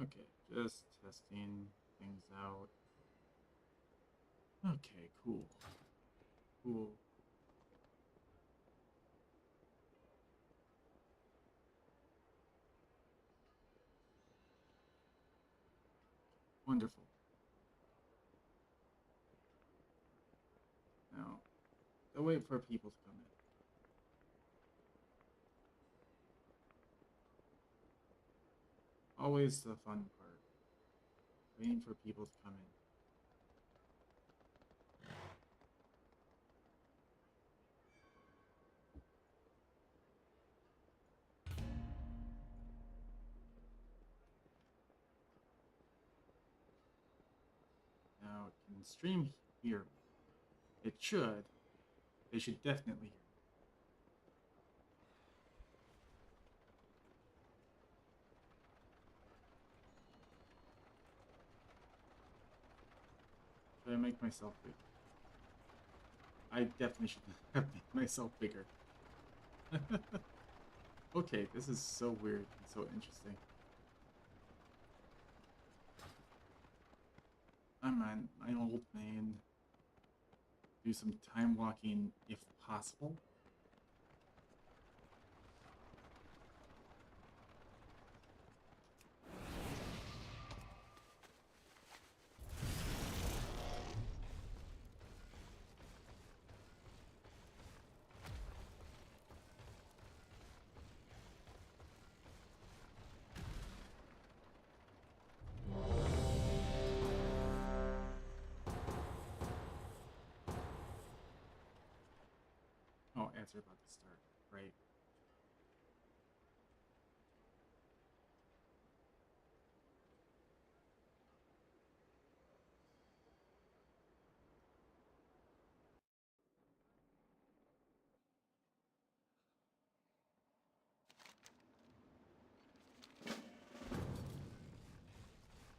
Okay, just testing things out. Okay, cool. Cool. Wonderful. Now, I'll wait for people to come in. Always the fun part. Waiting for people to come in. Now, it can stream hear me. It should. They should definitely hear me. Should I make myself big? I definitely should have made myself bigger. Okay, this is so weird and so interesting. I'm on my old man. Do some time walking if possible. Oh, ads are about to start. Right.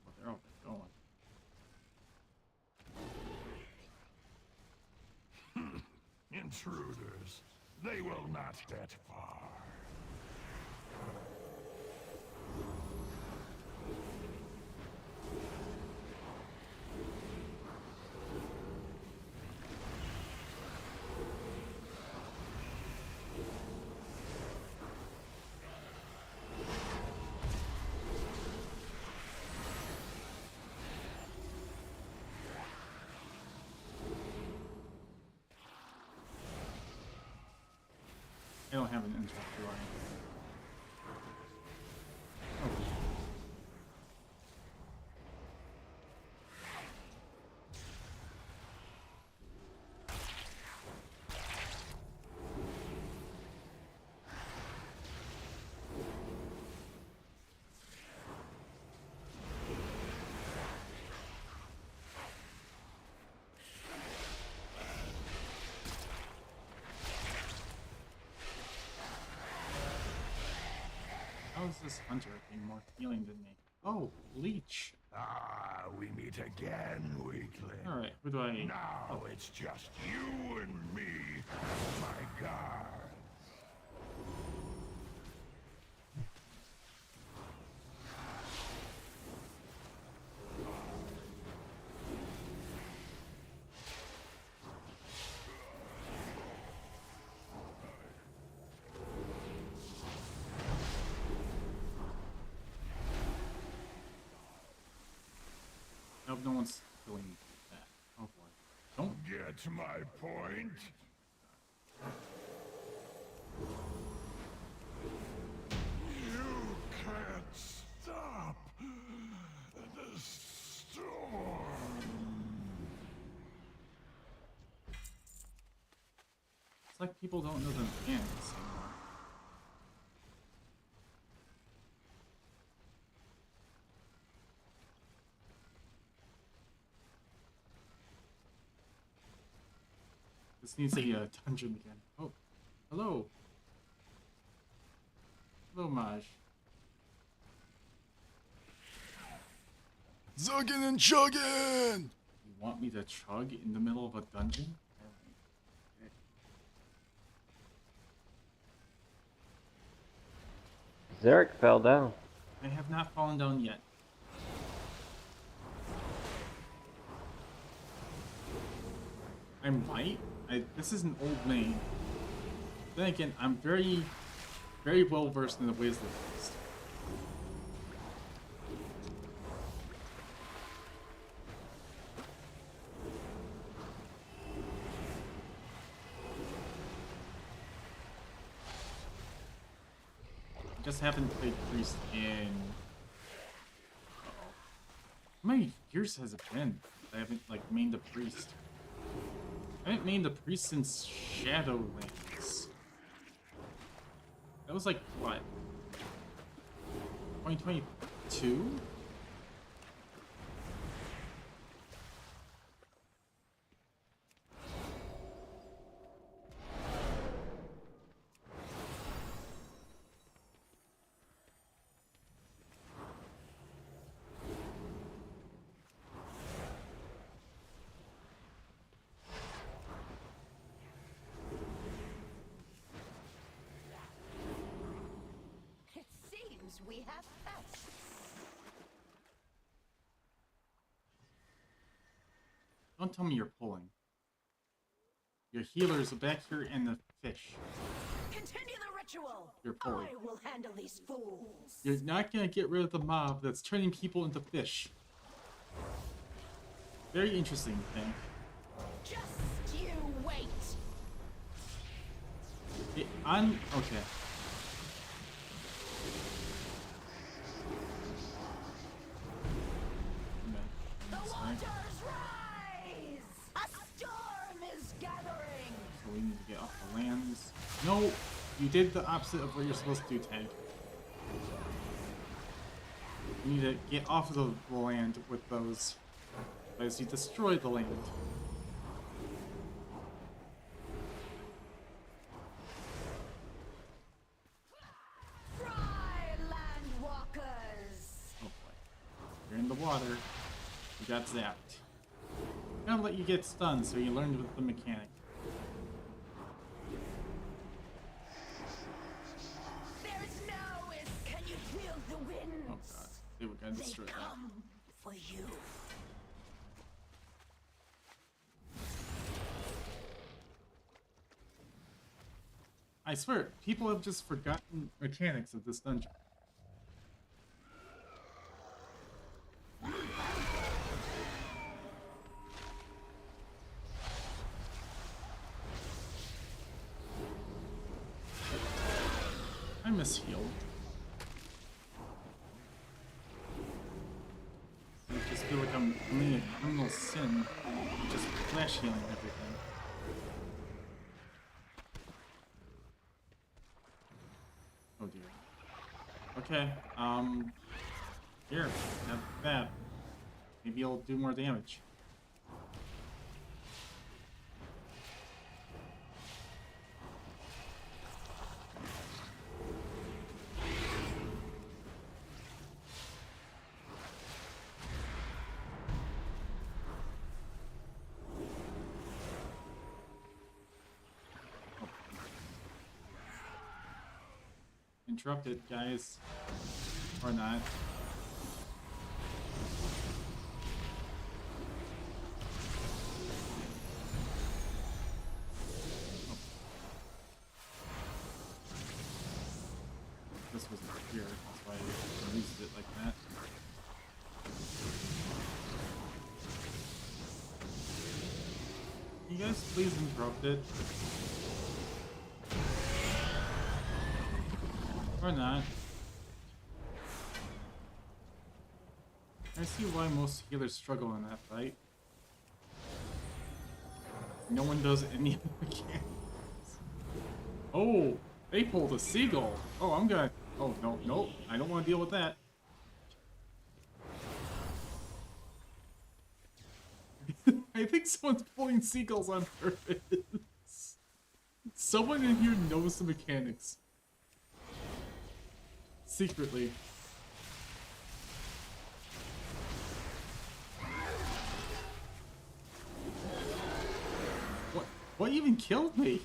Well, they're all going. Intruders. They will not get far. I don't have an interrupt, do I? Oh. How is this hunter being more healing than me? Oh, leech. Ah, we meet again, weakling. Alright, who do I... Now it's just you and me, my guards. I hope no one's killing that. Oh boy. Don't Get my point? You can't stop the storm. It's like people don't know the mechanics anymore. This needs to be a dungeon again. Oh, hello. Hello, Maj. Zuggin and chuggin! You want me to chug in the middle of a dungeon? Alright. Zerrich fell down. I have not fallen down yet. I might. This is an old main. Then again, I'm very, very well versed in the ways of the beast. Just haven't played priest in. How many years has it been? I haven't like mained a priest. I haven't mained a priest since Shadowlands. That was like what? 2022? We have pests. Don't tell me you're pulling. Your healers are back here and the fish. Continue the ritual. You're pulling. I will handle these fools. You're not gonna get rid of the mob that's turning people into fish. Very interesting thing. Just you wait. Okay. The waters rise! A storm is gathering! So we need to get off the lands. No! You did the opposite of what you're supposed to do, Tank. You need to get off of the land with those. Because you destroyed the land. Fry, land walkers! Oh boy. You're in the water. You got zapped. I'm gonna let you get stunned so you learned with the mechanic. There is no is. Can you feel the winds? Oh god. They were gonna destroy They that. come for you. I swear, people have just forgotten mechanics of this dungeon. I miss heal. I just feel like I'm committing a criminal sin, just flash healing everything. Oh dear. Okay, here, have that. Maybe it'll do more damage. Interrupted, guys. Or not. Oh. This wasn't here, that's why I released it like that. Can you guys please interrupt it? Or not. I see why most healers struggle in that fight. No one does any of the mechanics. Oh, they pulled a seagull. Oh, I'm gonna. Oh, no, no. I don't want to deal with that. I think someone's pulling seagulls on purpose. Someone in here knows the mechanics. Secretly. What even killed me?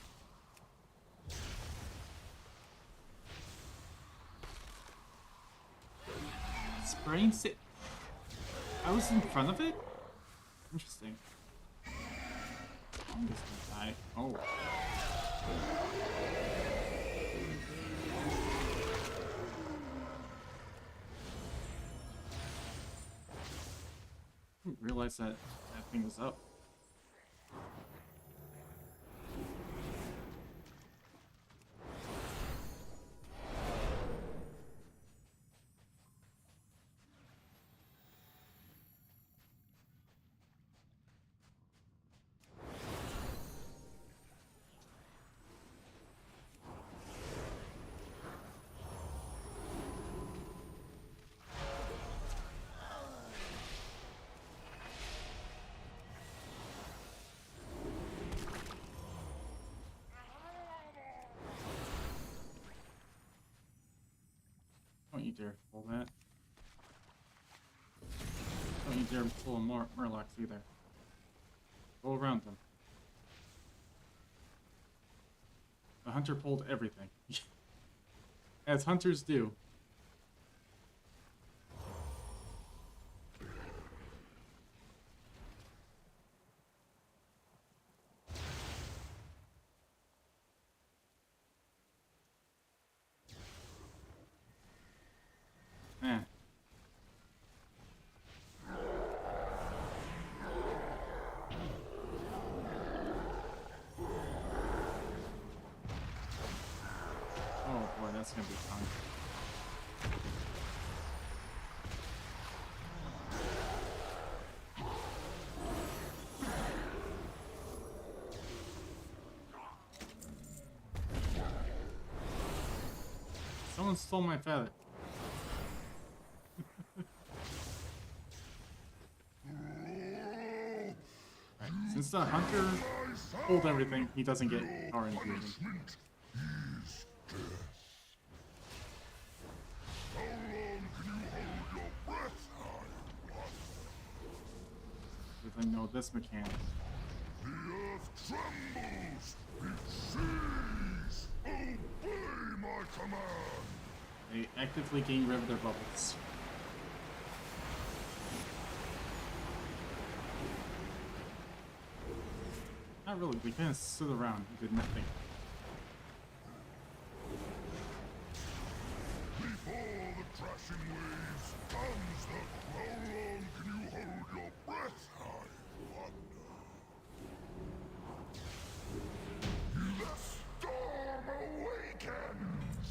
Spraying sit. I was in front of it? Interesting. I'm just gonna die. Oh. I didn't realize that thing was up. Don't you dare pull that. Don't you dare pull a Murlocs either. Go around them. The hunter pulled everything. As hunters do. Eh. Oh boy, that's gonna be fun. Someone stole my feather. Right. Since the hunter pulled everything, he doesn't get power infusion. Because I know this mechanic. The earth trembles! It sees! Obey my command! They actively gain rid of their bubbles. Not really, we kind of stood around and did nothing. Before the crashing waves comes the... How long can you hold your breath, I wonder? The storm awakens!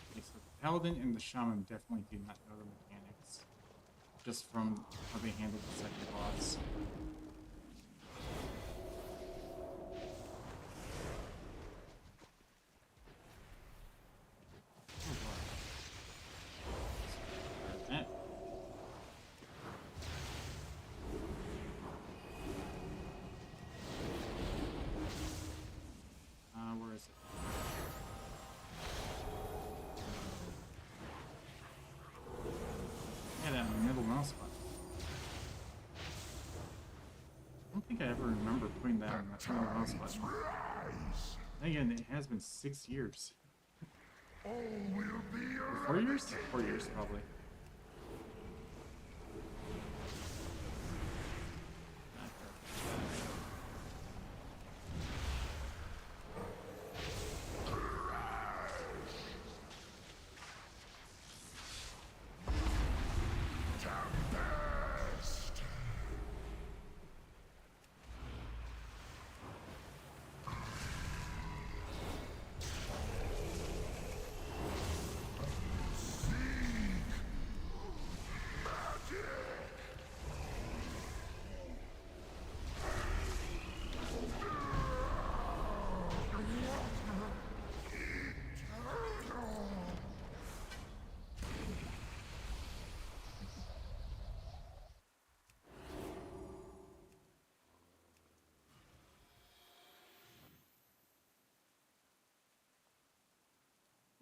Okay, so the paladin and the shaman definitely do not know the mechanics. Just from how they handled the second boss. Oh boy. That. Where is it? Yeah, that middle mouse button. I don't think I ever remember putting that on that middle mouse button. Rise! Again, it has been 6 years. All will be 4 years? 4 years, probably. tempest!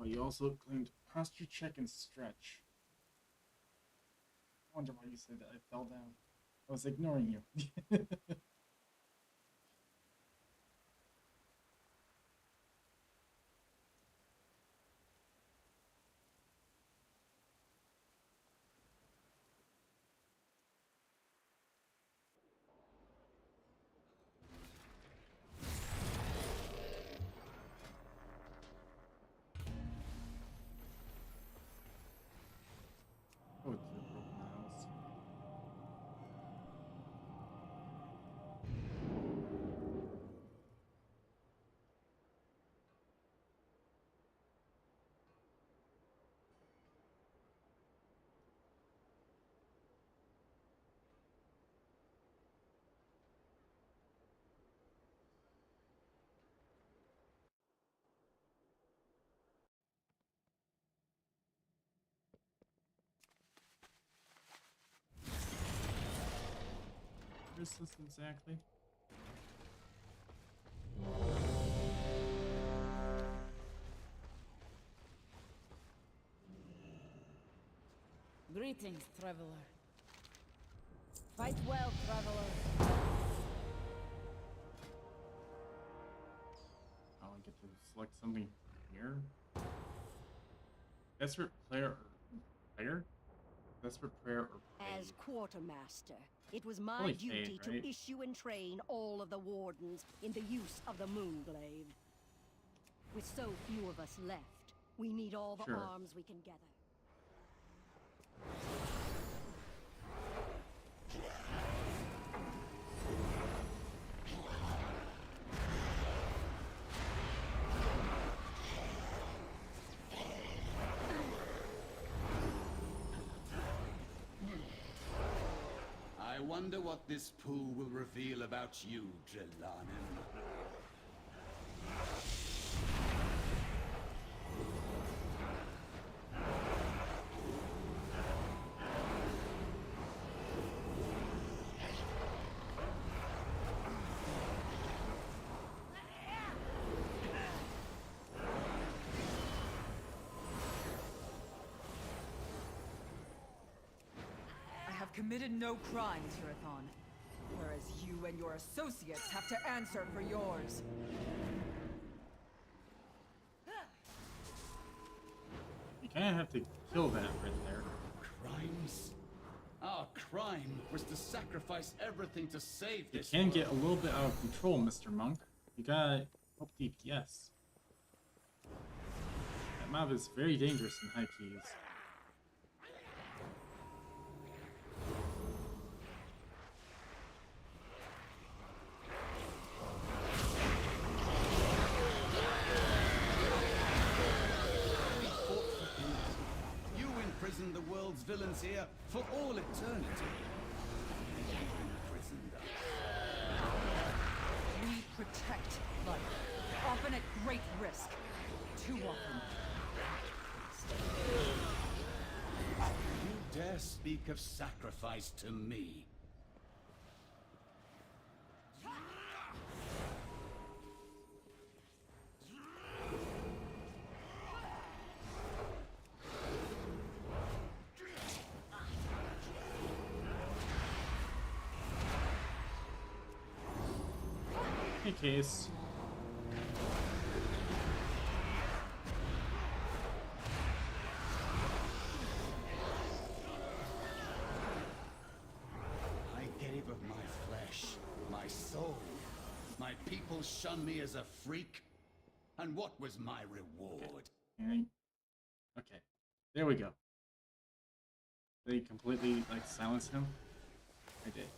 Oh, you also claimed posture check and stretch. I wonder why you said that I fell down. I was ignoring you. Oh, it's a broken house. Where's this exactly? Greetings, traveler. Fight well, traveler. Oh, I get to select something here. Desperate player or player? Desperate prayer or pay? As quartermaster, it was my Only duty paid, right? to issue and train all of the wardens in the use of the Moonglaive. With so few of us left, we need all the Sure. arms we can gather. I wonder what this pool will reveal about you, Drelanin. I have committed no crimes, Zerrich, whereas you and your associates have to answer for yours. You kind of have to kill that right there. Crimes? Our crime was to sacrifice everything to save You this can world. get a little bit out of control, Mr. Monk. You gotta up DPS. That mob is very dangerous in high keys. You imprisoned the world's villains here for all eternity. You imprisoned us. We protect life, often at great risk. Too often. You dare speak of sacrifice to me? Hey, Case. I gave of my flesh, my soul. My people shunned me as a freak. And what was my reward? Alright. Okay. There we go. They completely, like, silence him? I did.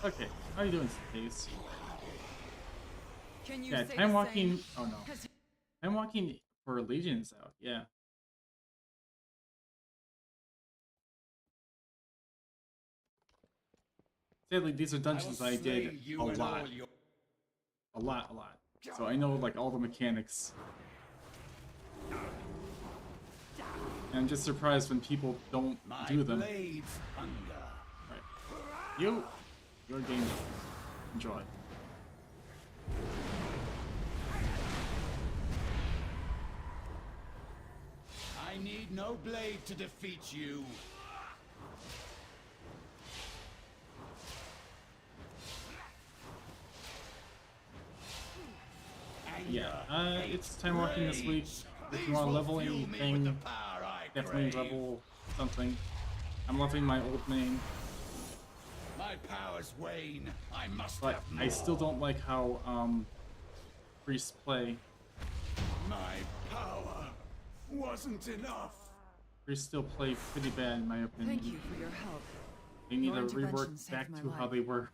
Okay. How are you doing, Case? Can you Yeah, say time the walking. same? Oh no. 'Cause Time walking for Legion's out. Yeah. Sadly, these are dungeons I did a lot. A lot. So I know, like, all the mechanics. And I'm just surprised when people don't My do them. blades hunger. Right. Your game. Enjoy. need no blade to defeat you. Yeah, it's time walking this week. If you want to level anything, definitely level something. I'm leveling my old main. My powers wane. I must But have more. I still don't like how priests play. My power wasn't enough. Priests still play pretty bad in my opinion. Thank you for your help. They need Your to rework intervention saved back my to how life. they were.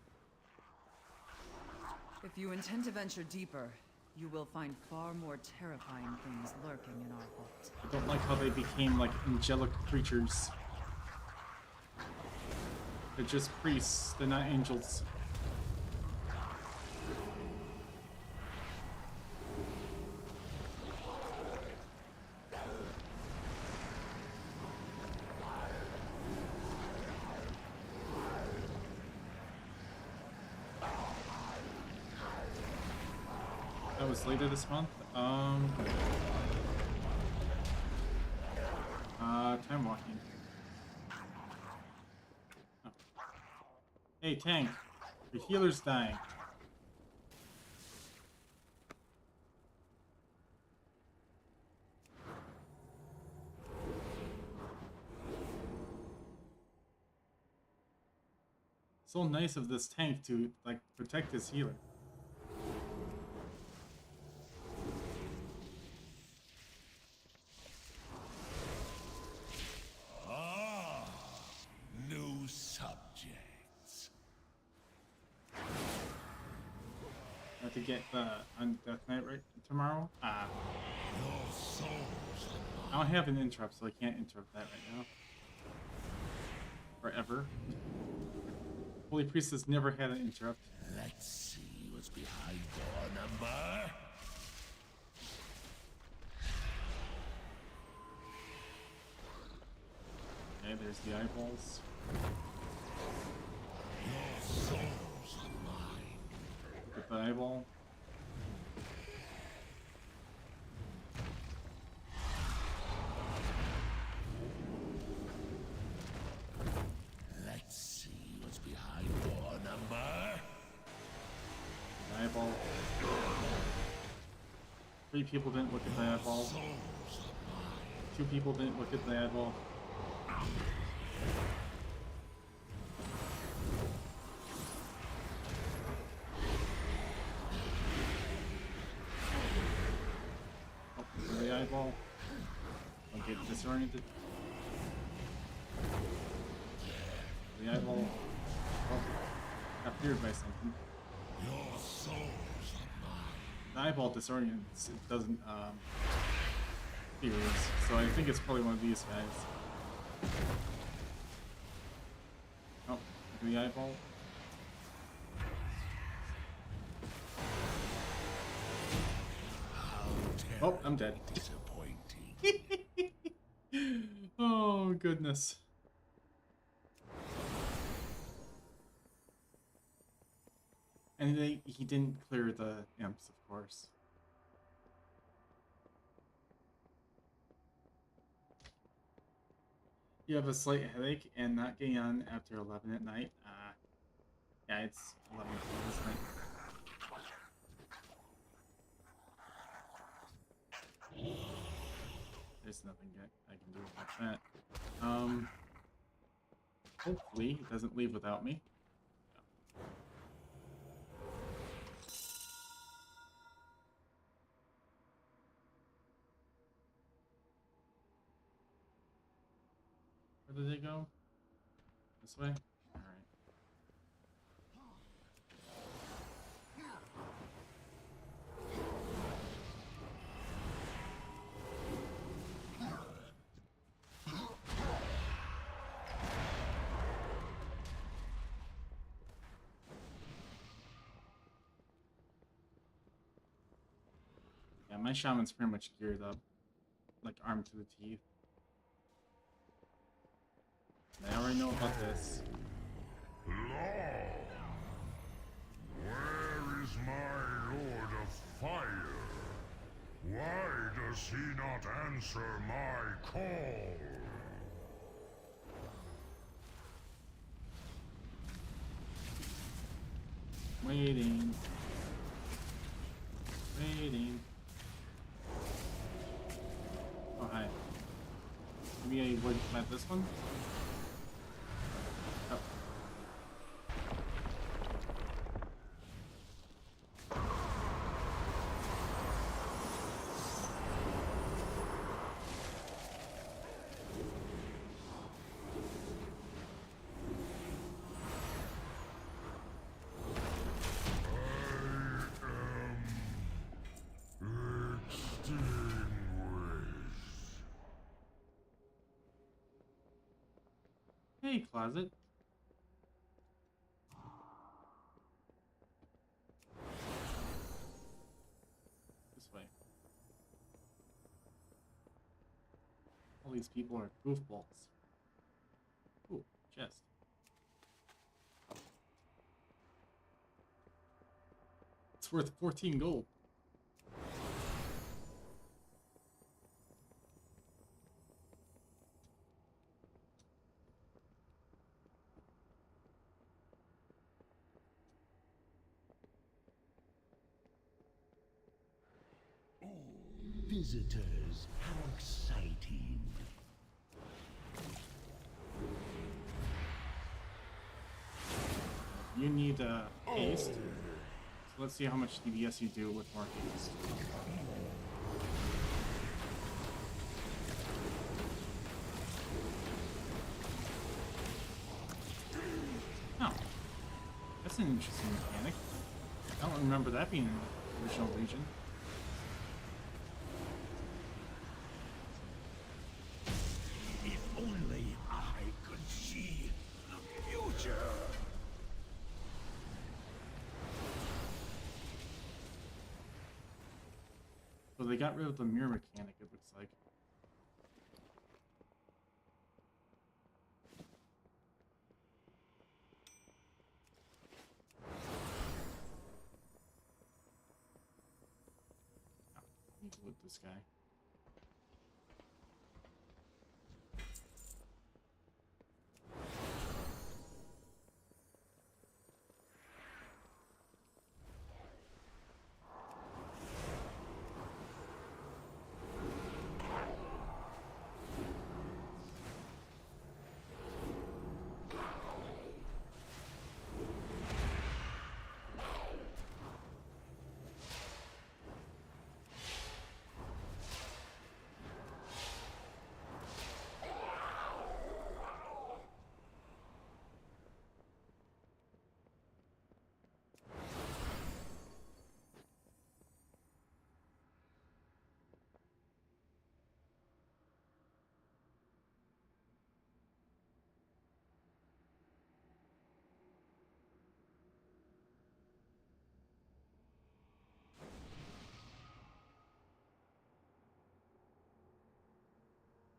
If you intend to venture deeper, you will find far more terrifying things lurking in our vault. I don't like how they became like angelic creatures. They're just priests, they're not angels. That was later this month. Time walking. Oh. Hey, tank. Your healer's dying. So nice of this tank to, like, protect his healer. New subjects. I have to get on Death Knight right tomorrow. Your souls I don't have an interrupt, so I can't interrupt that right now. Forever. Holy Priest has never had an interrupt. Let's see what's behind door number. Okay, there's the eyeballs. Your souls are mine. Get the eyeball. Let's see what's behind door number. The eyeball. 3 people didn't look at the eyeball. Souls are mine. 2 people didn't look at the eyeball. Oh, the eyeball. Don't get disoriented. The eyeball. Oh, got feared by something. Your souls are mine. The eyeball disorients. It doesn't fears. So I think it's probably one of these guys. Oh, the eyeball. How Oh, I'm dead. disappointing. Oh, goodness. And he didn't clear the imps, of course. You have a slight headache and not getting on after 11 at night. Yeah, it's 11 p.m. this night. There's nothing I can do about that. Hopefully it doesn't leave without me. Where did they go? This way? Alright. Yeah, my shaman's pretty much geared up. Like armed to the teeth. I already know about this. Law. Where is my Lord of Fire? Why does he not answer my call? Waiting. Waiting. Oh, hi. Maybe I would plant this one? Oh. Hey, closet. This way. All these people are goofballs. Ooh, chest. It's worth 14 gold. Visitors, how exciting. You need haste. So let's see how much DPS you do with more haste. Oh, that's an interesting mechanic. I don't remember that being in the original region. If only I could see the future. So they got rid of the mirror mechanic, it looks like. With this guy.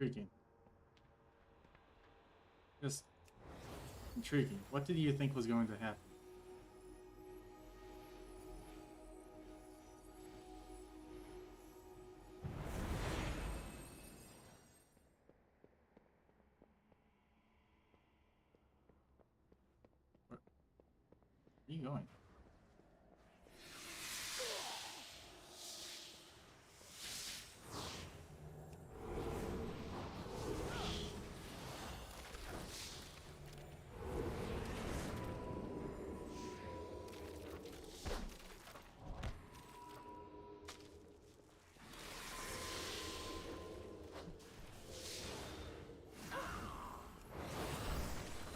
Intriguing. Just intriguing. What did you think was going to happen? Where are you going?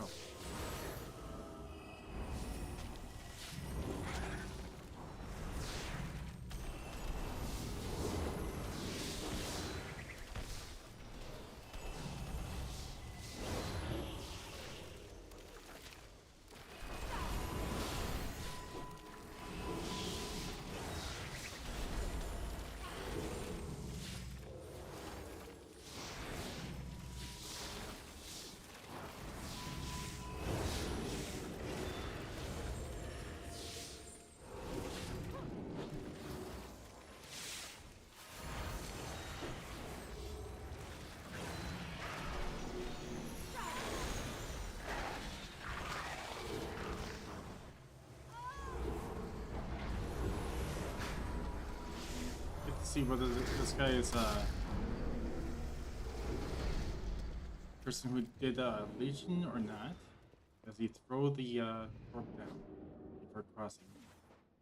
Oh. see whether this guy is person who did Legion or not. Does he throw the corp down before crossing?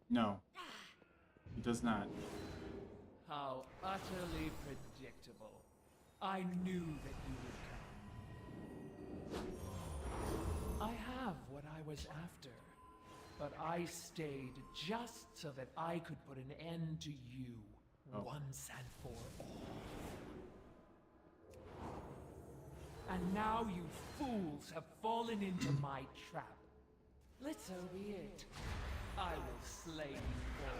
No, he does not. How utterly predictable. I knew that you would come. I have what I was after, but I stayed just so that I could put an end to you once and for all. And now you fools have fallen into my trap. Let so be it. I will slay you all.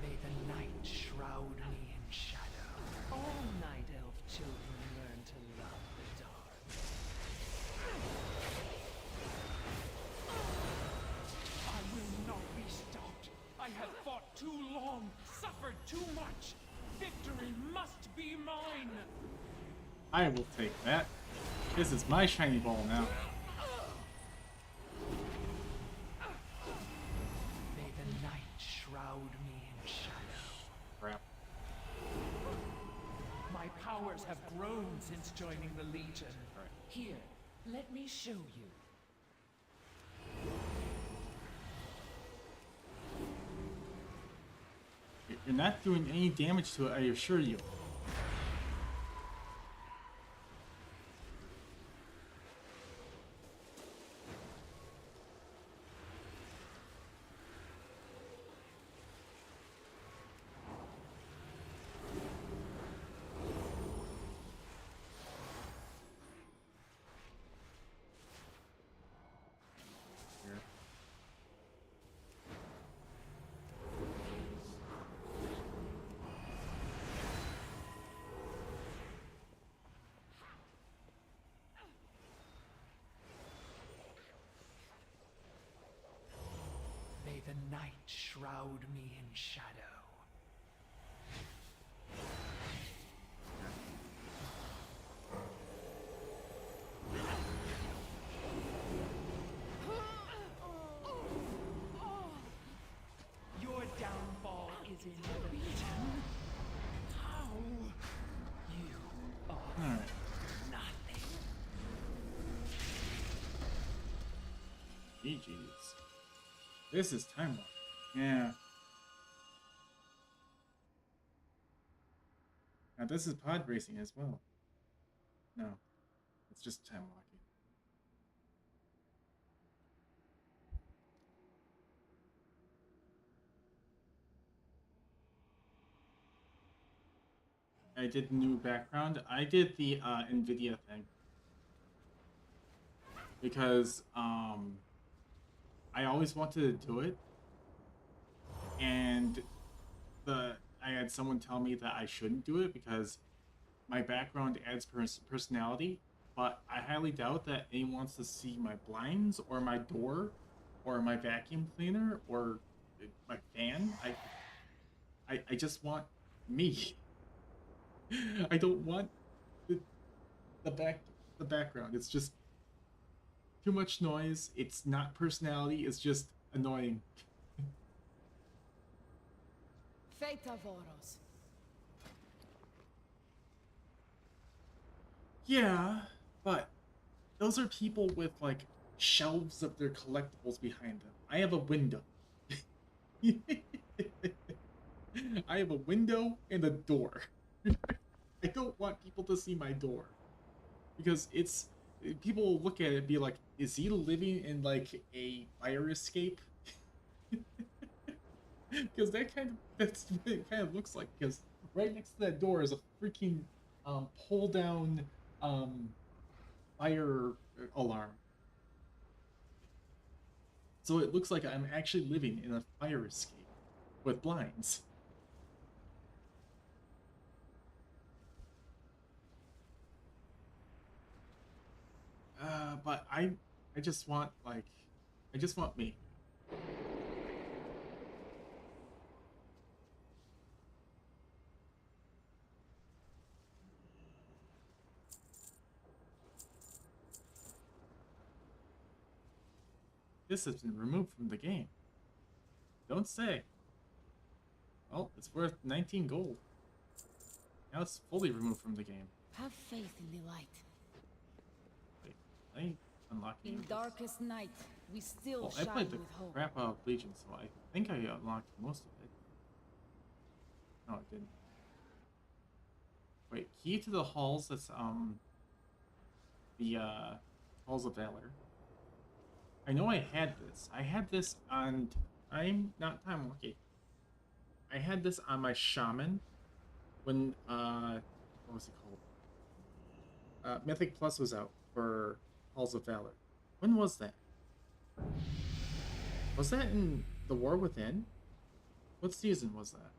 May the night shroud me in shadow. All night elf children learn to love the dark. I will not be stopped. I have fought too long, suffered too much. Victory must be mine. I will take that. This is my shiny ball now. May the night shroud me in shadow. Crap. My powers have grown since joining the Legion. Right. Here, let me show you. You're not doing any damage to it, I assure you. May the night shroud me in shadow. Your downfall is inevitable. How? You are Alright. nothing. GG's. This is time walk. Yeah. Now this is pod racing as well. No. It's just time walking. I did new background. I did the NVIDIA thing. Because I always wanted to do it, and I had someone tell me that I shouldn't do it because my background adds personality, but I highly doubt that anyone wants to see my blinds or my door or my vacuum cleaner or my fan. I just want me. I don't want the background. It's just too much noise. It's not personality. It's just annoying. Feita Voros. Yeah, but those are people with like shelves of their collectibles behind them. I have a window. I have a window and a door. I don't want people to see my door because it's people will look at it and be like, is he living in like a fire escape? Because that's what it kind of looks like, because right next to that door is a freaking pull down fire alarm. So it looks like I'm actually living in a fire escape with blinds. But I just want me. This has been removed from the game. Don't say. Well, it's worth 19 gold. Now it's fully removed from the game. Have faith in the light. Wait, I unlock In this? darkest night, we still Well, I shine played the with hope. crap out of Legion, so I think I unlocked most of it. No, I didn't. Wait, key to the halls, that's, the, Halls of Valor. I know I had this. I had this on not Time Lucky. I had this on my Shaman when, what was it called? Mythic Plus was out for Halls of Valor. When was that? Was that in The War Within? What season was that?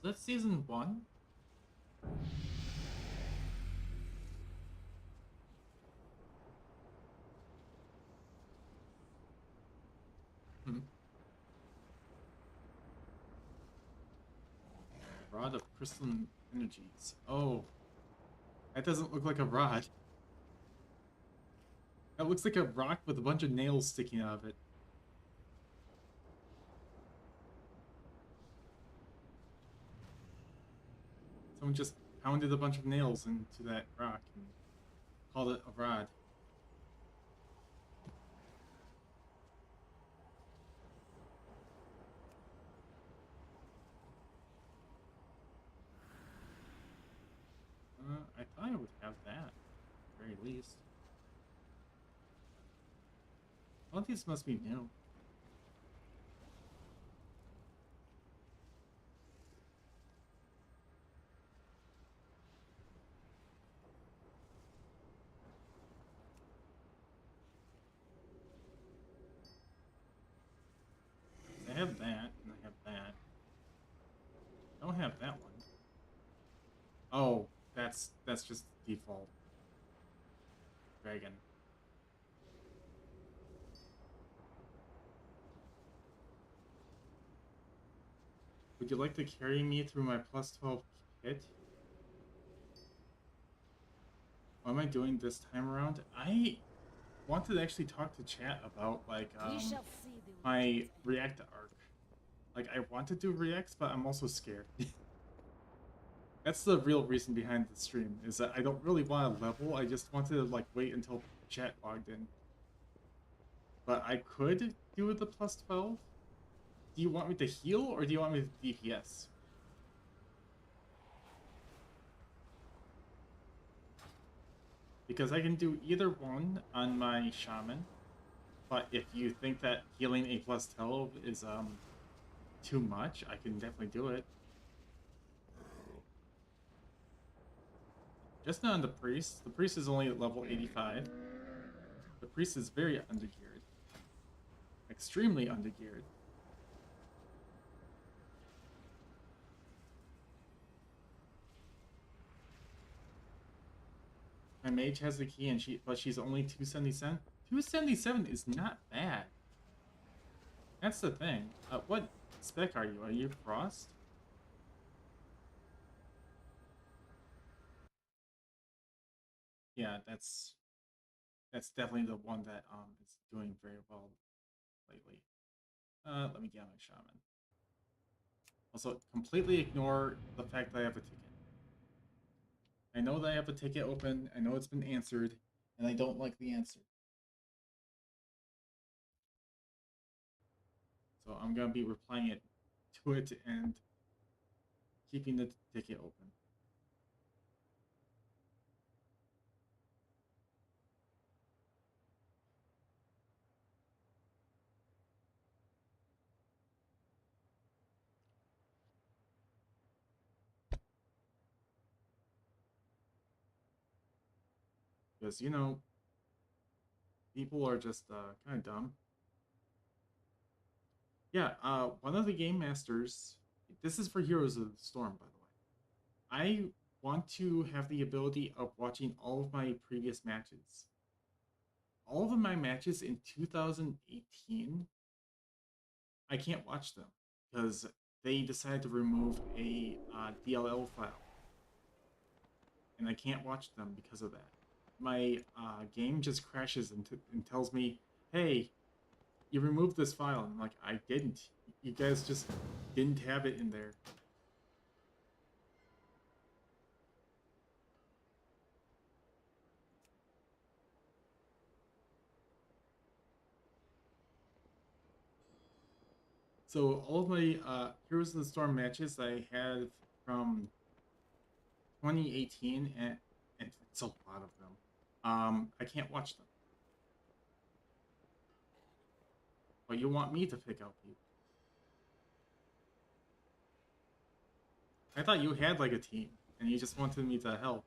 Was that season 1? Hmm. Rod of Crystalline Energies. Oh. That doesn't look like a rod. That looks like a rock with a bunch of nails sticking out of it. Someone just pounded a bunch of nails into that rock and called it a rod. I thought I would have that, at the very least. All of these must be new. I have that, and I have that. I don't have that one. Oh, that's just default. Dragon. Would you like to carry me through my plus 12 hit? What am I doing this time around? I wanted to actually talk to chat about, like, We shall see the my React arc. Like, I want to do Reacts, but I'm also scared. That's the real reason behind the stream, is that I don't really want to level, I just wanted to, like, wait until chat logged in. But I could do the plus 12. Do you want me to heal, or do you want me to DPS? Because I can do either one on my Shaman, but if you think that healing a plus 12 is, too much, I can definitely do it. Just not on the Priest. The Priest is only at level 85. The Priest is very undergeared. Extremely undergeared. My mage has the key, and she's only 277. 277 is not bad. That's the thing. What spec are you? Are you Frost? Yeah, that's definitely the one that is doing very well lately. Let me get my Shaman. Also, completely ignore the fact that I have a ticket. I know that I have a ticket open, I know it's been answered, and I don't like the answer. So I'm gonna be replying to it and keeping the ticket open. Because, you know, people are just kind of dumb. Yeah, one of the game masters, this is for Heroes of the Storm, by the way. I want to have the ability of watching all of my previous matches. All of my matches in 2018, I can't watch them because they decided to remove a DLL file. And I can't watch them because of that. My game just crashes and tells me, hey, you removed this file. And I'm like, I didn't. You guys just didn't have it in there. So all of my Heroes of the Storm matches I had from 2018, and it's a lot of them. I can't watch them. But you want me to pick out people. I thought you had like a team, and you just wanted me to help.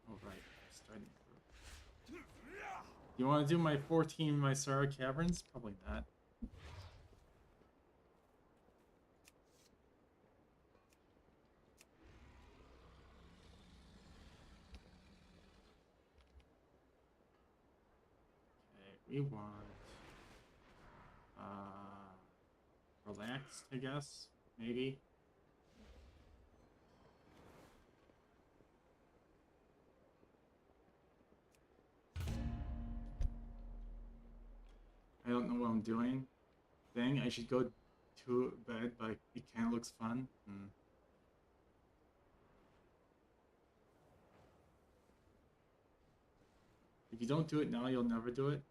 Alright, starting through. You want to do my 14 Mysara Caverns? Probably not. Okay, we want relaxed, I guess, maybe. I don't know what I'm doing. Dang, I should go to bed, but it kind of looks fun. If you don't do it now, you'll never do it.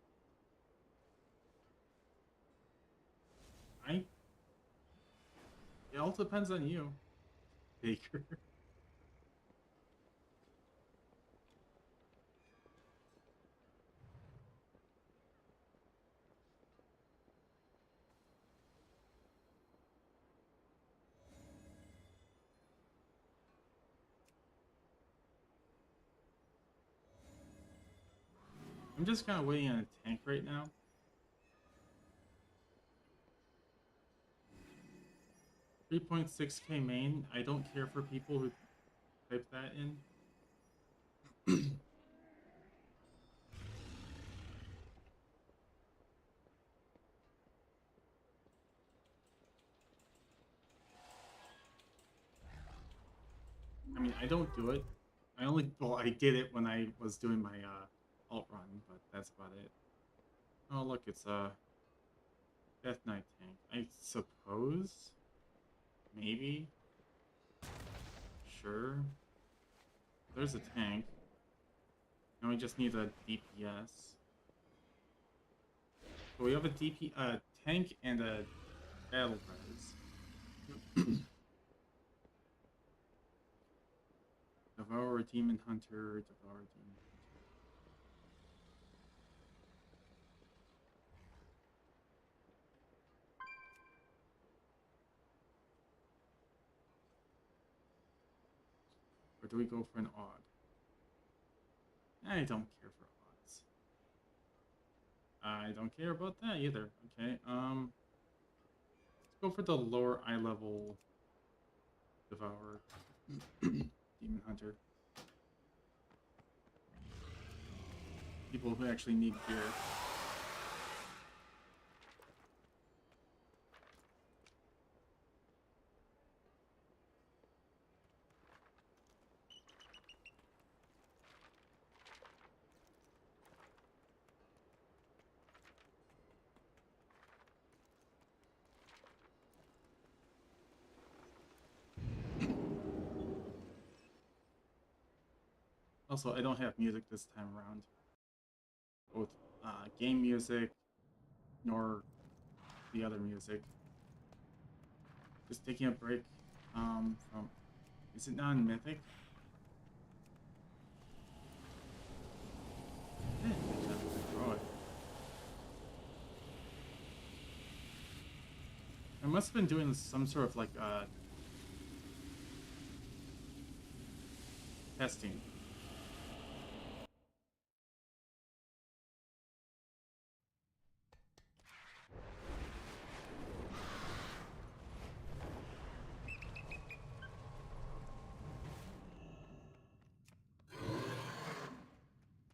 It all depends on you, Baker. I'm just kind of waiting on a tank right now. $3.6K main. I don't care for people who type that in. I mean, I don't do it. I did it when I was doing my alt run, but that's about it. Oh, look, it's a Death Knight tank. I suppose? Maybe? Sure. There's a tank. Now we just need a DPS. So we have a tank and a battle res. Devour Demon Hunter, Devour Demon Hunter. Or do we go for an odd? I don't care for odds. I don't care about that either. Okay, let's go for the lower eye level Devour Demon Hunter. People who actually need gear. Also, I don't have music this time around. Both game music, nor the other music. Just taking a break from... Is it not in Mythic? Yeah, throw it. I must have been doing some sort of like testing.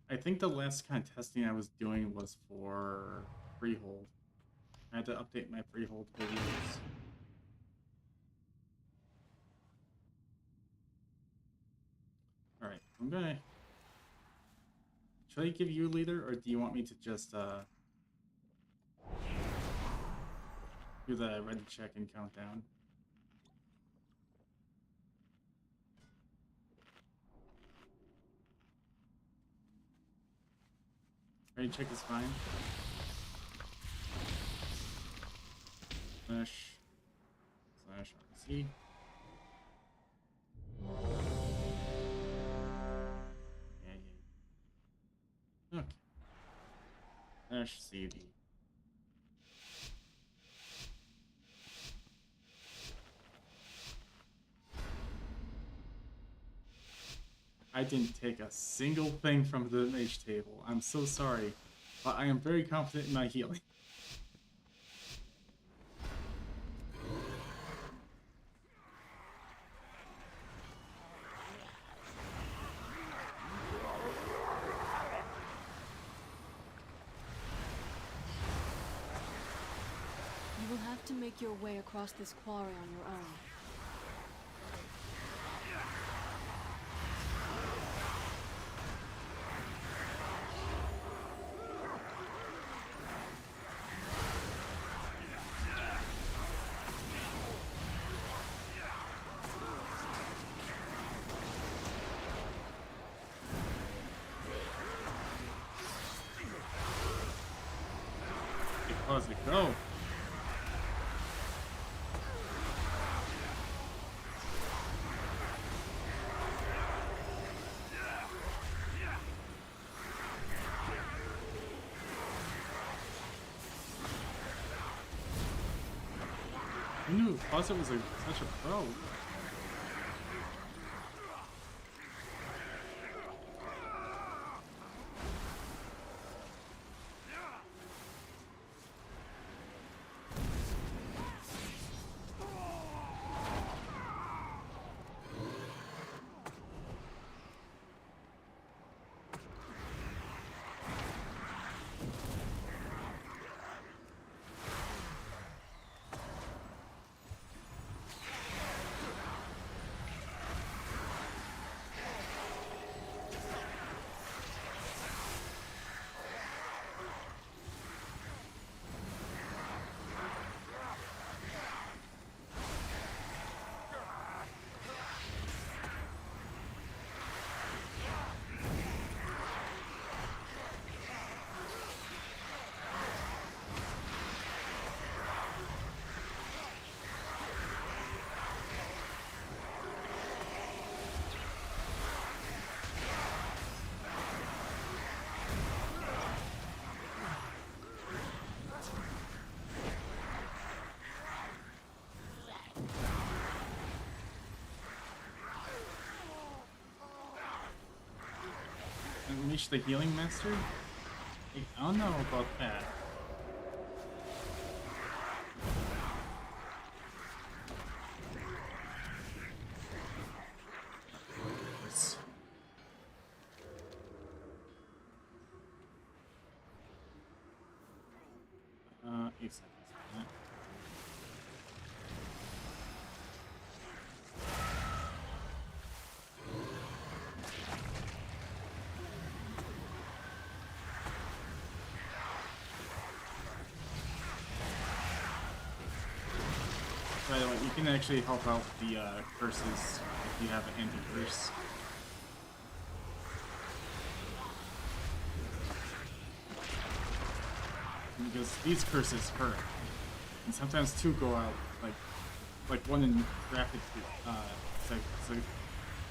I think the last kind of testing I was doing was for freehold. I had to update my freehold videos. Alright, I'm gonna... Should I give you a leader, or do you want me to just, do the ready check and countdown? Ready check is fine. Slash RC. Yeah. Okay. Slash CD. I didn't take a single thing from the mage table. I'm so sorry, but I am very confident in my healing. You will have to make your way across this quarry on your own. How's it go? I knew Fawcett was such a pro. Unleash the healing master? I don't know about that. Let's 8 seconds on that. By the way, you can actually help out with the curses if you have an anti-curse. Because these curses hurt, and sometimes two go out, like one in rapid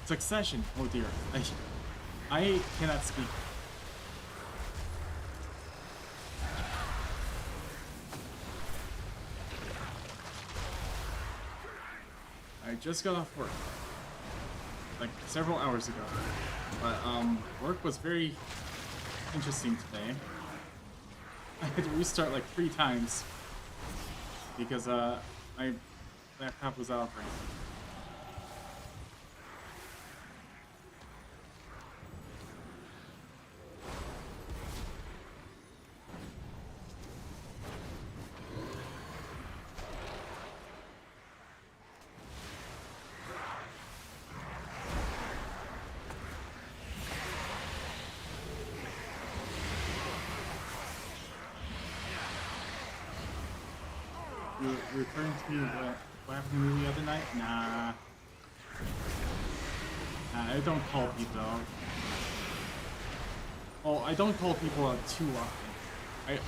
succession. Oh dear, I cannot speak. I just got off work, like several hours ago, but work was very interesting today. I had to restart like 3 times because my laptop was out of range. you're referring to what happened to me the other night? Nah. I don't call people out. Oh, I don't call people out too often.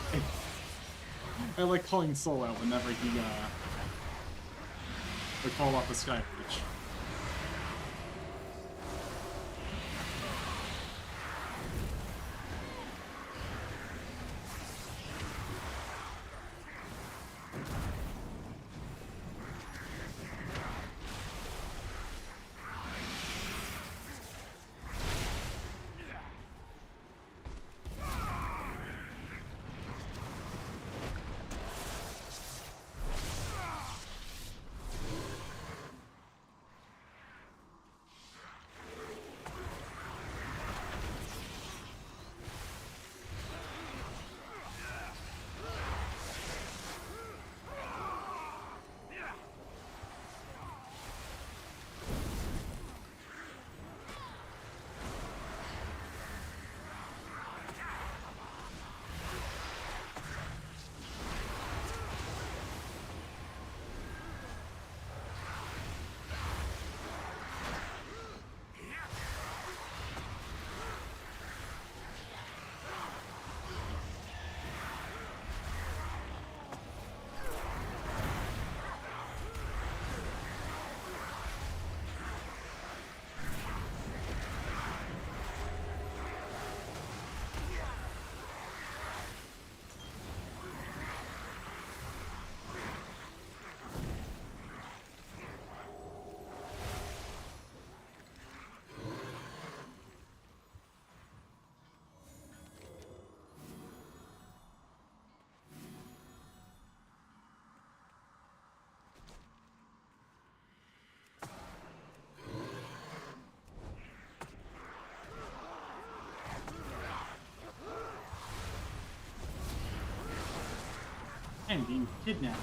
I like calling Soul out whenever he would fall off the sky bridge. I'm being kidnapped.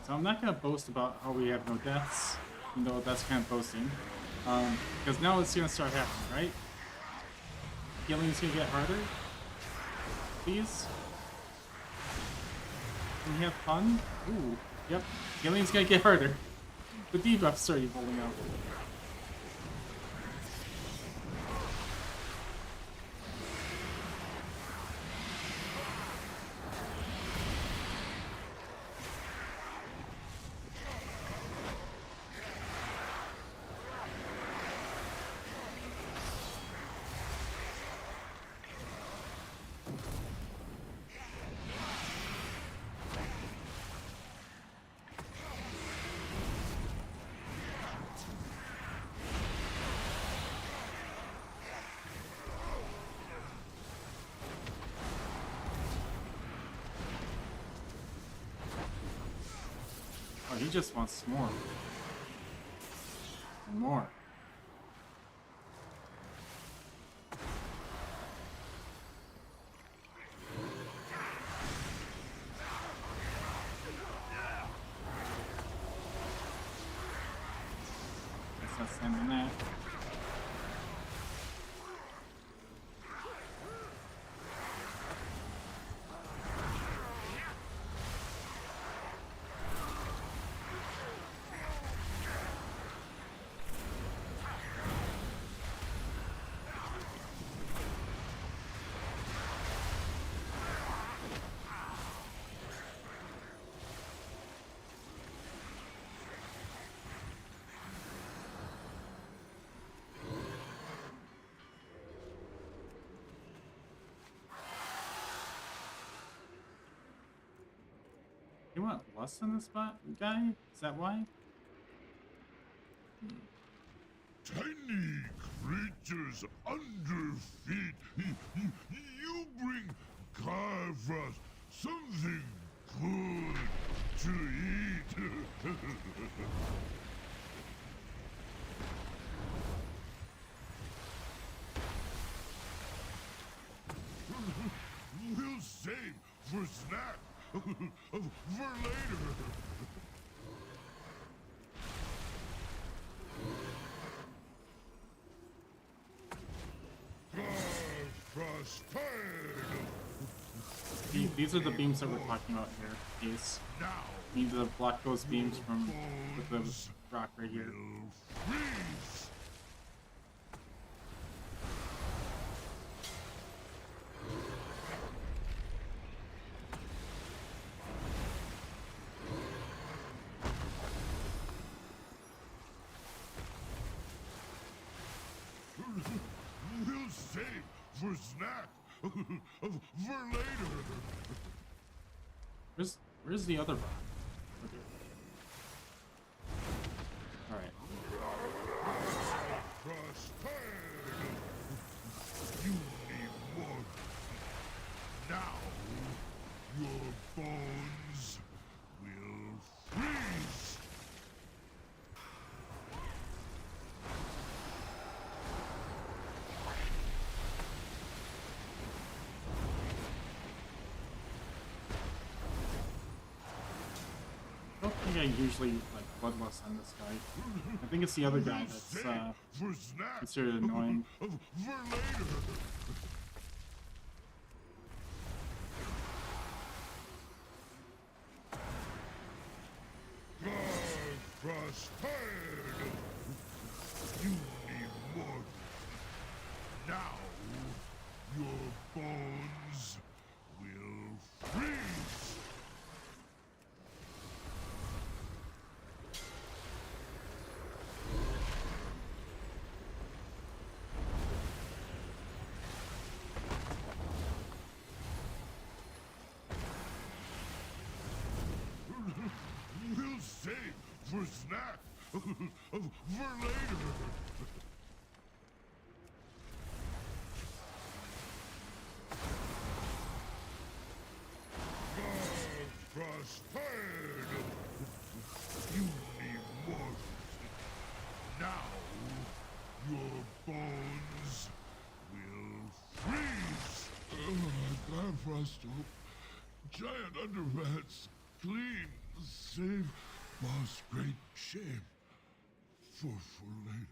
So I'm not gonna boast about how we have no deaths, even though that's kind of boasting. Because now it's gonna start happening, right? Healing's gonna get harder. Please. Can we have fun? Ooh, yep. Healing's gonna get harder. The debuff's started rolling out. Oh, he just wants more. And more. Guess that's sending that. You want less than the spot guy? Is that why? Tiny creatures under feet. You bring Kafras something good to eat. We'll save for snack for later. These are the beams that we're talking about here, Ace. We need to block those beams from with the rock right here. Freeze! We'll save for snack for later. Where's the other rock? Okay. All right. Prosperity. You need more. Now, your bones will freeze. I don't think I usually like bloodlust on this guy. I think it's the other guy that's For snack considered annoying. for later. Prosperity. You need more. Now, your bones will freeze. We'll save for snack for later. Prosperity. You need more. Now, your bones will freeze. That Frosto. Giant underrats. Clean. Save boss great shame. For later.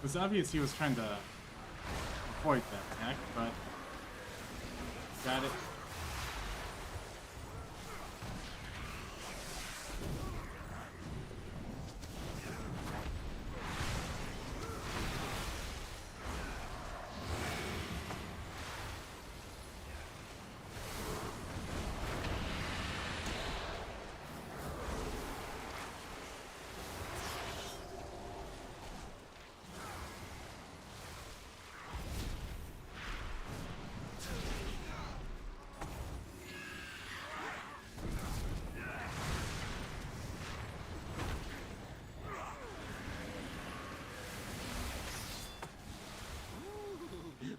It was obvious he was trying to avoid that attack, but got it.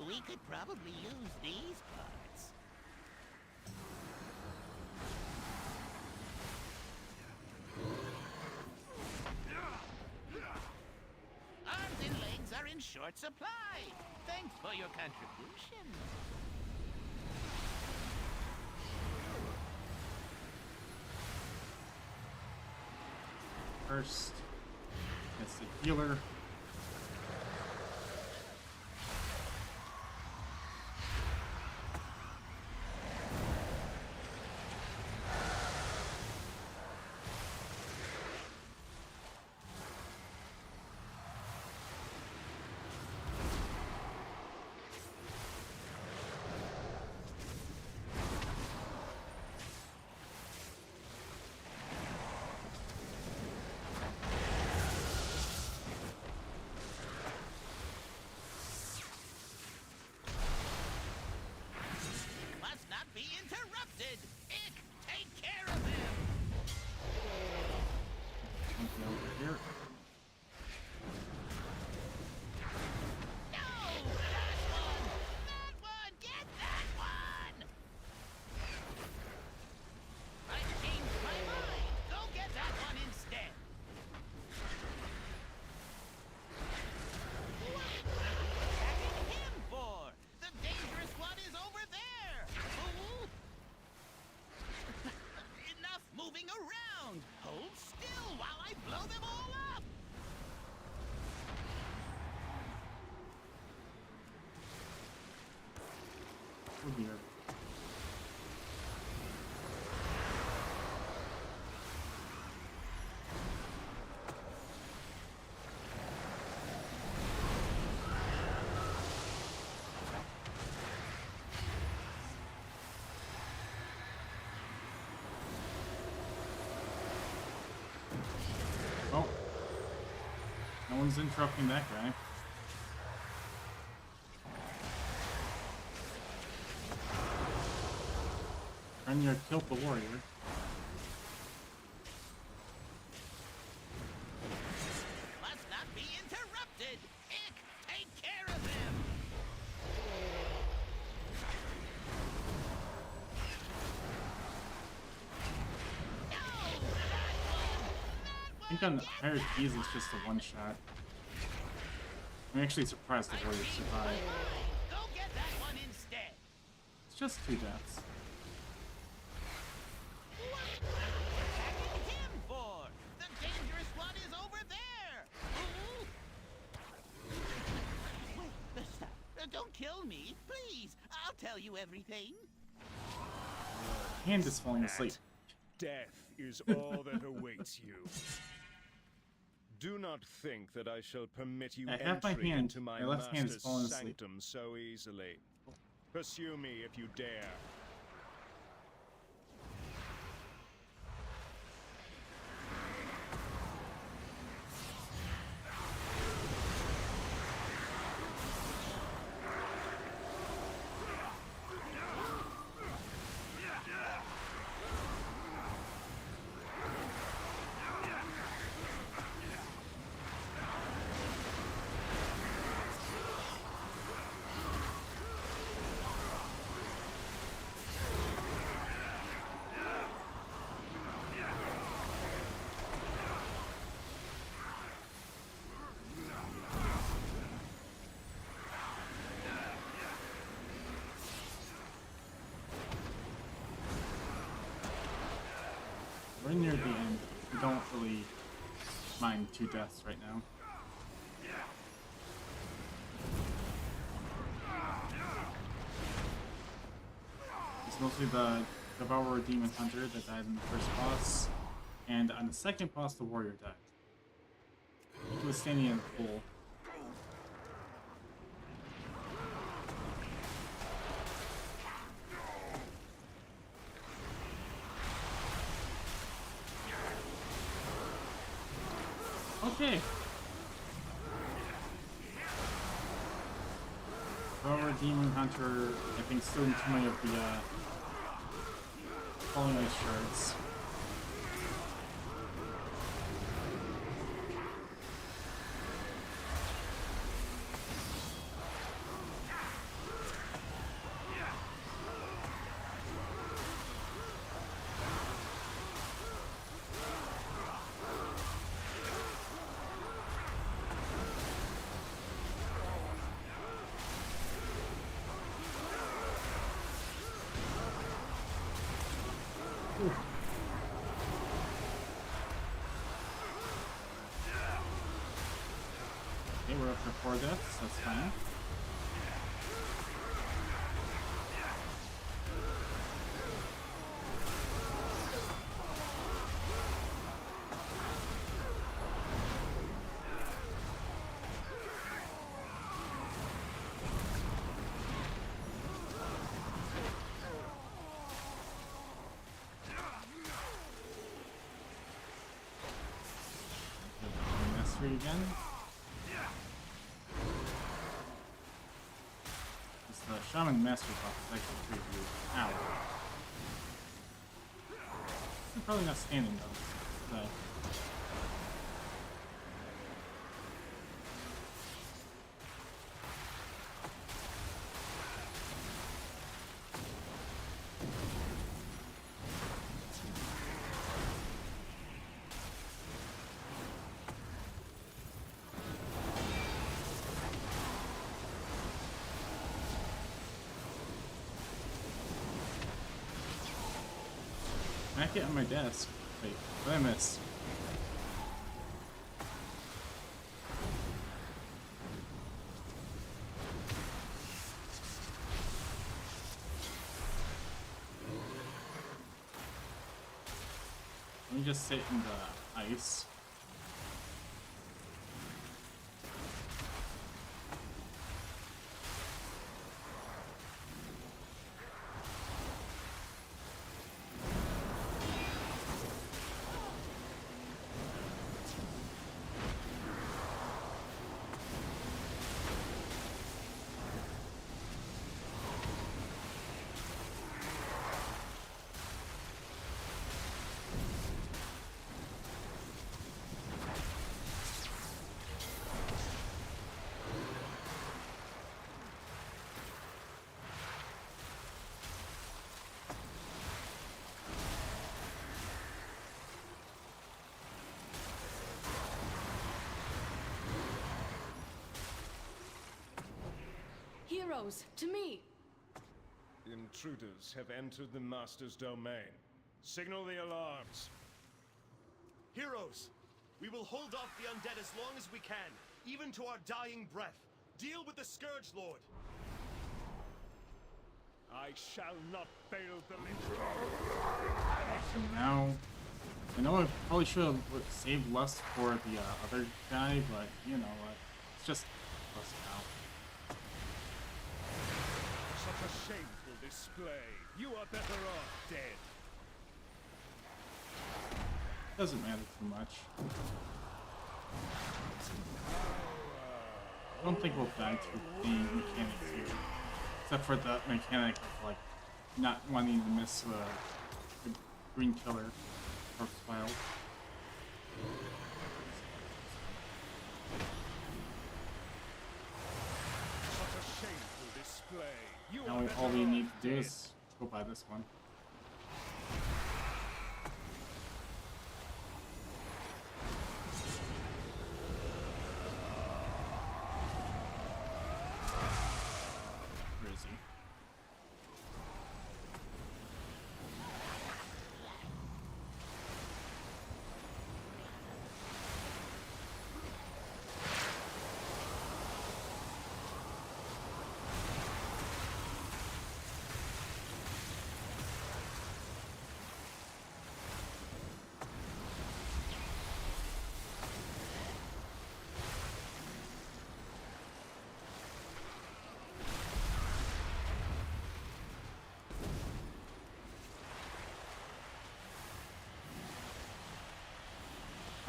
We could probably use these parts. Arms and legs are in short supply. Thanks for your contribution. first. That's the healer. Must not be interrupted. Ick, take care of him. Something over here. No, that one. That one. Get that one. I changed my mind. Go get that one instead. What are you attacking him for? The dangerous one is over there. Fool. Enough moving around. Hold still while I blow them all up. Oh dear. Oh. No one's interrupting that guy. Trying to kill the warrior. Must not be interrupted. Ick, take care of him. No, that one. I think on higher keys it's just a one shot. I'm actually surprised the warrior survived. Go get that one instead. It's just 2 deaths. What are you attacking him for? The dangerous one is over there. Fool. Wait, stop. Don't kill me, please. I'll tell you everything. Hand is falling asleep. Death is all that awaits you. Do not think that I shall permit you I have my entry hand. into my My left hand is master's falling asleep. sanctum so easily. Pursue me if you dare. We're near the end. We don't really mind 2 deaths right now. It's mostly the Devourer Demon Hunter that died in the first boss, and on the second boss the warrior died. He was standing in the pool. Okay. Devourer Demon Hunter, I think, still in too many of the falling ice shards. we're up to 4 deaths. That's fine. Mastery again. It's the Shaman Mastery buff is actually pretty good. Ow. I'm probably not standing though. So. Back it on my desk. Wait, what did I miss? Let me just sit in the ice. Heroes, to me! Intruders have entered the Master's domain. Signal the alarms. Heroes, we will hold off the undead as long as we can, even to our dying breath. Deal with the Scourge Lord. I shall not fail the mission. Now, I know I probably should have saved less for the other guy, but you know what? It's just plus now. Such a shameful display. You are better off dead. Doesn't matter too much. I don't think we'll die to the mechanics here. Except for the mechanic of, like, not wanting to miss the green killer or file. Such a shameful display. You Now all we need to do is go buy this one. Where is he?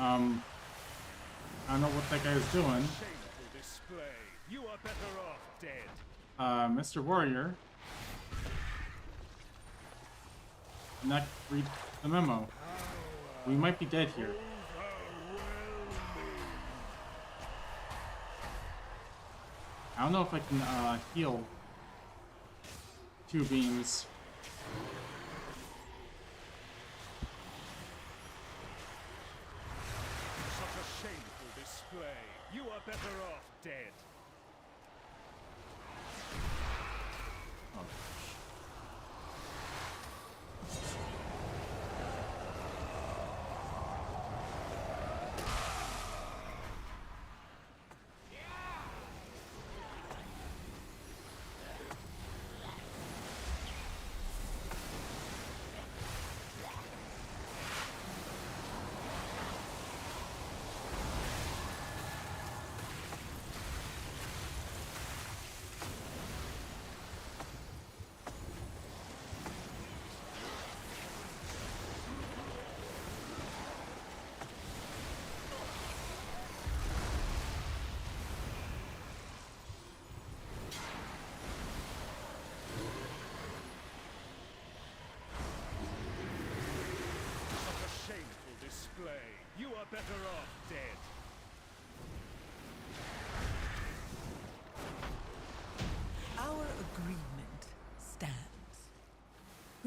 I don't know what that guy's doing. Shameful display. You are better off dead. Mr. Warrior. Did not read the memo. We might be dead here. I don't know if I can heal 2 beams. Such a shameful display. You are better off dead. Oh.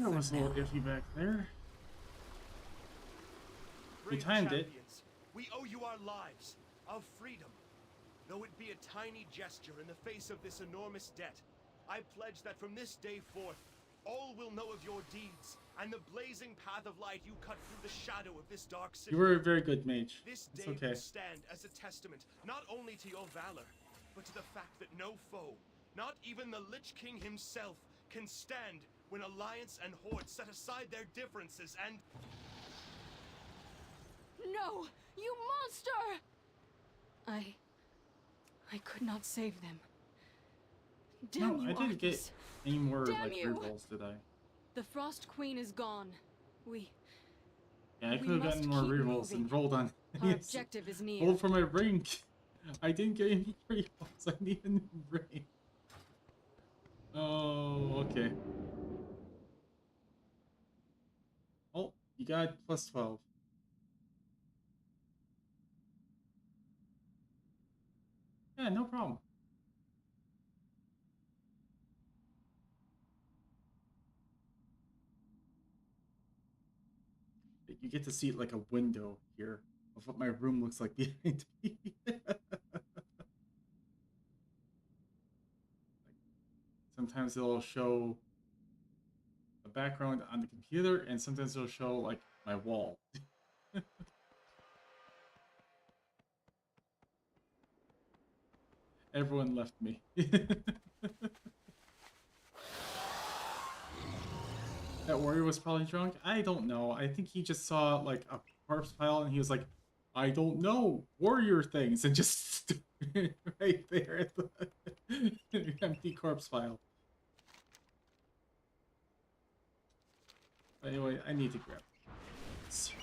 That was a little iffy back there. We timed it. Champions, we owe you our lives, our freedom. Though it be a tiny gesture in the face of this enormous debt, I pledge that from this day forth, all will know of your deeds and the blazing path of light you cut through the shadow of this dark city. You were a very good mage. This It's day okay. will stand as a testament not only to your valor, but to the fact that no foe, not even the Lich King himself, can stand when Alliance and Horde set aside their differences and... No! You monster! I could not save them. Damn No, you, I didn't get Arthas. any more Damn like you. rerolls, did I? The Frost Queen is gone. Yeah, I We could have gotten must more keep rerolls moving. and rolled on. Our Yes. objective is near. Rolled for my ring. I didn't get any rerolls. I need a new ring. Oh, okay. Oh, you got plus 12. Yeah, no problem. You get to see like a window here of what my room looks like behind me. Sometimes it'll show a background on the computer, and sometimes it'll show like my wall. Everyone left me. That warrior was probably drunk. I don't know. I think he just saw like a corpse pile and he was like, I don't know, warrior things, and just stood right there at the empty corpse pile. But anyway, I need to grab. Let's see.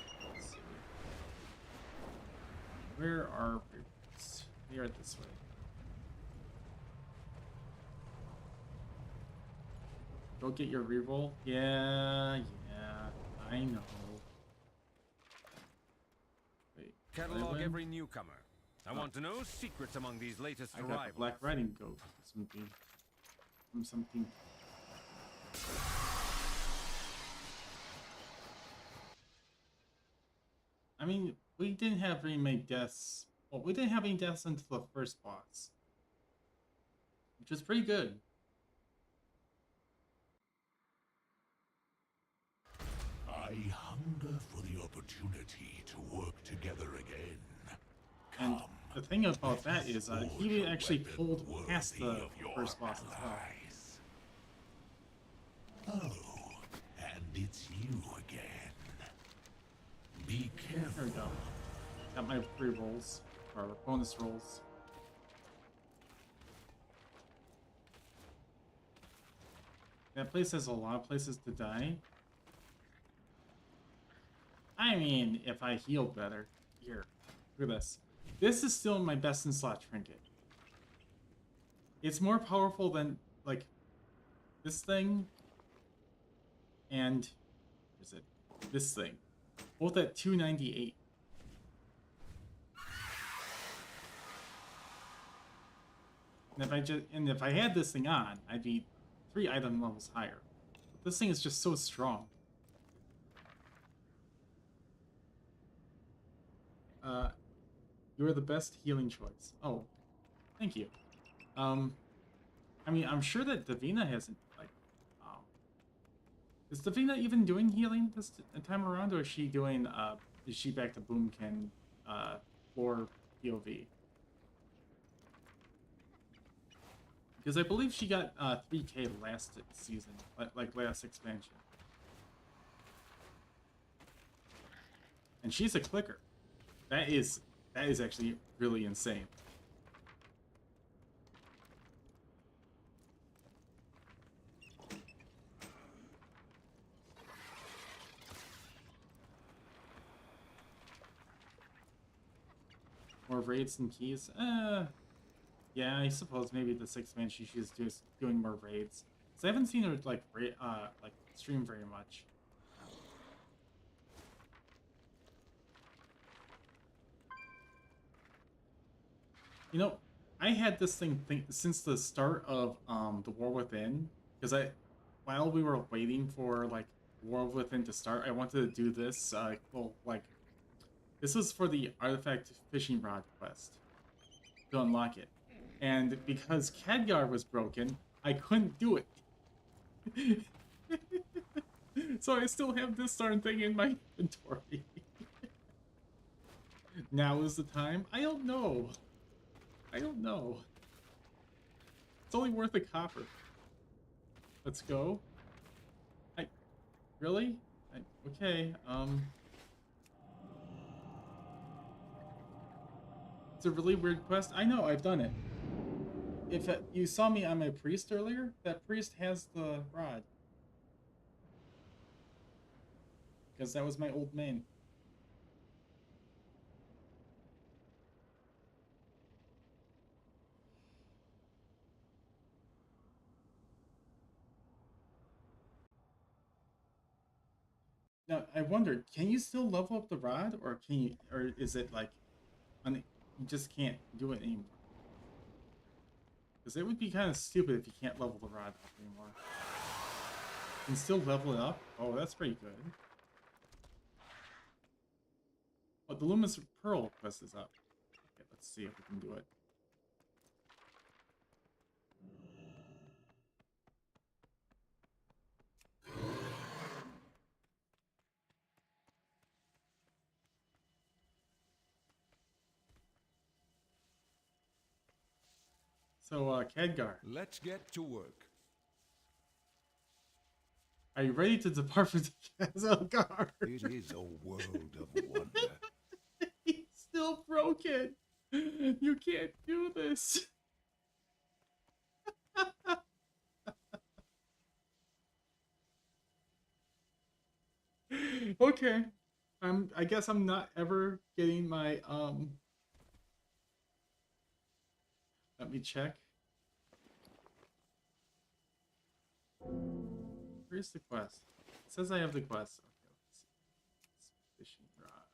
Where are rivers? They are this way. Go get your reroll. Yeah, I know. Wait, Catalog every newcomer. I want to know secrets among these latest I got arrivals. the Black Riding Goat. Something. From something. I mean, we didn't have very many deaths. Well, we didn't have any deaths until the first boss, which was pretty good. I hunger for the opportunity to work together again. And the thing about that is, he actually pulled past the first boss as well. Oh, and it's you again. Be careful. There we go. Got my free rolls, or bonus rolls. That place has a lot of places to die. I mean, if I healed better. Here, look at this. This is still my best in slot trinket. It's more powerful than, like, this thing and, what is it? This thing. Both at 298. And if I had this thing on, I'd be 3 item levels higher. But this thing is just so strong. You're the best healing choice. Oh, thank you. I mean, I'm sure that Davina hasn't, like, is Davina even doing healing this time around, or is she doing, is she back to Boomkin, or POV? Because I believe she got, 3K last season, like last expansion. And she's a clicker. That is actually really insane. More raids and keys? Yeah, I suppose maybe the 6th man she's just doing more raids. So I haven't seen her like stream very much. You know, I had this thing since the start of the War Within, because while we were waiting for like War Within to start, I wanted to do this. Well, like this was for the artifact fishing rod quest to unlock it, and because Khadgar was broken, I couldn't do it. So I still have this darn thing in my inventory. Now is the time? I don't know. I don't know. It's only worth a copper. Let's go. Really? Okay, it's a really weird quest. I know, I've done it. If you saw me on my priest earlier, that priest has the rod. Because that was my old main. Now, I wonder, can you still level up the rod, or can you, or is it like, you just can't do it anymore? Because it would be kind of stupid if you can't level the rod up anymore. You can still level it up? Oh, that's pretty good. Oh, the Luminous Pearl quest is up. Okay, let's see if we can do it. So, Khadgar. Let's get to work. Are you ready to depart from Khadgar? It is a world of wonder. He's still broken. You can't do this. Okay. I guess I'm not ever getting my let me check. Where's the quest? It says I have the quest. Okay, let's see. It's fishing rod.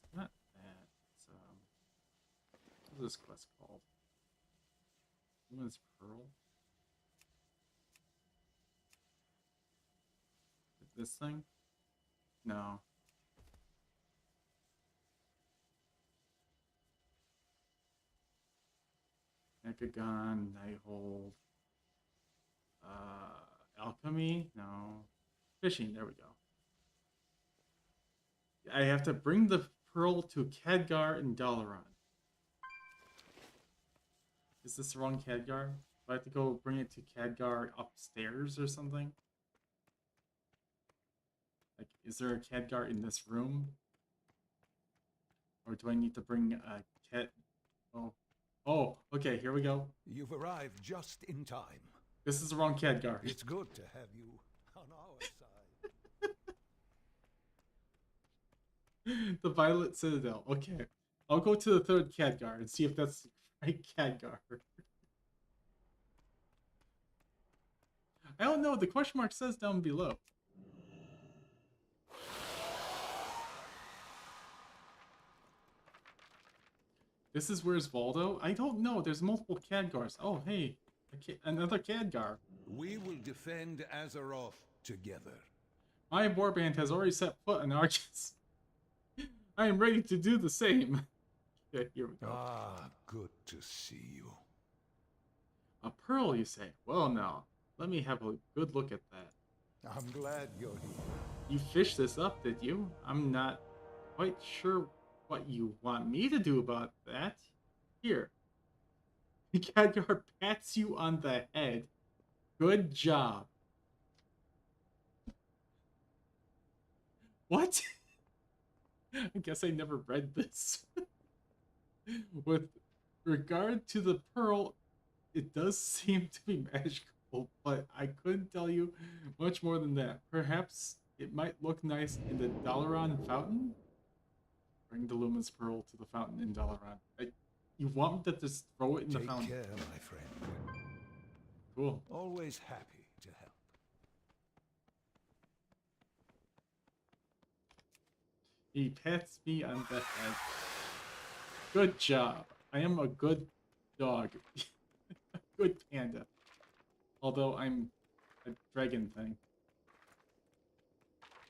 It's not that. It's what is this quest called? Luminous Pearl. This thing? No. Mechagon, Nighthold. Alchemy? No. Fishing, there we go. I have to bring the pearl to Khadgar and Dalaran. Is this the wrong Khadgar? Do I have to go bring it to Khadgar upstairs or something? Like, is there a Khadgar in this room? Or do I need to bring a cat? Oh. Oh, okay, here we go. You've arrived just in time. This is the wrong Khadgar. It's good to have you on our side. The Violet Citadel. Okay. I'll go to the third Khadgar and see if that's the right Khadgar. I don't know. The question mark says down below. This is where's Voldo? I don't know. There's multiple Khadgars. Oh, hey. Another Khadgar. We will defend Azeroth together. My warband has already set foot on Arches. I am ready to do the same. Okay, here we go. Ah, good to see you. A pearl, you say? Well, now, let me have a good look at that. I'm glad you're here. You fished this up, did you? I'm not quite sure what you want me to do about that. Here. Khadgar pats you on the head. Good job. What? I guess I never read this. With regard to the pearl, it does seem to be magical, but I couldn't tell you much more than that. Perhaps it might look nice in the Dalaran fountain? Bring the Luminous Pearl to the fountain in Dalaran. You want me to just throw it in the fountain? Take care, my friend. Cool. Always happy to help. He pats me on the head. Good job. I am a good dog. A good panda. Although I'm a dragon thing.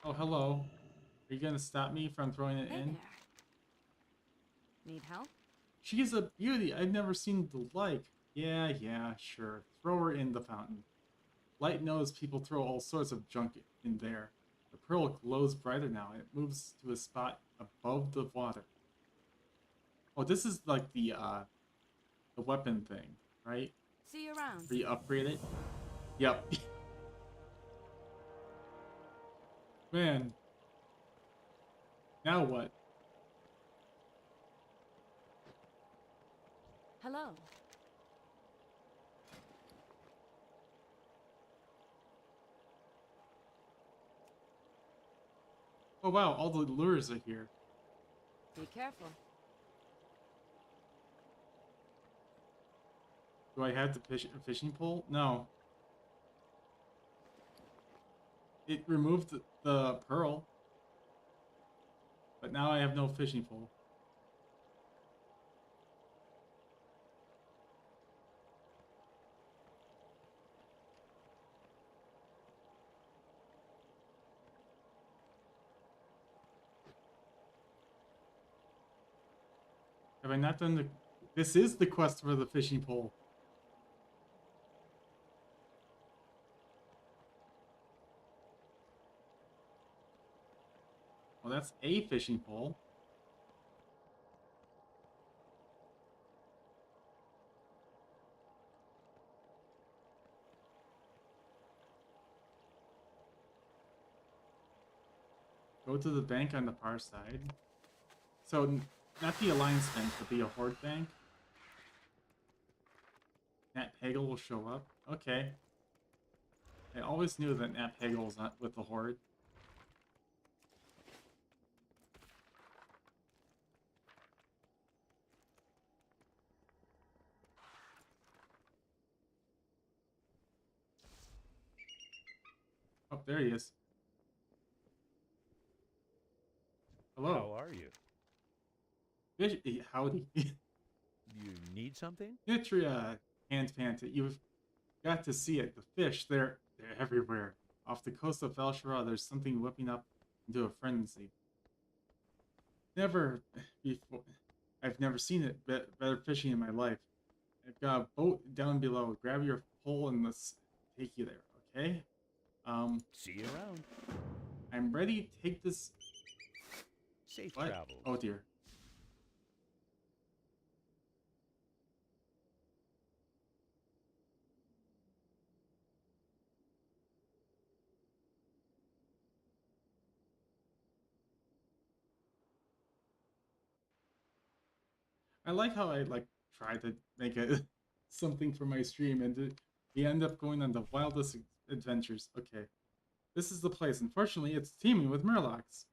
Oh, hello. Are you gonna stop me from throwing it in? There. Need help? She is a beauty. I've never seen the like. Yeah, sure. Throw her in the fountain. Light knows people throw all sorts of junk in there. The pearl glows brighter now. It moves to a spot above the water. Oh, this is like the weapon thing, right? See you around. Where you upgrade it? Yep. Man. Now what? Hello. Oh wow, all the lures are here. Be careful. Do I have the fishing pole? No. It removed the pearl. But now I have no fishing pole. Have I not done the... This is the quest for the fishing pole. Well, that's a fishing pole. Go to the bank on the far side. So, not the Alliance Bank, but the Horde Bank. Nat Hagel will show up. Okay. I always knew that Nat Hagel was not with the Horde. Oh, there he is. Hello. How are you? Howdy. You need something? Nitria, Hand Panta, you've got to see it. The fish, they're everywhere. Off the coast of Velshara, there's something whipping up into a frenzy. Never before, I've never seen it better fishing in my life. I've got a boat down below. Grab your pole and let's take you there, okay? See you around. I'm ready. Take this. Safe What? travels. Oh dear. I like how I try to make a something for my stream and we end up going on the wildest adventures. Okay. This is the place. Unfortunately, it's teeming with murlocs.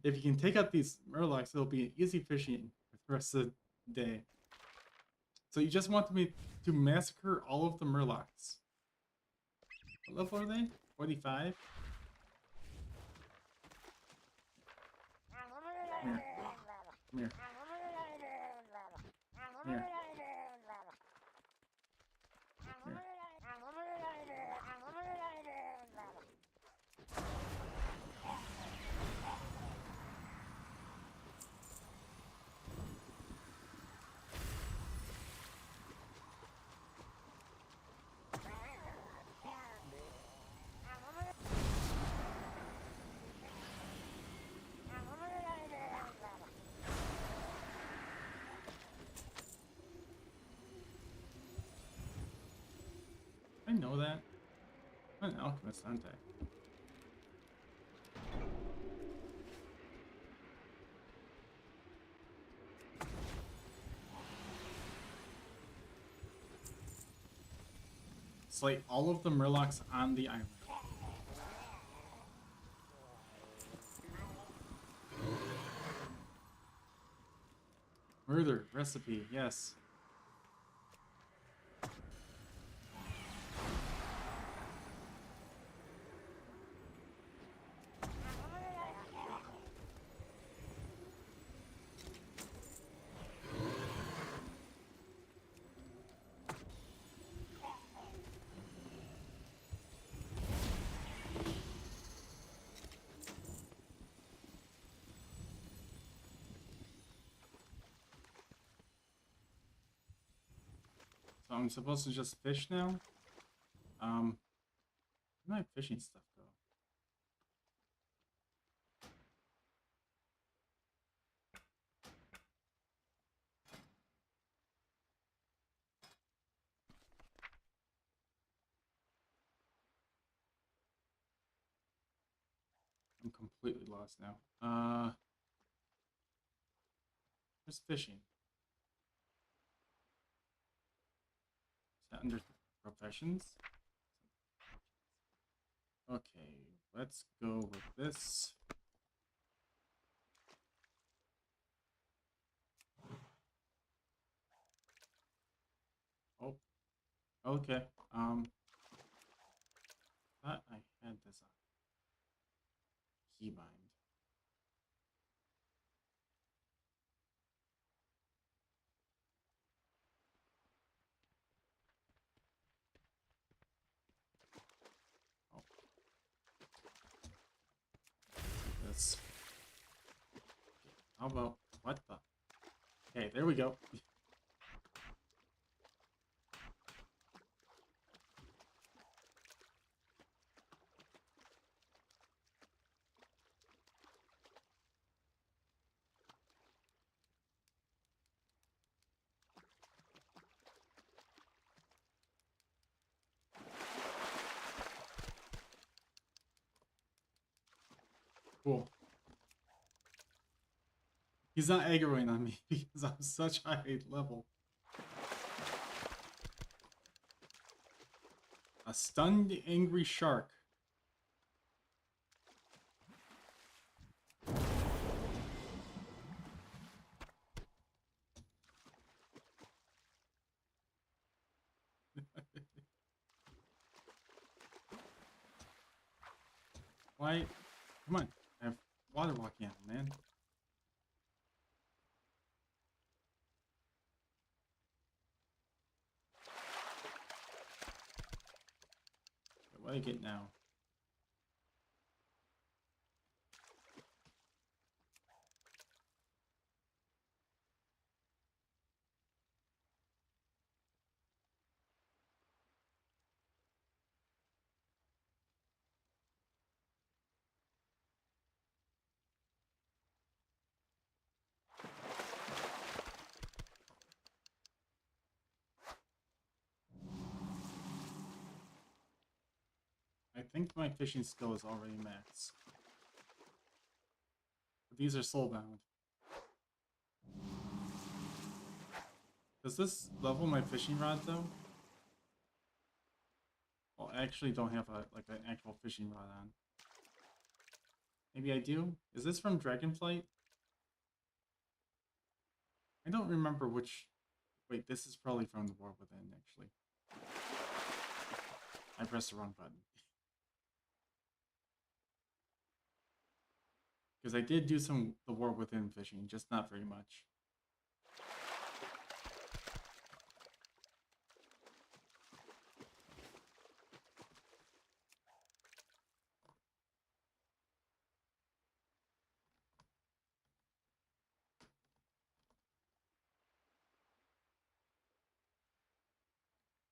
If you can take out these murlocs, it'll be easy fishing for the rest of the day. So you just want me to massacre all of the murlocs. What level are they? 45? Come here. Come here. Come here. I know that. I'm an alchemist, aren't I? Slay all of the murlocs on the island. Murder recipe, yes. So I'm supposed to just fish now? Where'd my fishing stuff go? I'm completely lost now. Where's fishing? Is that under professions? Okay, let's go with this. Oh, okay. Thought I had this on keybind. Oh, this. How about what the? Okay, there we go. Cool. He's not aggroing on me because I'm such high level. A stunned angry shark. Why? Come on. I have water walking on, man. Okay, what do I get now? I think my fishing skill is already max. But these are soulbound. Does this level my fishing rod though? Well, I actually don't have a like an actual fishing rod on. Maybe I do? Is this from Dragonflight? I don't remember which... Wait, this is probably from the War Within, actually. I pressed the wrong button. Because I did do some the War Within fishing, just not very much.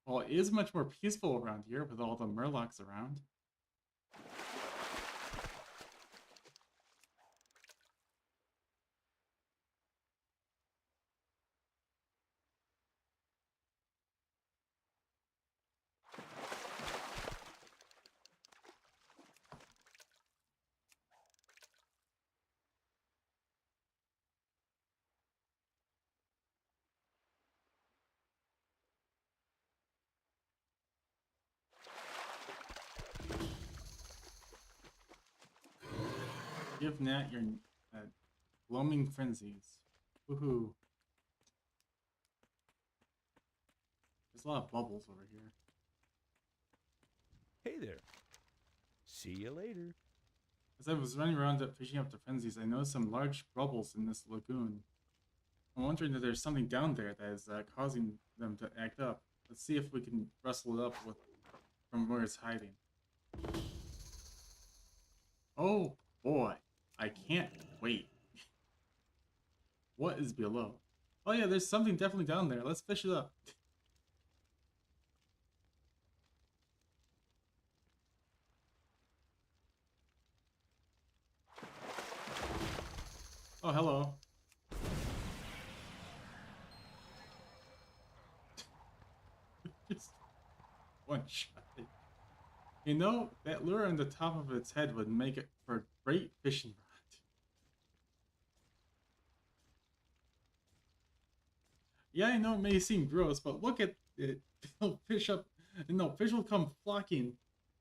Well, it is much more peaceful around here with all the murlocs around. Give Nat your gloaming frenzies. Woohoo. There's a lot of bubbles over here. Hey there. See you later. As I was running around fishing up the frenzies, I noticed some large bubbles in this lagoon. I'm wondering if there's something down there that is causing them to act up. Let's see if we can rustle it up with from where it's hiding. Oh boy, I can't wait. What is below? Oh yeah, there's something definitely down there. Let's fish it up. Oh, hello. Just one shot. You know, that lure on the top of its head would make it for a great fishing rod. Yeah, I know it may seem gross, but look at it. Fish up. No, fish will come flocking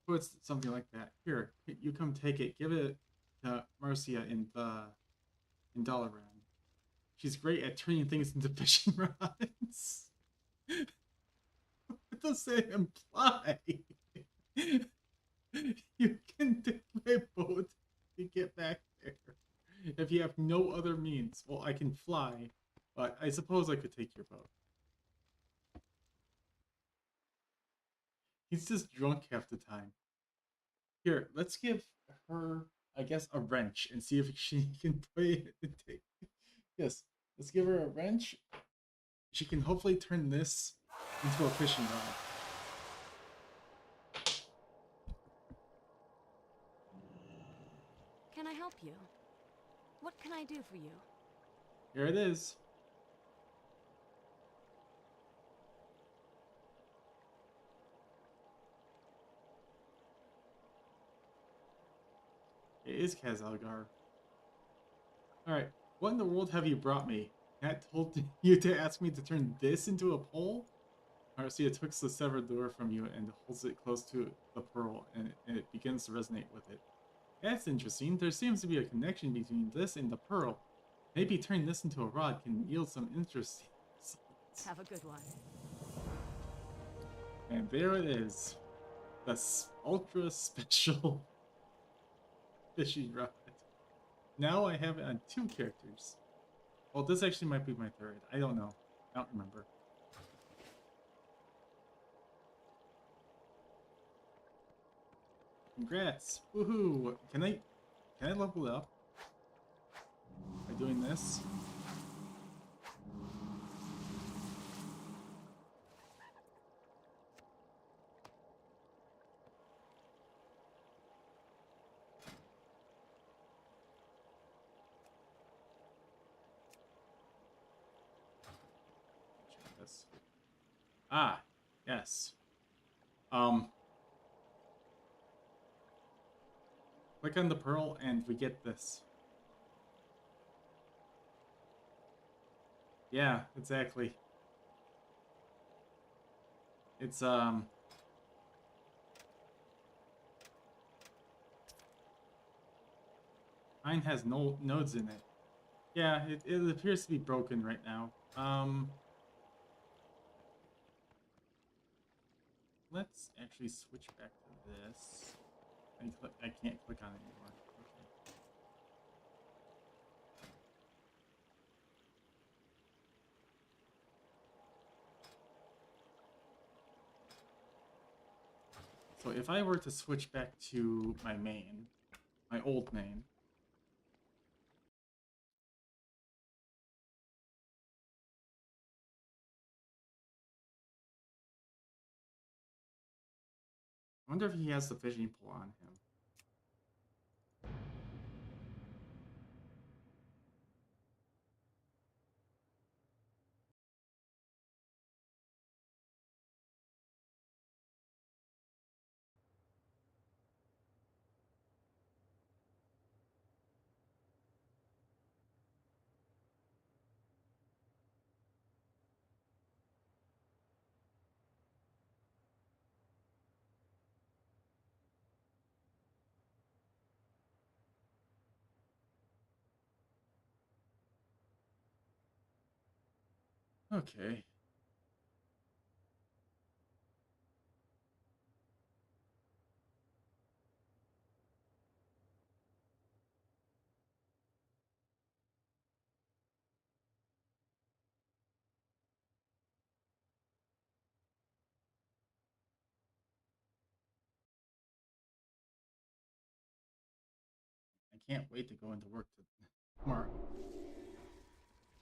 towards something like that. Here, you come take it. Give it to Marcia in Dalaran. She's great at turning things into fishing rods. What does it imply? You can take my boat to get back there. If you have no other means. Well, I can fly, but I suppose I could take your boat. He's just drunk half the time. Here, let's give her, I guess, a wrench and see if she can play it. Yes, let's give her a wrench. She can hopefully turn this into a fishing rod. Can I help you? What can I do for you? Here it is. It is Kazalgar. Alright, what in the world have you brought me? Cat told you to ask me to turn this into a pole? Marcia takes the severed lure from you and holds it close to the pearl, and it begins to resonate with it. That's interesting. There seems to be a connection between this and the pearl. Maybe turning this into a rod can yield some interesting results. Have a good one. And there it is. The ultra special fishing rod. Now I have it on 2 characters. Well, this actually might be my 3rd. I don't know. I don't remember. Congrats! Woohoo! Can I level up by doing this? Check this. Ah, yes. Click on the pearl and we get this. Yeah, exactly. It's mine has no nodes in it. Yeah, it appears to be broken right now. Let's actually switch back to this. I can't click on it anymore. Okay. So if I were to switch back to my main, my old main, I wonder if he has the fishing pole on him. Okay. I can't wait to go into work tomorrow.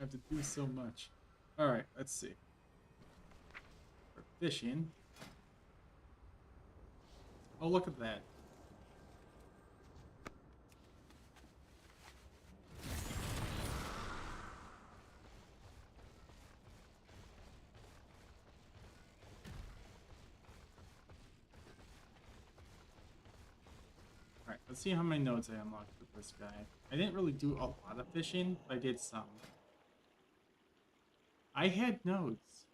I have to do so much. Alright, let's see. For fishing. Oh, look at that. Let's see how many nodes I unlocked with this guy. I didn't really do a lot of fishing, but I did some. I had nodes.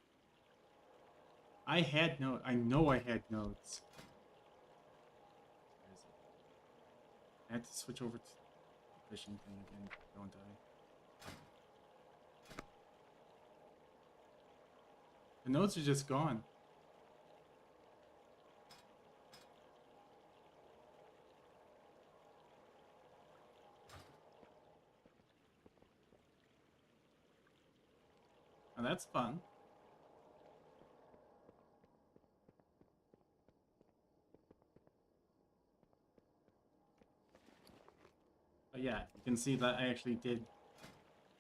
I know I had nodes. Where is it? I have to switch over to the fishing thing again. Don't I? The nodes are just gone. Now that's fun. But yeah, you can see that I actually did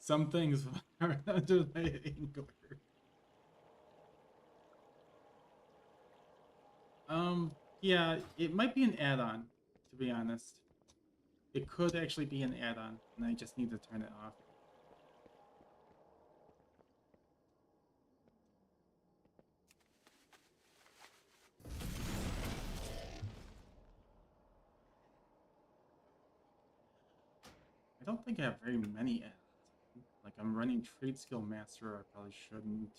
some things under my angler. Yeah, it might be an add-on, to be honest. It could actually be an add-on, and I just need to turn it off. I don't think I have very many add-ons. Like, I'm running Trade Skill Master, I probably shouldn't.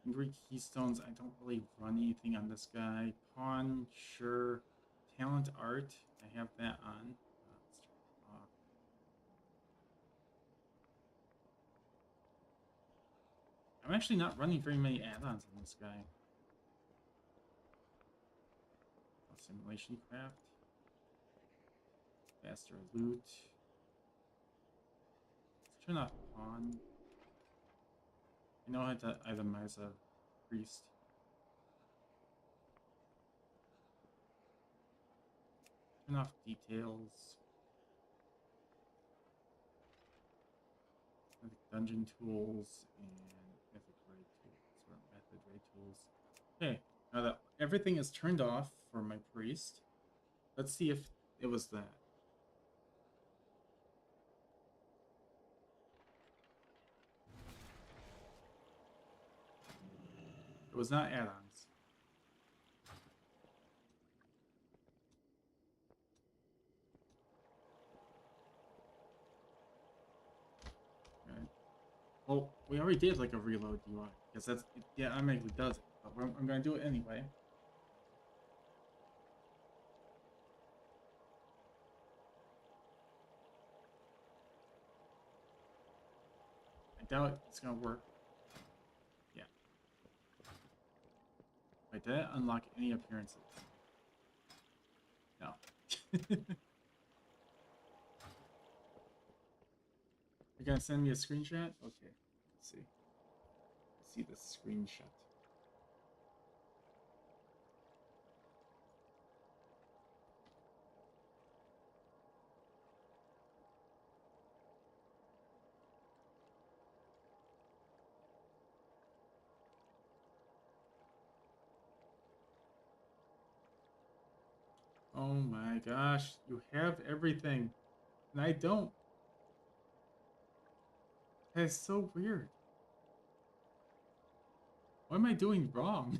Angry Keystones, I don't really run anything on this guy. Pawn, sure. Talent Art, I have that on. Let's turn it off. I'm actually not running very many add-ons on this guy. Simulation Craft. Faster Loot. Let's turn off Pawn. I know how to itemize a priest. Turn off details. Mythic dungeon tools and mythic raid tools or method raid tools. Okay, now that everything is turned off for my priest, let's see if it was that. It was not add-ons. Okay. Well, we already did like a reload UI, because that's, yeah, automatically does it, but I'm gonna do it anyway. I doubt it's gonna work. Yeah. Wait, did I unlock any appearances? No. You're gonna send me a screenshot? Okay, let's see. Let's see the screenshot. Oh my gosh, you have everything, and I don't. That's so weird. What am I doing wrong?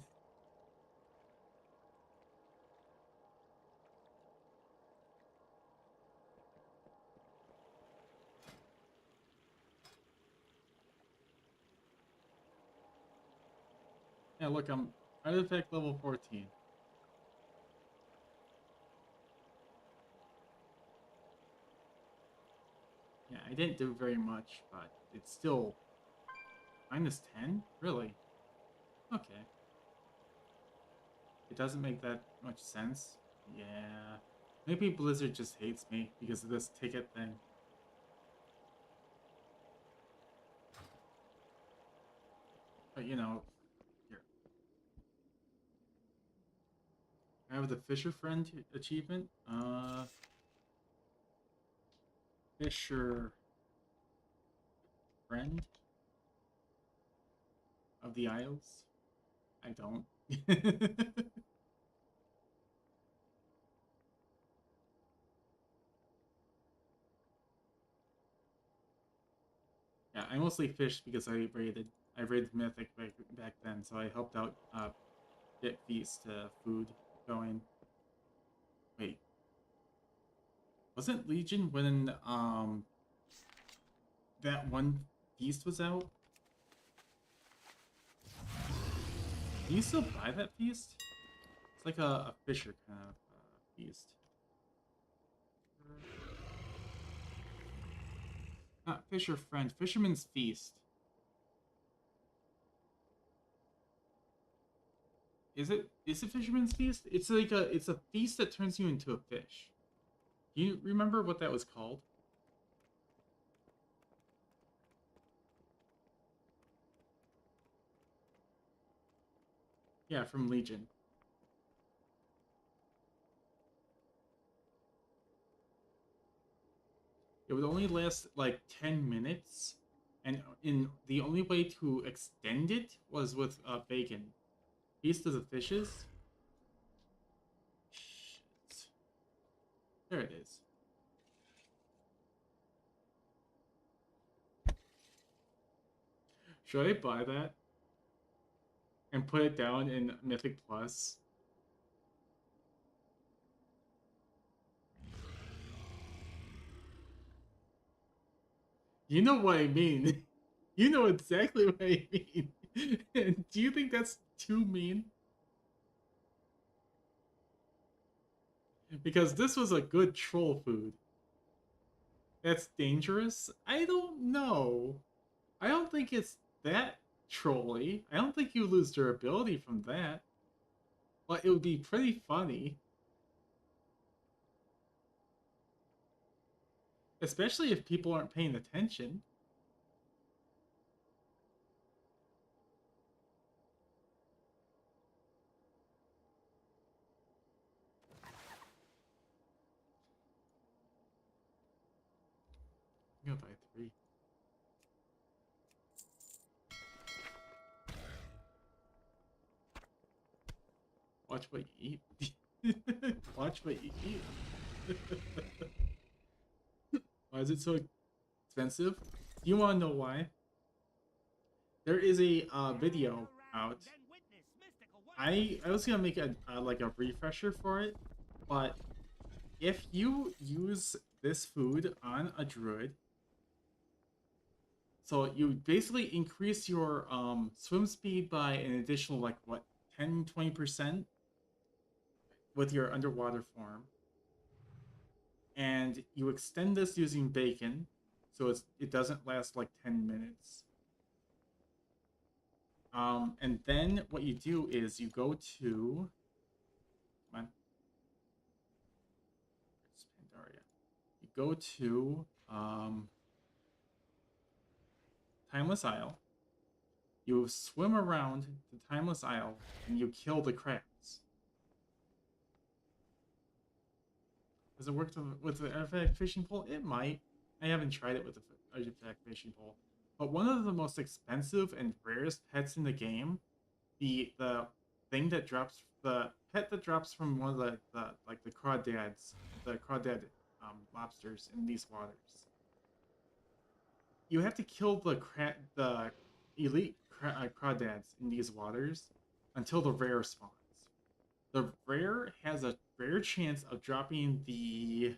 Yeah, look, I'm artifact level 14. Yeah, I didn't do very much, but it's still minus 10? Really? Okay. It doesn't make that much sense. Yeah. Maybe Blizzard just hates me because of this ticket thing. But you know, here. I have the Fisher Friend achievement. Fisher Friend of the Isles? I don't. Yeah, I mostly fished because I raided Mythic back then, so I helped out get Feast food going. Wasn't Legion when that one feast was out? Do you still buy that feast? It's like a Fisher kind of feast. Not Fisher Friend, Fisherman's Feast. Is it Fisherman's Feast? It's like it's a feast that turns you into a fish. Do you remember what that was called? Yeah, from Legion. It would only last like 10 minutes, and the only way to extend it was with bacon. Feast of the Fishes. Shit. There it is. Should I buy that and put it down in Mythic Plus? You know what I mean. You know exactly what I mean. Do you think that's too mean? Because this was a good troll food. That's dangerous? I don't know. I don't think it's that trolly. I don't think you lose durability from that. But it would be pretty funny. Especially if people aren't paying attention. I'm gonna buy 3. Watch what you eat. Watch what you eat. Why is it so expensive? Do you want to know why? There is a video out. I was gonna make a like a refresher for it, but if you use this food on a druid, so you basically increase your swim speed by an additional like what 10-20% with your underwater form, and you extend this using bacon, so it doesn't last like 10 minutes. And then what you do is you go to, come on, it's Pandaria. You go to Timeless Isle. You swim around the Timeless Isle and you kill the crabs. Does it work with the artifact fishing pole? It might. I haven't tried it with the artifact fishing pole. But one of the most expensive and rarest pets in the game, the thing that drops, the pet that drops from one of the like the crawdads, the crawdad lobsters in these waters. You have to kill the elite crawdads in these waters until the rare spawns. The rare has a rare chance of dropping the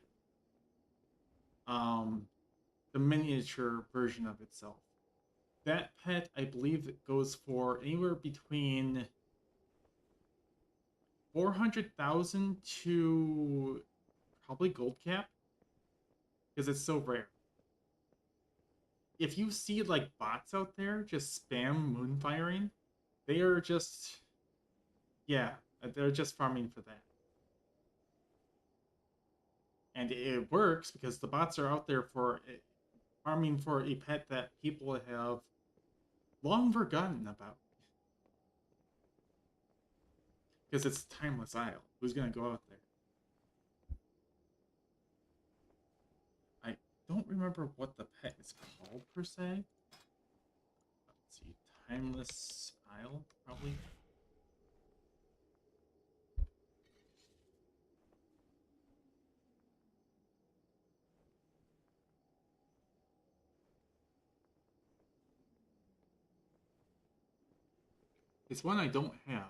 miniature version of itself. That pet, I believe, it goes for anywhere between 400,000 to probably gold cap, because it's so rare. If you see like bots out there just spam moon firing, they are just, yeah, they're just farming for that. And it works because the bots are out there for farming for a pet that people have long forgotten about. Because it's Timeless Isle. Who's going to go out there? I don't remember what the pet is called per se. Let's see. Timeless Isle, probably. It's one I don't have.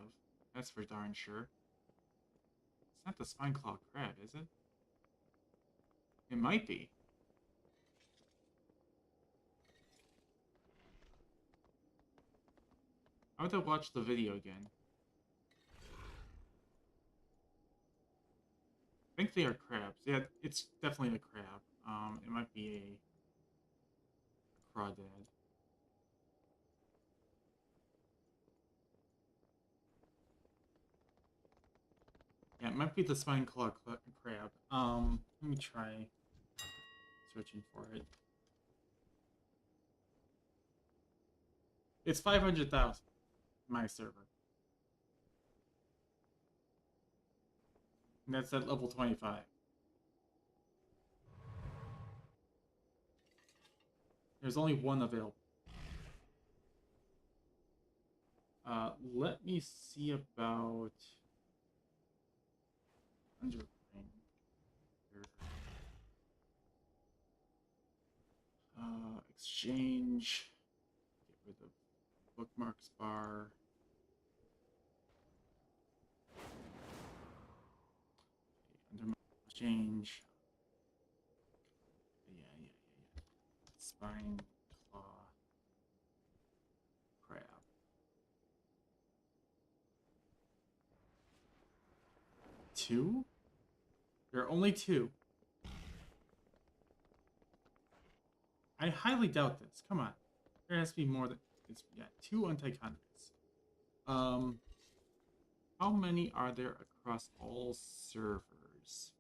That's for darn sure. It's not the spine claw crab, is it? It might be. I would have watched the video again. I think they are crabs. Yeah, it's definitely a crab. It might be a crawdad. Yeah, it might be the spine claw crab. Let me try searching for it. It's 500,000. My server. And that's at level 25. There's only one available. Let me see about underlying here. Exchange. Get rid of bookmarks bar. Under exchange. Yeah. Spine claw crab. Two? There are only two. I highly doubt this. Come on. There has to be more than it's yeah, two anticonvicts. How many are there across all servers?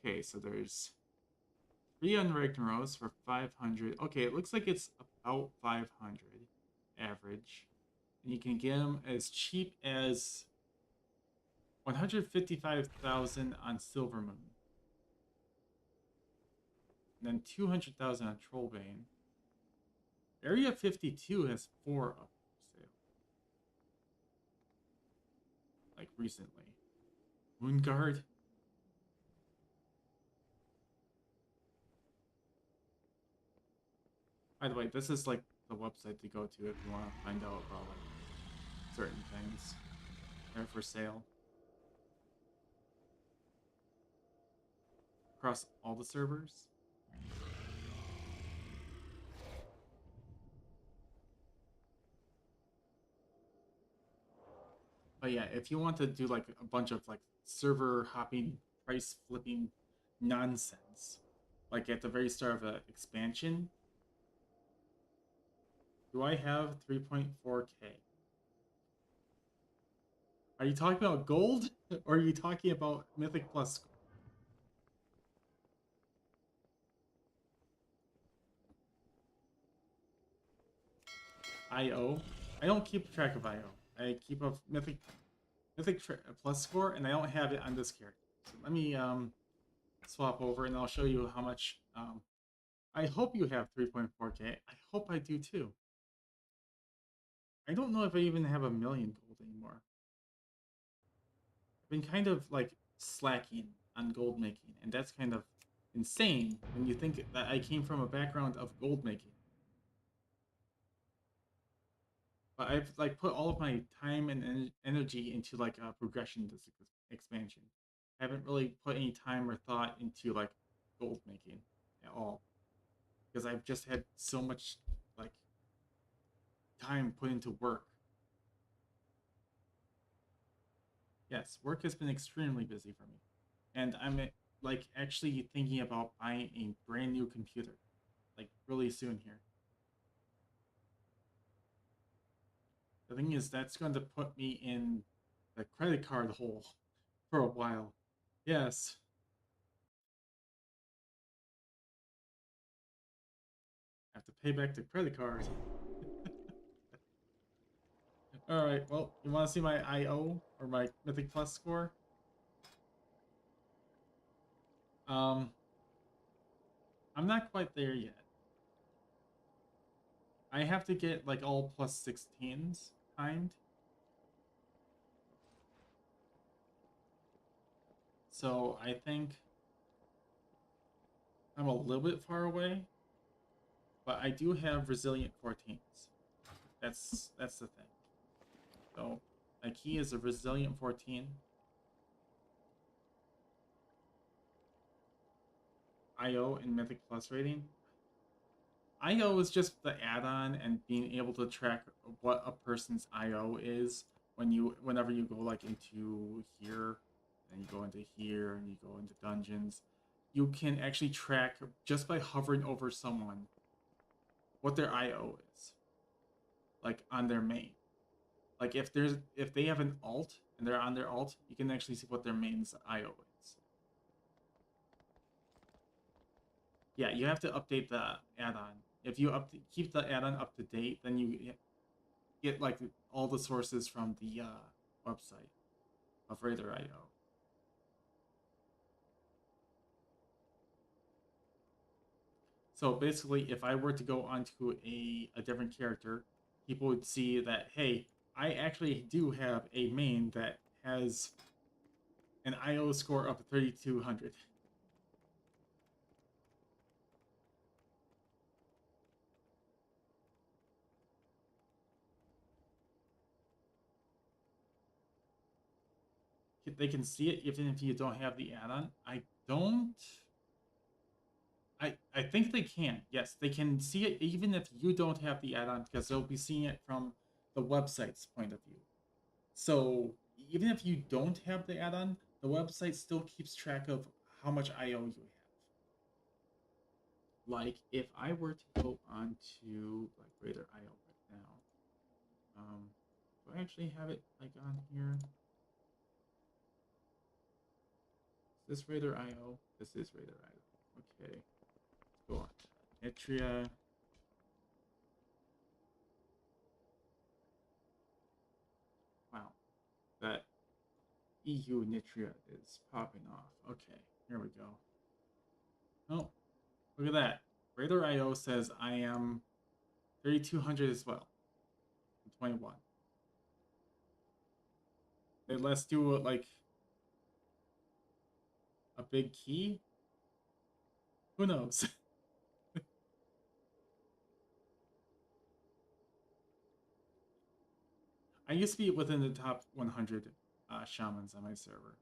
Okay, so there's 3 on Ragnaros for 500. Okay, it looks like it's about 500 average. And you can get them as cheap as 155,000 on Silver Moon. And then 200,000 on Trollbane. Area 52 has 4 up for sale. Like recently. Moonguard. By the way, this is like the website to go to if you want to find out about like certain things. They're for sale. Across all the servers. But yeah, if you want to do like a bunch of like server hopping, price flipping nonsense, like at the very start of an expansion, do I have 3.4K? Are you talking about gold or are you talking about Mythic Plus score? IO? I don't keep track of IO. I keep a Mythic Plus score, and I don't have it on this character. So let me swap over, and I'll show you how much. I hope you have 3.4K. I hope I do too. I don't know if I even have 1 million gold anymore. I've been kind of like slacking on gold making, and that's kind of insane when you think that I came from a background of gold making. But I've like put all of my time and energy into like a progression this expansion. I haven't really put any time or thought into like gold making at all because I've just had so much like time put into work. Yes, work has been extremely busy for me, and I'm like actually thinking about buying a brand new computer, like really soon here. The thing is, that's going to put me in the credit card hole for a while. Yes. I have to pay back the credit card. Alright, well, you want to see my IO or my Mythic Plus score? I'm not quite there yet. I have to get like all plus 16s timed. So I think I'm a little bit far away, but I do have resilient 14s. That's the thing. So my key is a resilient 14. IO and Mythic Plus rating. IO is just the add-on and being able to track what a person's IO is whenever you go like into here, and you go into here, and you go into dungeons. You can actually track just by hovering over someone what their IO is, like on their main. Like if they have an alt and they're on their alt, you can actually see what their main's IO is. Yeah, you have to update the add-on. If you keep the add-on up to date, then you get like all the sources from the website of Raider.io. So basically, if I were to go onto a different character, people would see that, hey, I actually do have a main that has an IO score of 3,200. They can see it even if you don't have the add-on. I think they can. Yes, they can see it even if you don't have the add-on because they'll be seeing it from the website's point of view. So even if you don't have the add-on, the website still keeps track of how much IO you have. Like if I were to go on to like Raider IO right now, do I actually have it like on here? Is this Raider IO? This is Raider IO. Okay, let's go on. Nitria. Wow, that EU Nitria is popping off. Okay, here we go. Oh, look at that. Raider IO says I am 3,200 as well. 21. Let's do like a big key. Who knows? I used to be within the top 100 shamans on my server.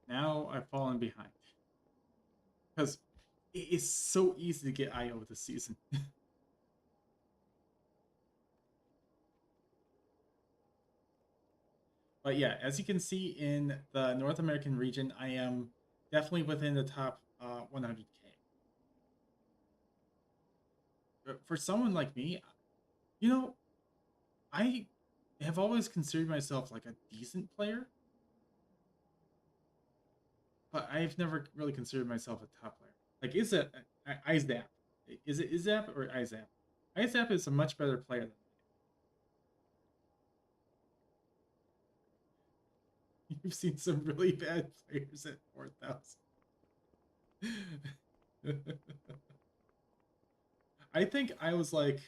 Now I've fallen behind. Because it is so easy to get IO this season. But yeah, as you can see in the North American region, I am definitely within the top 100k. For someone like me, you know, I have always considered myself like a decent player, but I've never really considered myself a top player. Like, is it Izap? Is it Izap or Izap? Izap is a much better player than me. You've seen some really bad players at 4,000. I think I was like,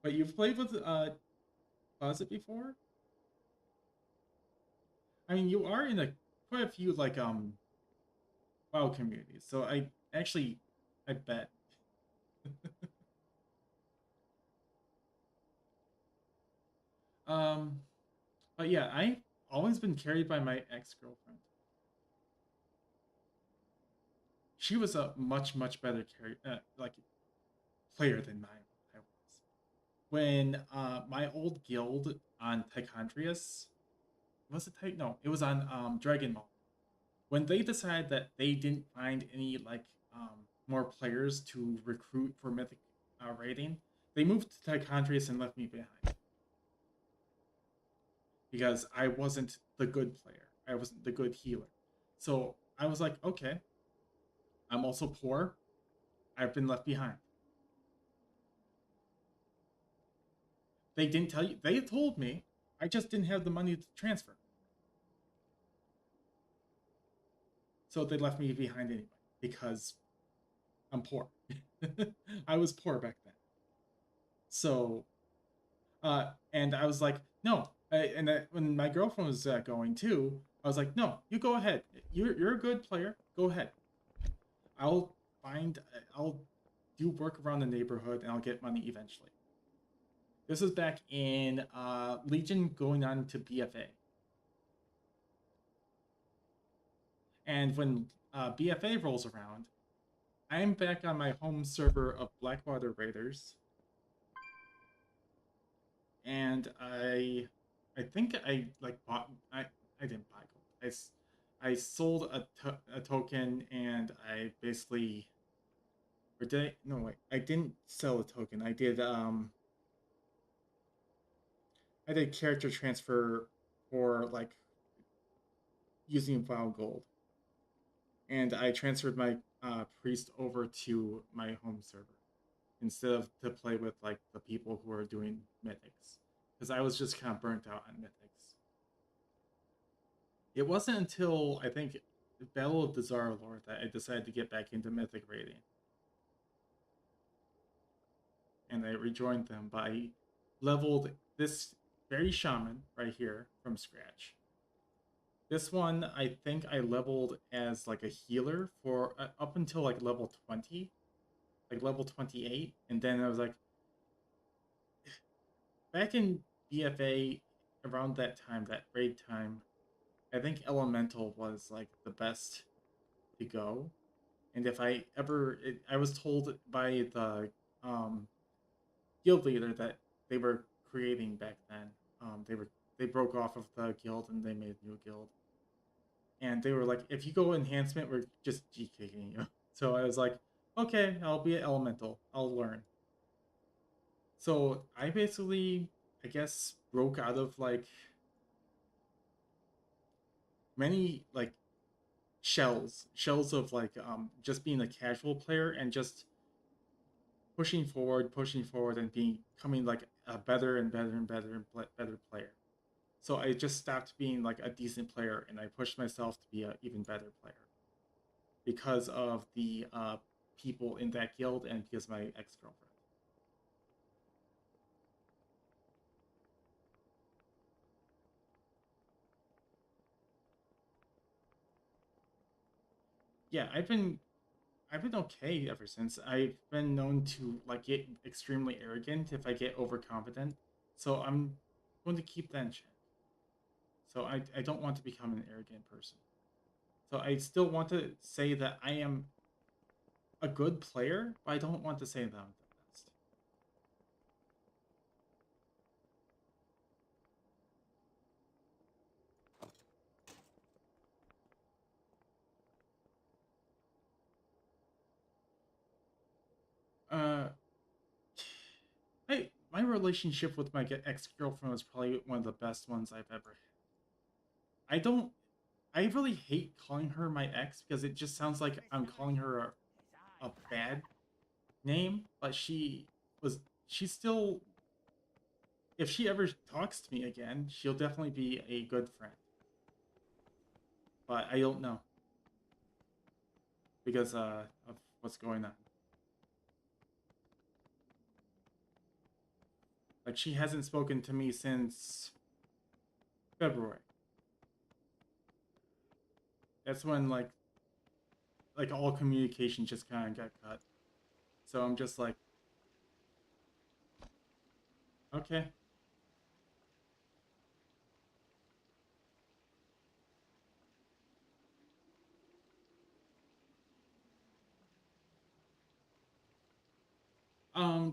but you've played with Closet before? I mean, you are in quite a few like WoW communities, so I bet. But yeah, I've always been carried by my ex-girlfriend. She was a much better player than I was. When my old guild on Tychondrius, was it No, it was on Dragon Ball. When they decided that they didn't find any more players to recruit for Mythic raiding, they moved to Tychondrius and left me behind. Because I wasn't the good player. I wasn't the good healer. So I was like, okay, I'm also poor. I've been left behind. They didn't tell you. They told me. I just didn't have the money to transfer. So they left me behind anyway because I'm poor. I was poor back then. So, and I was like, no. When my girlfriend was going too, I was like, no, you go ahead. You're a good player. Go ahead. I'll do work around the neighborhood and I'll get money eventually. This was back in Legion going on to BFA. And when BFA rolls around, I'm back on my home server of Blackwater Raiders, and I think I like bought I didn't buy gold. I sold a token, and I basically, or did I? No, wait, I didn't sell a token. I did character transfer for like using WoW Gold, and I transferred my priest over to my home server instead of to play with like the people who are doing mythics, because I was just kind of burnt out on mythics. It wasn't until I think Battle of the Zarlord that I decided to get back into mythic raiding, and I rejoined them by leveled this very shaman right here from scratch. This one, I think I leveled as like a healer for up until like level 20, like level 28. And then I was like, back in BFA around that time, that raid time, I think Elemental was like the best to go. And if I ever, I was told by the guild leader that they were creating back then. They broke off of the guild and they made a new guild. And they were like, if you go enhancement, we're just G-kicking you. So I was like, okay, I'll be an elemental. I'll learn. So I basically, I guess, broke out of like many like shells of like just being a casual player and just pushing forward, and becoming like a better and better and better and better player. So I just stopped being like a decent player, and I pushed myself to be an even better player because of the people in that guild and because of my ex-girlfriend. Yeah, I've been okay ever since. I've been known to like get extremely arrogant if I get overconfident. So I'm going to keep that in check. So I don't want to become an arrogant person. So I still want to say that I am a good player, but I don't want to say that I'm the best. Uh, my relationship with my ex-girlfriend was probably one of the best ones I've ever had. I really hate calling her my ex because it just sounds like I'm calling her a bad name, but she's still, if she ever talks to me again, she'll definitely be a good friend. But I don't know because of what's going on. Like she hasn't spoken to me since February. That's when like all communication just kind of got cut. So I'm just like, okay.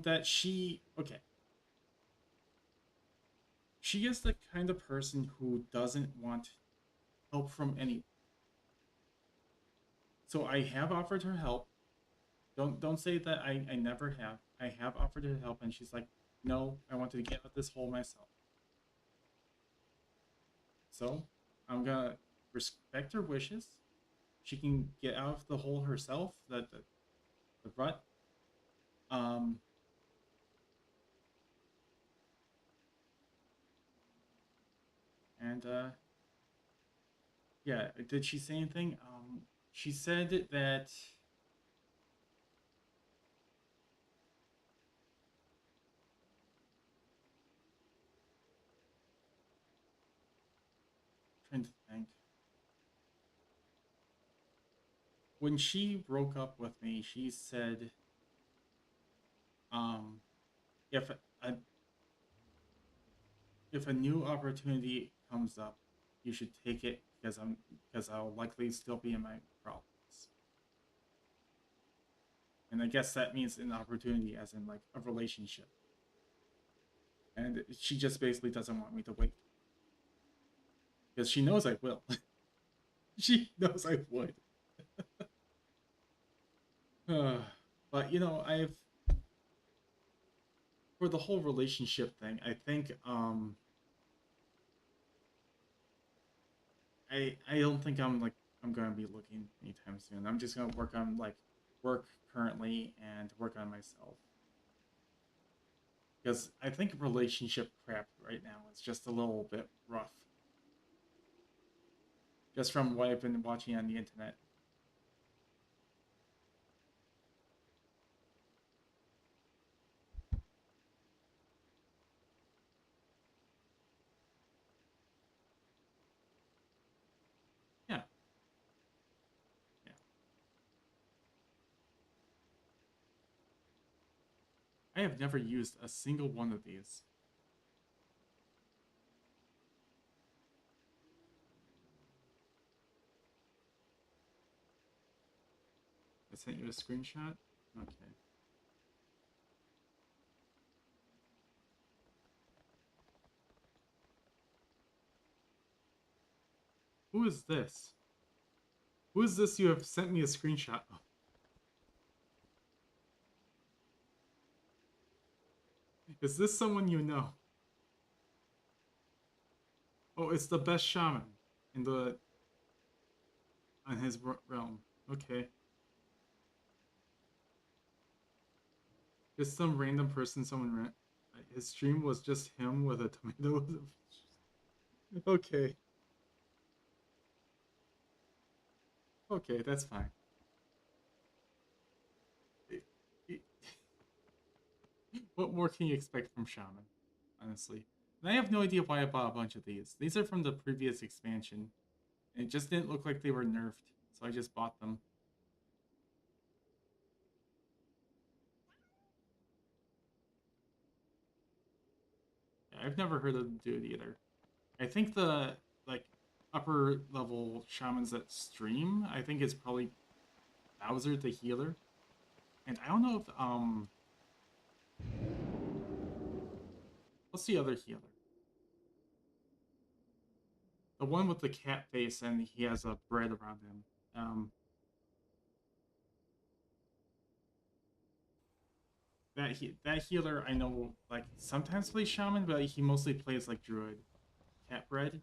That she, okay. She is the kind of person who doesn't want help from anyone. So I have offered her help. Don't say that I never have. I have offered her help, and she's like, no, I want to get out of this hole myself. So I'm gonna respect her wishes. She can get out of the hole herself, the rut. Um, and yeah, did she say anything? She said that trying to think. When she broke up with me, she said, um, if a if a new opportunity comes up, you should take it because I'll likely still be in my problems. And I guess that means an opportunity, as in like a relationship. And she just basically doesn't want me to wait. Because she knows I will. She knows I would. But you know, for the whole relationship thing, I think I don't think I'm gonna be looking anytime soon. I'm just gonna work on work currently and work on myself. Because I think relationship crap right now is just a little bit rough. Just from what I've been watching on the internet. Yeah. Yeah. I have never used a single one of these. I sent you a screenshot? Okay. Who is this? Who is this you have sent me a screenshot of? Is this someone you know? Oh, it's the best shaman in the on his realm. Okay. Just some random person someone ran. His stream was just him with a tomato. Okay. Okay, that's fine. What more can you expect from Shaman, honestly? And I have no idea why I bought a bunch of these. These are from the previous expansion. And it just didn't look like they were nerfed, so I just bought them. Yeah, I've never heard of them do it either. I think the upper level shamans that stream, I think it's probably Bowser the healer. And I don't know if what's the other healer? The one with the cat face and he has a bread around him. That healer I know like sometimes plays shaman, but he mostly plays like druid. Cat bread.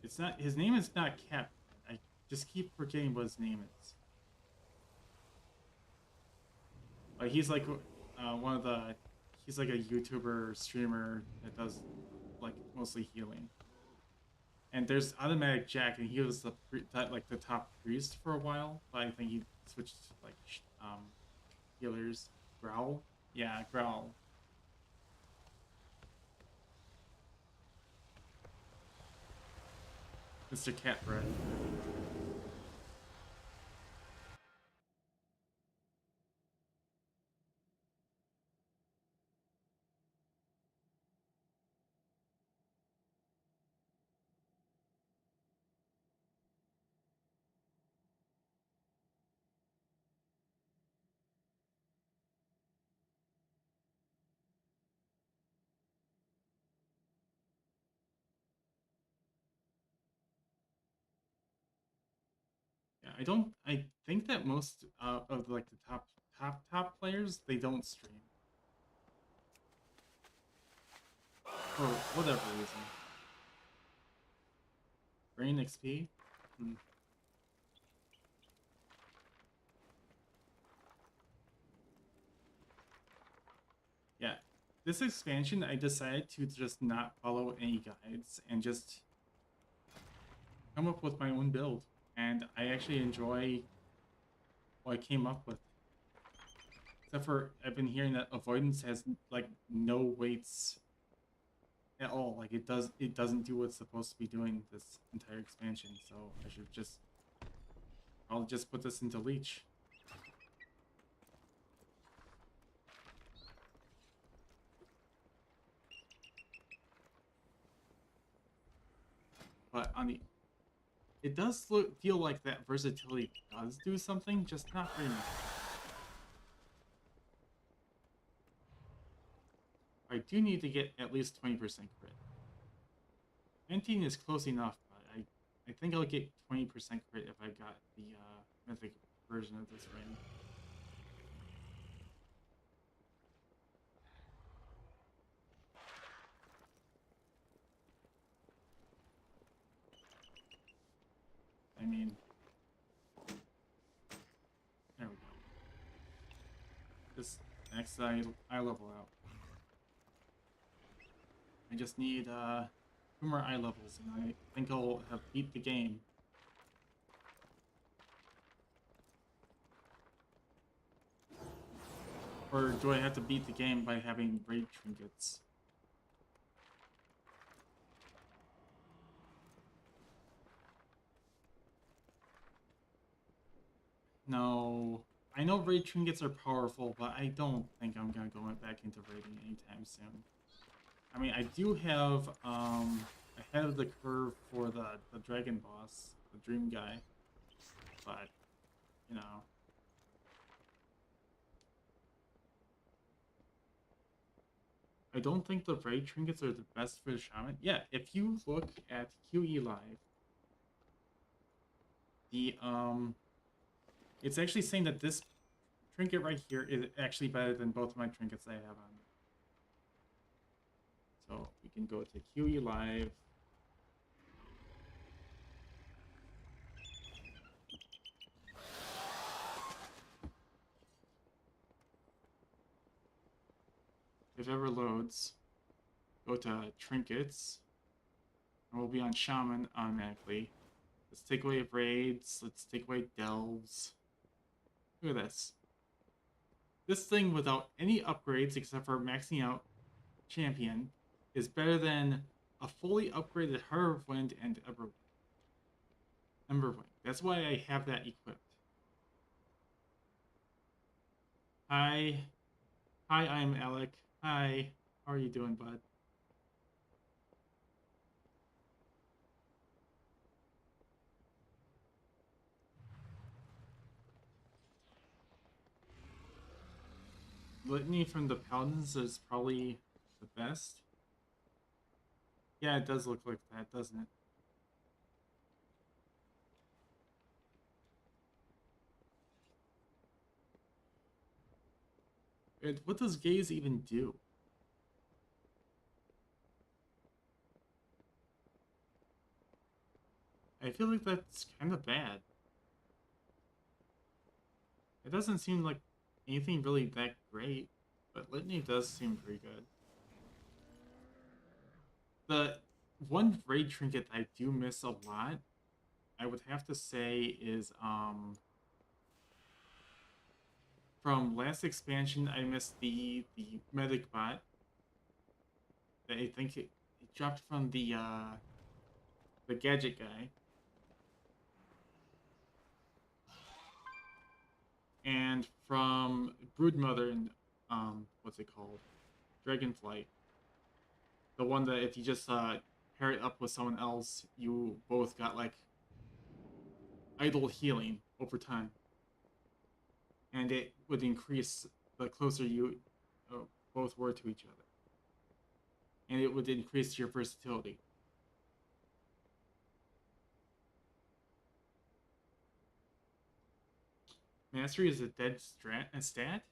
It's not his name is not Cat. I just keep forgetting what his name is. But he's like one of the he's like a YouTuber streamer that does like mostly healing. And there's Automatic Jack, and he was the top priest for a while, but I think he switched to like healers. Growl, yeah, Growl. Mr. Catbread. Yeah, I think that most of like the top players, they don't stream for whatever reason. Brain XP. Yeah, this expansion, I decided to just not follow any guides and just come up with my own build. And I actually enjoy what I came up with. Except for, I've been hearing that Avoidance has, like, no weights at all. Like, it doesn't do what it's supposed to be doing this entire expansion. So I should I'll just put this into Leech. but on the... It does feel like that versatility does do something, just not very much. I do need to get at least 20% crit. 19 is close enough, but I think I'll get 20% crit if I got the mythic version of this ring. I mean, there we go. This next I level out. I just need 2 more eye levels, and I think I'll have beat the game. Or do I have to beat the game by having raid trinkets? No. I know raid trinkets are powerful, but I don't think I'm gonna go back into raiding anytime soon. I mean, I do have ahead of the curve for the dragon boss, the dream guy, but you know. I don't think the raid trinkets are the best for the shaman. Yeah, if you look at QE Live, the it's actually saying that this trinket right here is actually better than both of my trinkets I have on. So we can go to QE Live. If it ever loads, go to trinkets, and we'll be on shaman automatically. Let's take away raids, let's take away delves. Look at this. This thing without any upgrades except for maxing out champion is better than a fully upgraded Heart of Wind and Emberwind. That's why I have that equipped. Hi, I'm Alec. Hi, how are you doing, bud? Litany from the Paladins is probably the best. Yeah, it does look like that, doesn't it? What does gaze even do? I feel like that's kind of bad. It doesn't seem like anything really that great, but Litany does seem pretty good. The one raid trinket I do miss a lot, I would have to say, is from last expansion I missed the medic bot. I think it dropped from the gadget guy. And from Broodmother and what's it called? Dragonflight. The one that if you just pair it up with someone else, you both got like idle healing over time. And it would increase the closer you both were to each other. And it would increase your versatility. Mastery is a dead stat?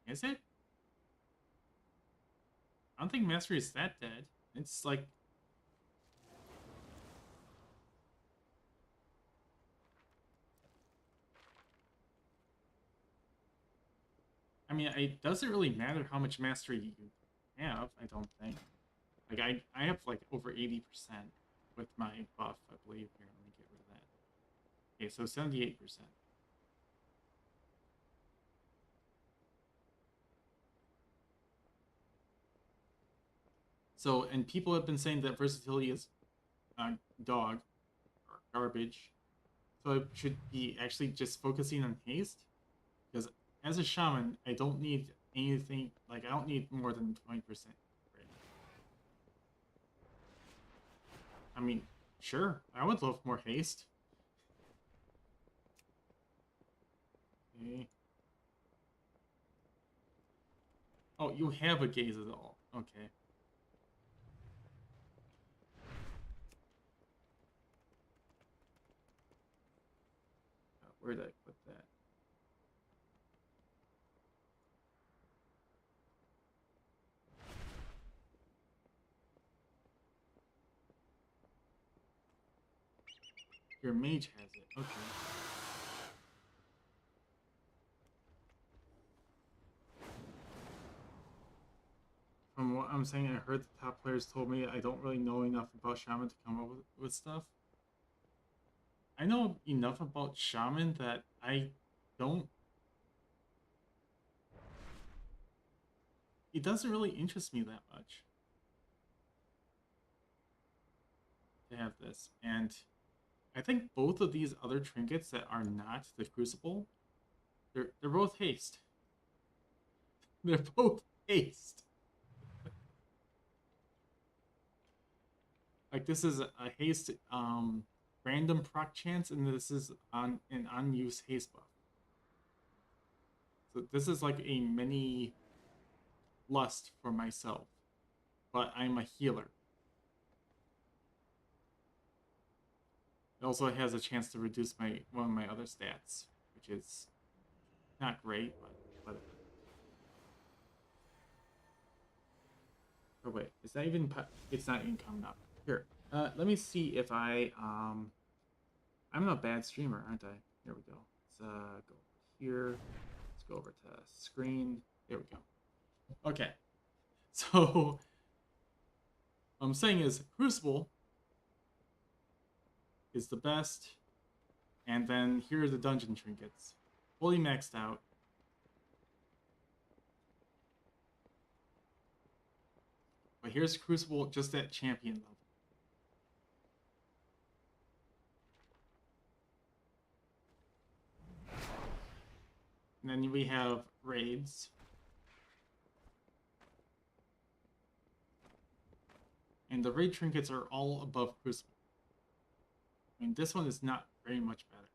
Is it? I don't think Mastery is that dead. It's like... I mean, it doesn't really matter how much Mastery you have, I don't think. Like, I have like over 80% with my buff, I believe. Here, let me get rid of that. Okay, so 78%. So, and people have been saying that versatility is dog or garbage. So I should be actually just focusing on haste. Because as a shaman, I don't need anything, like I don't need more than 20%. I mean, Sure, I would love more haste. Okay. Oh, you have a gaze at all. Okay. Where did I put that? Your mage has it. Okay. From what I'm saying, I heard the top players told me I don't really know enough about Shaman to come up with stuff. I know enough about Shaman that I don't... It doesn't really interest me that much to have this. And I think both of these other trinkets that are not the Crucible, they're both haste. They're both haste. Like, this is a haste random proc chance, and this is on an unused haste buff. So this is like a mini lust for myself, but I'm a healer. It also has a chance to reduce one of my other stats, which is not great, but whatever. Oh wait, is that even? It's not even coming up. Here, let me see if I'm a bad streamer, aren't I? Here we go. Let's go over here. Let's go over to screen. There we go. Okay. So, what I'm saying is Crucible is the best, and then here are the dungeon trinkets. Fully maxed out. But here's Crucible just at champion level. And then we have raids. And the raid trinkets are all above Crucible. I mean, this one is not very much better.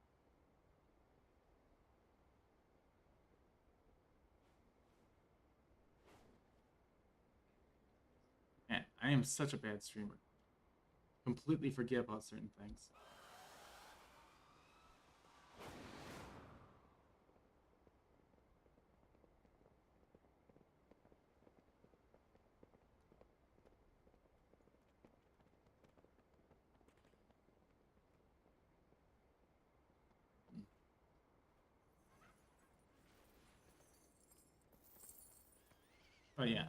Man, I am such a bad streamer. Completely forget about certain things. Oh yeah,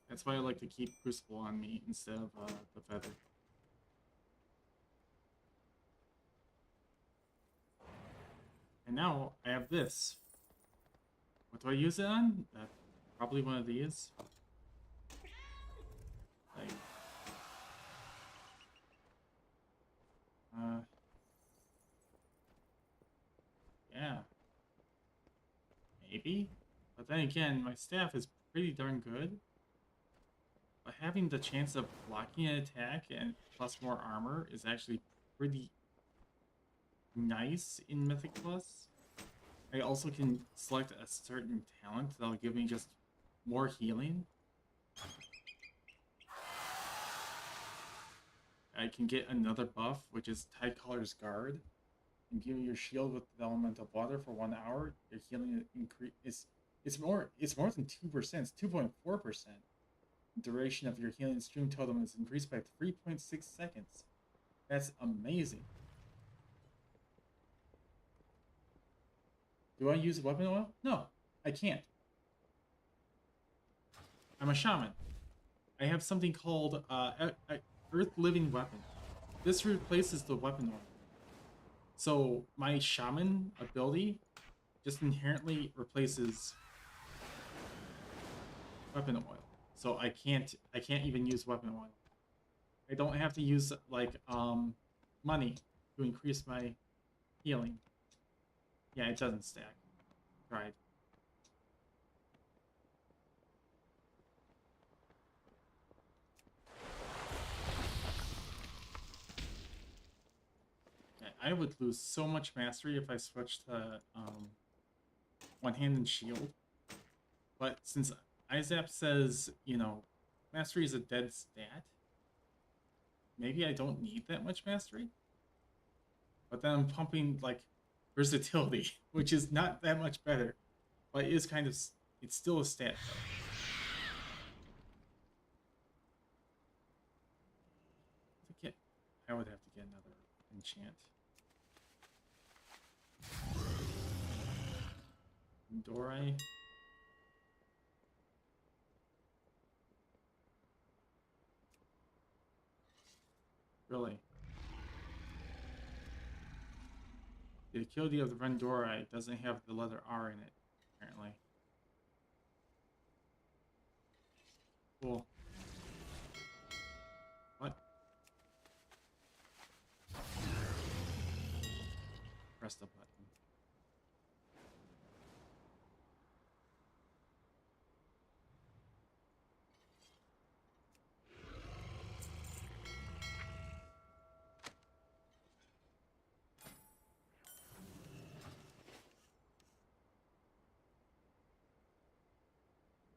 that's why I like to keep Crucible on me instead of the Feather. And now I have this. What do I use it on? Probably one of these. Like, yeah. Maybe? But then again, my staff is pretty darn good. But having the chance of blocking an attack and plus more armor is actually pretty nice in Mythic Plus. I also can select a certain talent that'll give me just more healing. I can get another buff, which is Tidecolor's Guard. And give your shield with the element of water for 1 hour. Your healing increase it's more than 2%, it's 2.4%. The duration of your healing stream totem is increased by 3.6 seconds. That's amazing. Do I use weapon oil? No, I can't. I'm a shaman. I have something called Earth Living Weapon. This replaces the weapon oil. So my shaman ability just inherently replaces weapon oil. So I can't even use weapon oil. I don't have to use like money to increase my healing. Yeah, it doesn't stack. Tried. I would lose so much mastery if I switched to one hand and shield. But since IZAP says, you know, mastery is a dead stat, maybe I don't need that much mastery. But then I'm pumping like versatility, which is not that much better, but it is kind of, it's still a stat though. I would have to get another enchant. Dorai. Really? The Achilles of the Vendorai doesn't have the letter R in it, apparently. Cool. What? Press the button.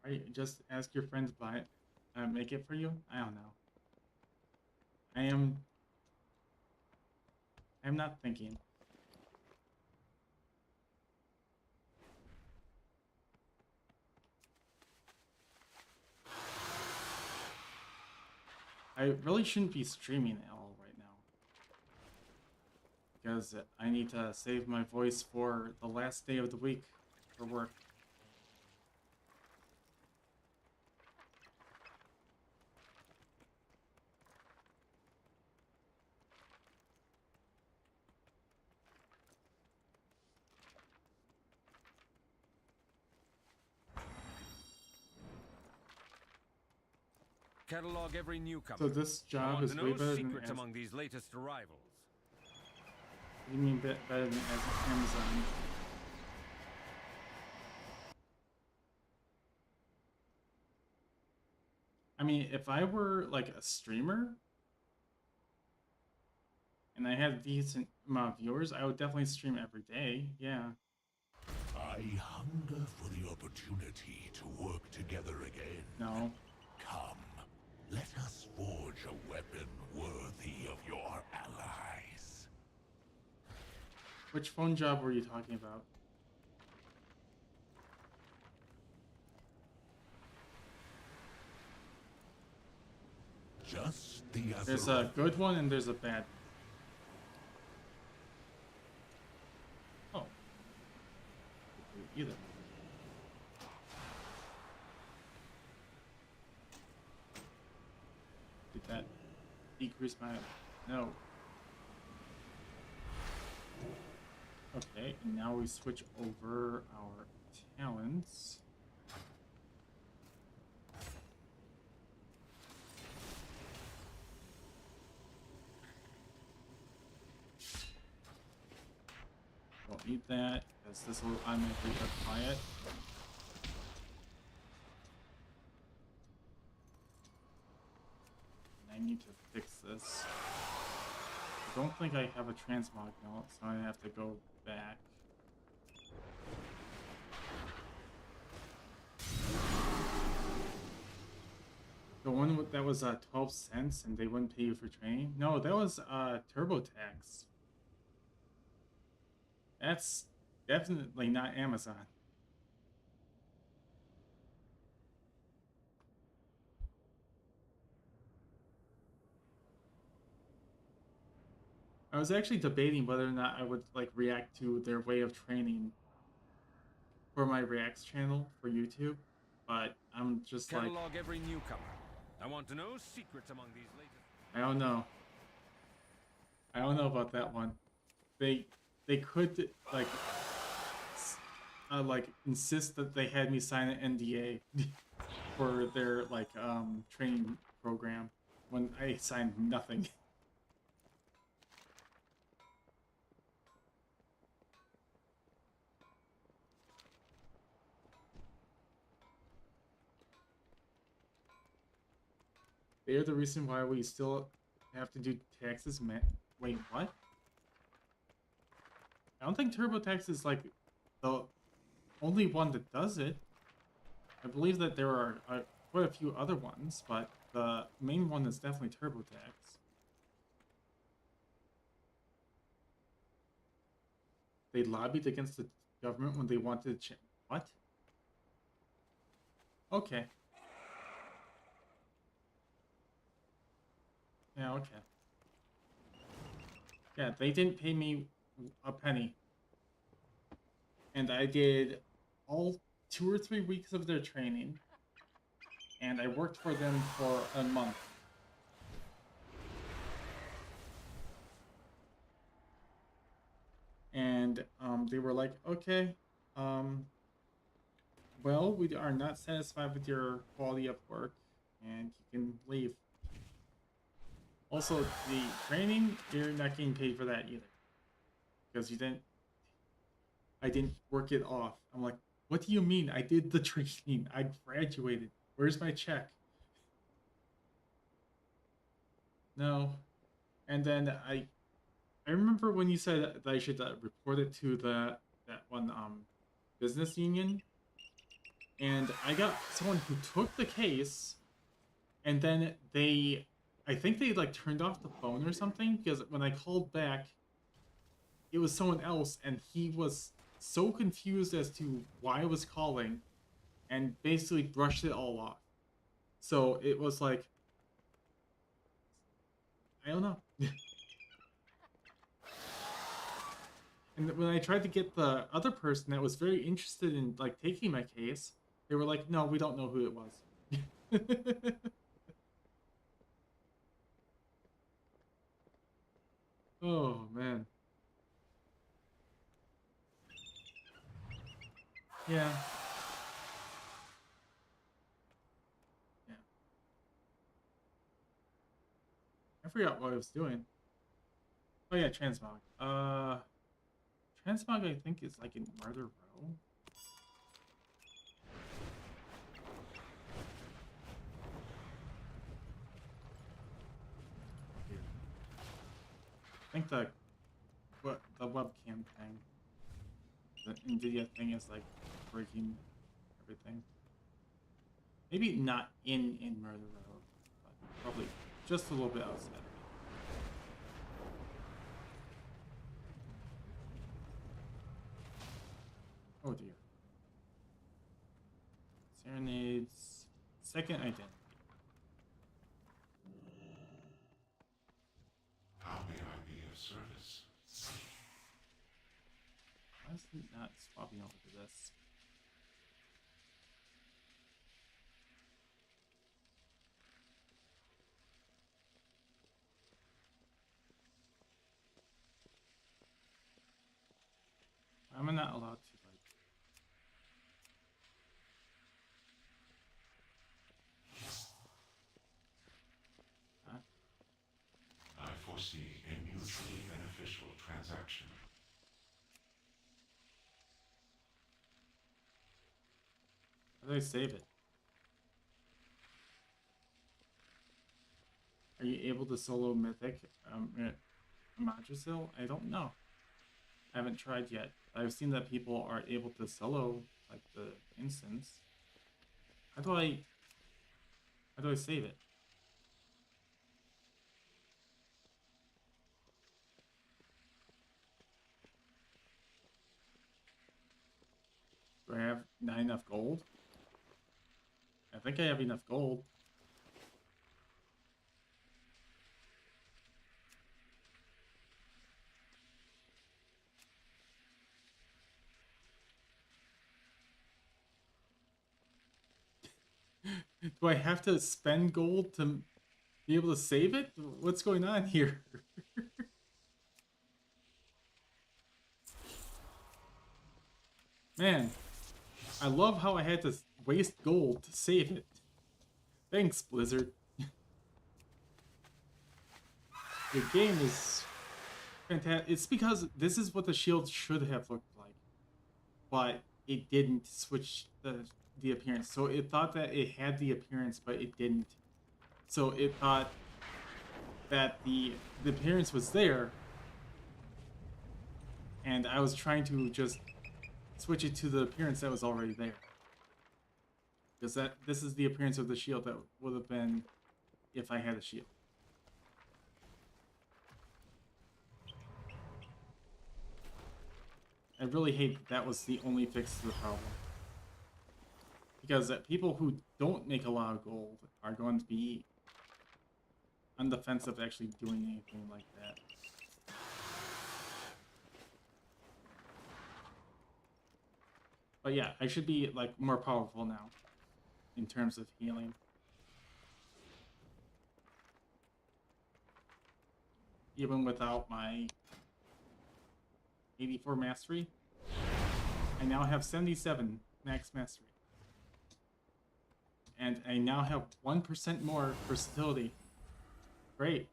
Right, just ask your friends buy it. Make it for you? I don't know. I'm not thinking. I really shouldn't be streaming at all right now, because I need to save my voice for the last day of the week for work. Catalog every newcomer. So this job is way better than secrets among these latest arrivals. What do you mean better than Amazon? I mean, if I were like a streamer and I had a decent amount of viewers, I would definitely stream every day. Yeah. I hunger for the opportunity to work together again. No. Come, let us forge a weapon worthy of your allies. Which phone job were you talking about? Just the other. There's a good one and there's a bad one. Oh. Either. Did that decrease my... No. Okay, and now we switch over our talents. Don't need that, because this will automatically apply it. And I need to fix this. I don't think I have a transmog now, so I have to go back. The one that was 12 cents and they wouldn't pay you for training? No, that was TurboTax. That's definitely not Amazon. I was actually debating whether or not I would like react to their way of training for my Reacts channel for YouTube, but I'm just Catalog every newcomer. I want to know secrets among these latest. I don't know. I don't know about that one. They could like insist that they had me sign an NDA for their training program when I signed nothing. They're the reason why we still have to do taxes, man. Wait, what? I don't think TurboTax is like the only one that does it. I believe that there are quite a few other ones, but the main one is definitely TurboTax. They lobbied against the government when they wanted to what? Okay. Yeah, okay. Yeah, they didn't pay me a penny. And I did all 2 or 3 weeks of their training. And I worked for them for a month. And they were like, okay, well, we are not satisfied with your quality of work, and you can leave. Also, the training, you're not getting paid for that either. Because I didn't work it off. I'm like, what do you mean? I did the training. I graduated. Where's my check? No. And then I remember when you said that I should report it to that one business union. And I got someone who took the case, and then I think they like turned off the phone or something, because when I called back, it was someone else, and he was so confused as to why I was calling, and basically brushed it all off. So it was like, I don't know. And when I tried to get the other person that was very interested in like taking my case, they were like, no, we don't know who it was. Oh, man. Yeah. Yeah. I forgot what I was doing. Oh yeah, transmog. Transmog I think is like in Murder Row. I think the webcam thing, the NVIDIA thing is like breaking everything. Maybe not in Murder Row, but probably just a little bit outside. Oh dear. Serenades. Second identity. How may I be of service? Why is it not swapping over to this? Why am I not allowed to like... Huh? I foresee a mutually beneficial transaction. How do I save it? Are you able to solo Mythic Madrasil? I don't know. I haven't tried yet. I've seen that people are able to solo like the instance. How do I save it? Do I have not enough gold? I think I have enough gold. Do I have to spend gold to be able to save it? What's going on here? Man, I love how I had to waste gold to save it. Thanks, Blizzard. The game is fantastic. It's because this is what the shield should have looked like, but it didn't switch the appearance. So it thought that it had the appearance, but it didn't. So it thought that the appearance was there, And I was trying to just switch it to the appearance that was already there. Because this is the appearance of the shield that would have been if I had a shield. I really hate that was the only fix to the problem. Because people who don't make a lot of gold are going to be on the fence of actually doing anything like that. But yeah, I should be like more powerful now in terms of healing. Even without my 84 mastery, I now have 77 max mastery. And I now have 1% more versatility. Great.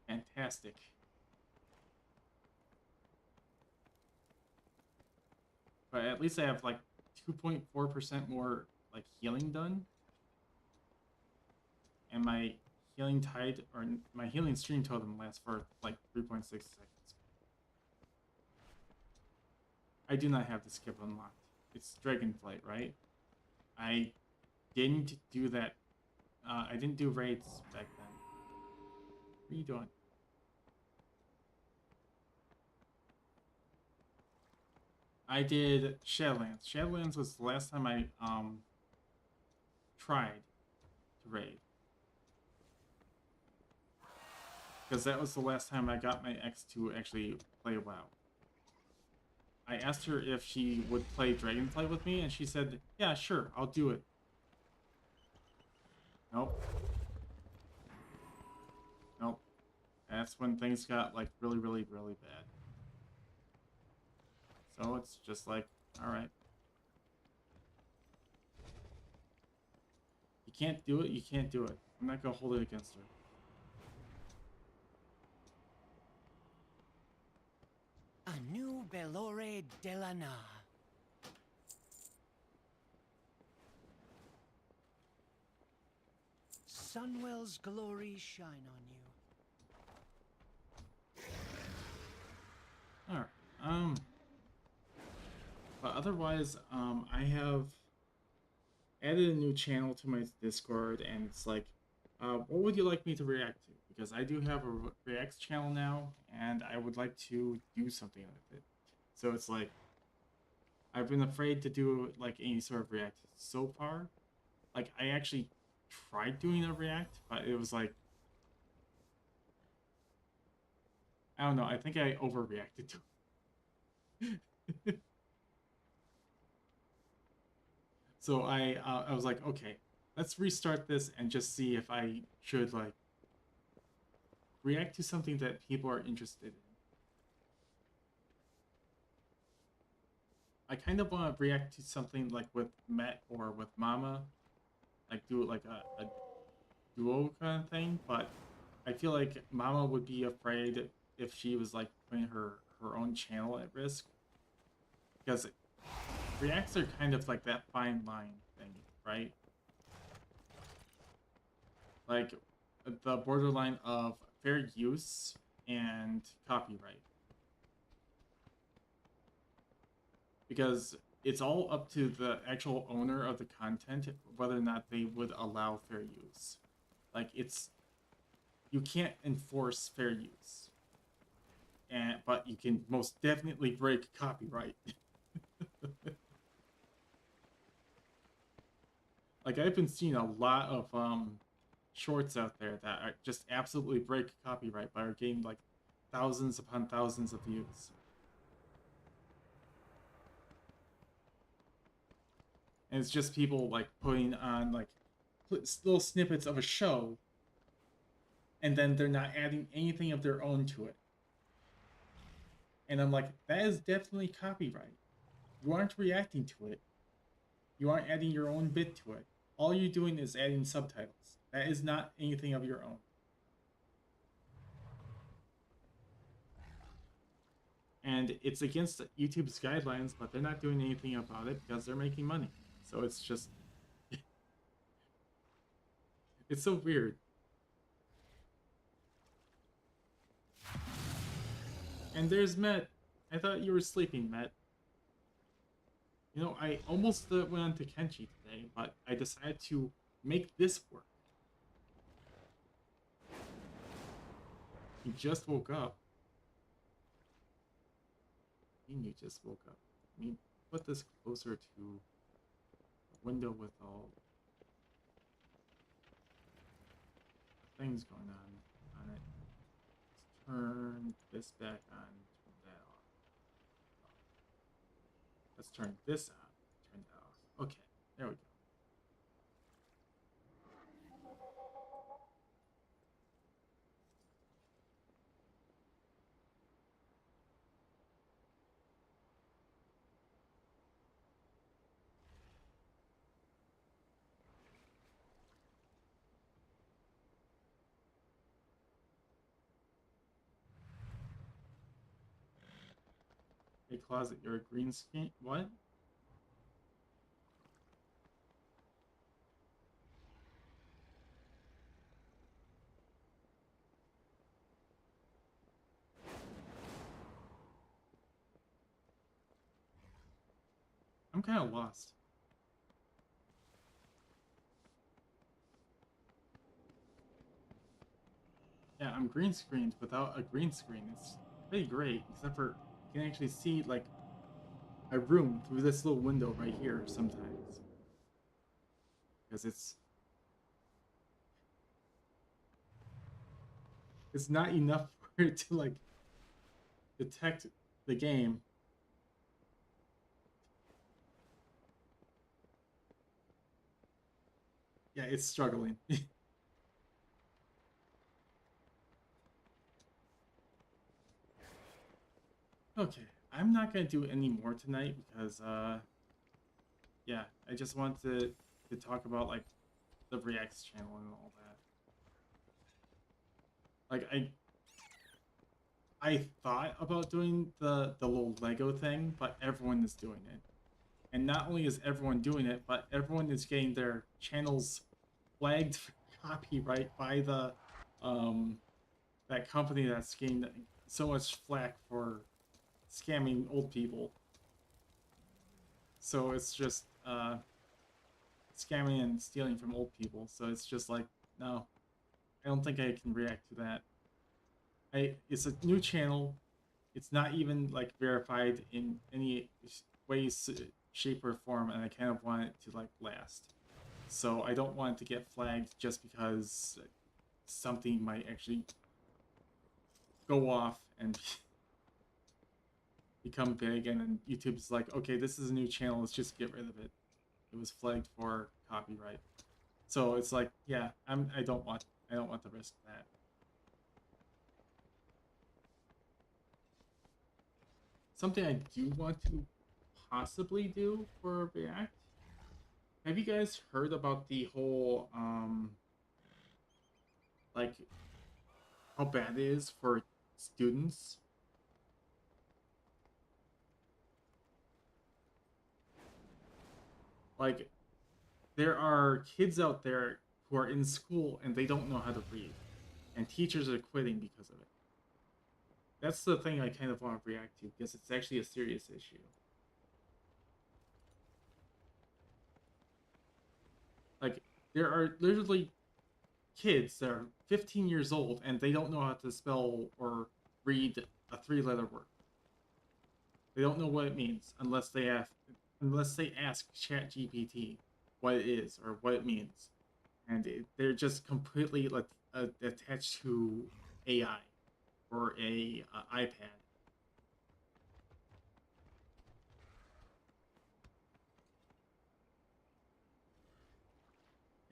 Fantastic. But at least I have like 2.4% more like healing done. And my healing tide, or my healing stream totem lasts for like 3.6 seconds. I do not have the skip unlocked. It's Dragonflight, right? I didn't do that. I didn't do raids back then. What are you doing? I did Shadowlands. Shadowlands was the last time I tried to raid. Because that was the last time I got my ex to actually play WoW. I asked her if she would play Dragonflight with me, and she said, yeah, sure, I'll do it. Nope. Nope. That's when things got, like, really, really, really bad. So it's just like, alright. You can't do it, you can't do it. I'm not gonna hold it against her. A new Bellore Delana. Sunwell's glory shine on you. Alright, but otherwise, I have added a new channel to my Discord, and it's like, what would you like me to react to? Because I do have a Reacts channel now, and I would like to do something with it. So it's like, I've been afraid to do like any sort of React so far. Like, I actually tried doing a React, but it was like, I don't know, I think I overreacted to it. So I was like, okay, let's restart this and just see if I should like react to something that people are interested in. I kind of want to react to something like with Matt or with Mama, like do it like a duo kind of thing, but I feel like Mama would be afraid if she was like putting her own channel at risk, because reacts are kind of like that fine line thing, right? Like the borderline of fair use and copyright. Because it's all up to the actual owner of the content whether or not they would allow fair use. Like, you can't enforce fair use. But you can most definitely break copyright. Like, I've been seeing a lot of shorts out there that are just absolutely break copyright but are getting like thousands upon thousands of views. And it's just people like putting on like little snippets of a show, and then they're not adding anything of their own to it. And I'm like, that is definitely copyright. You aren't reacting to it. You aren't adding your own bit to it. All you're doing is adding subtitles. That is not anything of your own. And it's against YouTube's guidelines, but they're not doing anything about it because they're making money. So it's just... it's so weird. And there's Met. I thought you were sleeping, Met. You know, I almost went on to Kenshi today, but I decided to make this work. He just woke up. And you just woke up. I mean, put this closer to the window with all things going on it. Let's turn this back on, turn that off. Let's turn this on, turn that off. Okay, there we go. Hey, Closet, you're a green screen? What? I'm kind of lost. Yeah, I'm green screened without a green screen. It's pretty great, except for you can actually see, like, a room through this little window right here sometimes. Because it's not enough for it to, like, detect the game. Yeah, it's struggling. Okay, I'm not gonna do any more tonight because, yeah, I just want to talk about, like, the Reacts channel and all that. Like, I thought about doing the little Lego thing, but everyone is doing it. And not only is everyone doing it, but everyone is getting their channels flagged for copyright by the that company that's getting so much flack for scamming old people. So it's just scamming and stealing from old people. So it's just like, no, I don't think I can react to that. It's a new channel. It's not even, like, verified in any way, shape, or form, and I kind of want it to, like, last. So I don't want it to get flagged just because something might actually go off and become big, and then YouTube's like, okay, this is a new channel, let's just get rid of it. It was flagged for copyright. So it's like, yeah, I don't want the risk of that. Something I do want to possibly do for React. Have you guys heard about the whole, like, how bad it is for students? Like, there are kids out there who are in school and they don't know how to read, and teachers are quitting because of it. That's the thing I kind of want to react to, because it's actually a serious issue. Like, there are literally kids that are 15 years old and they don't know how to spell or read a 3-letter word. They don't know what it means unless they ask ChatGPT what it is or what it means, and they're just completely, like, attached to AI or a iPad.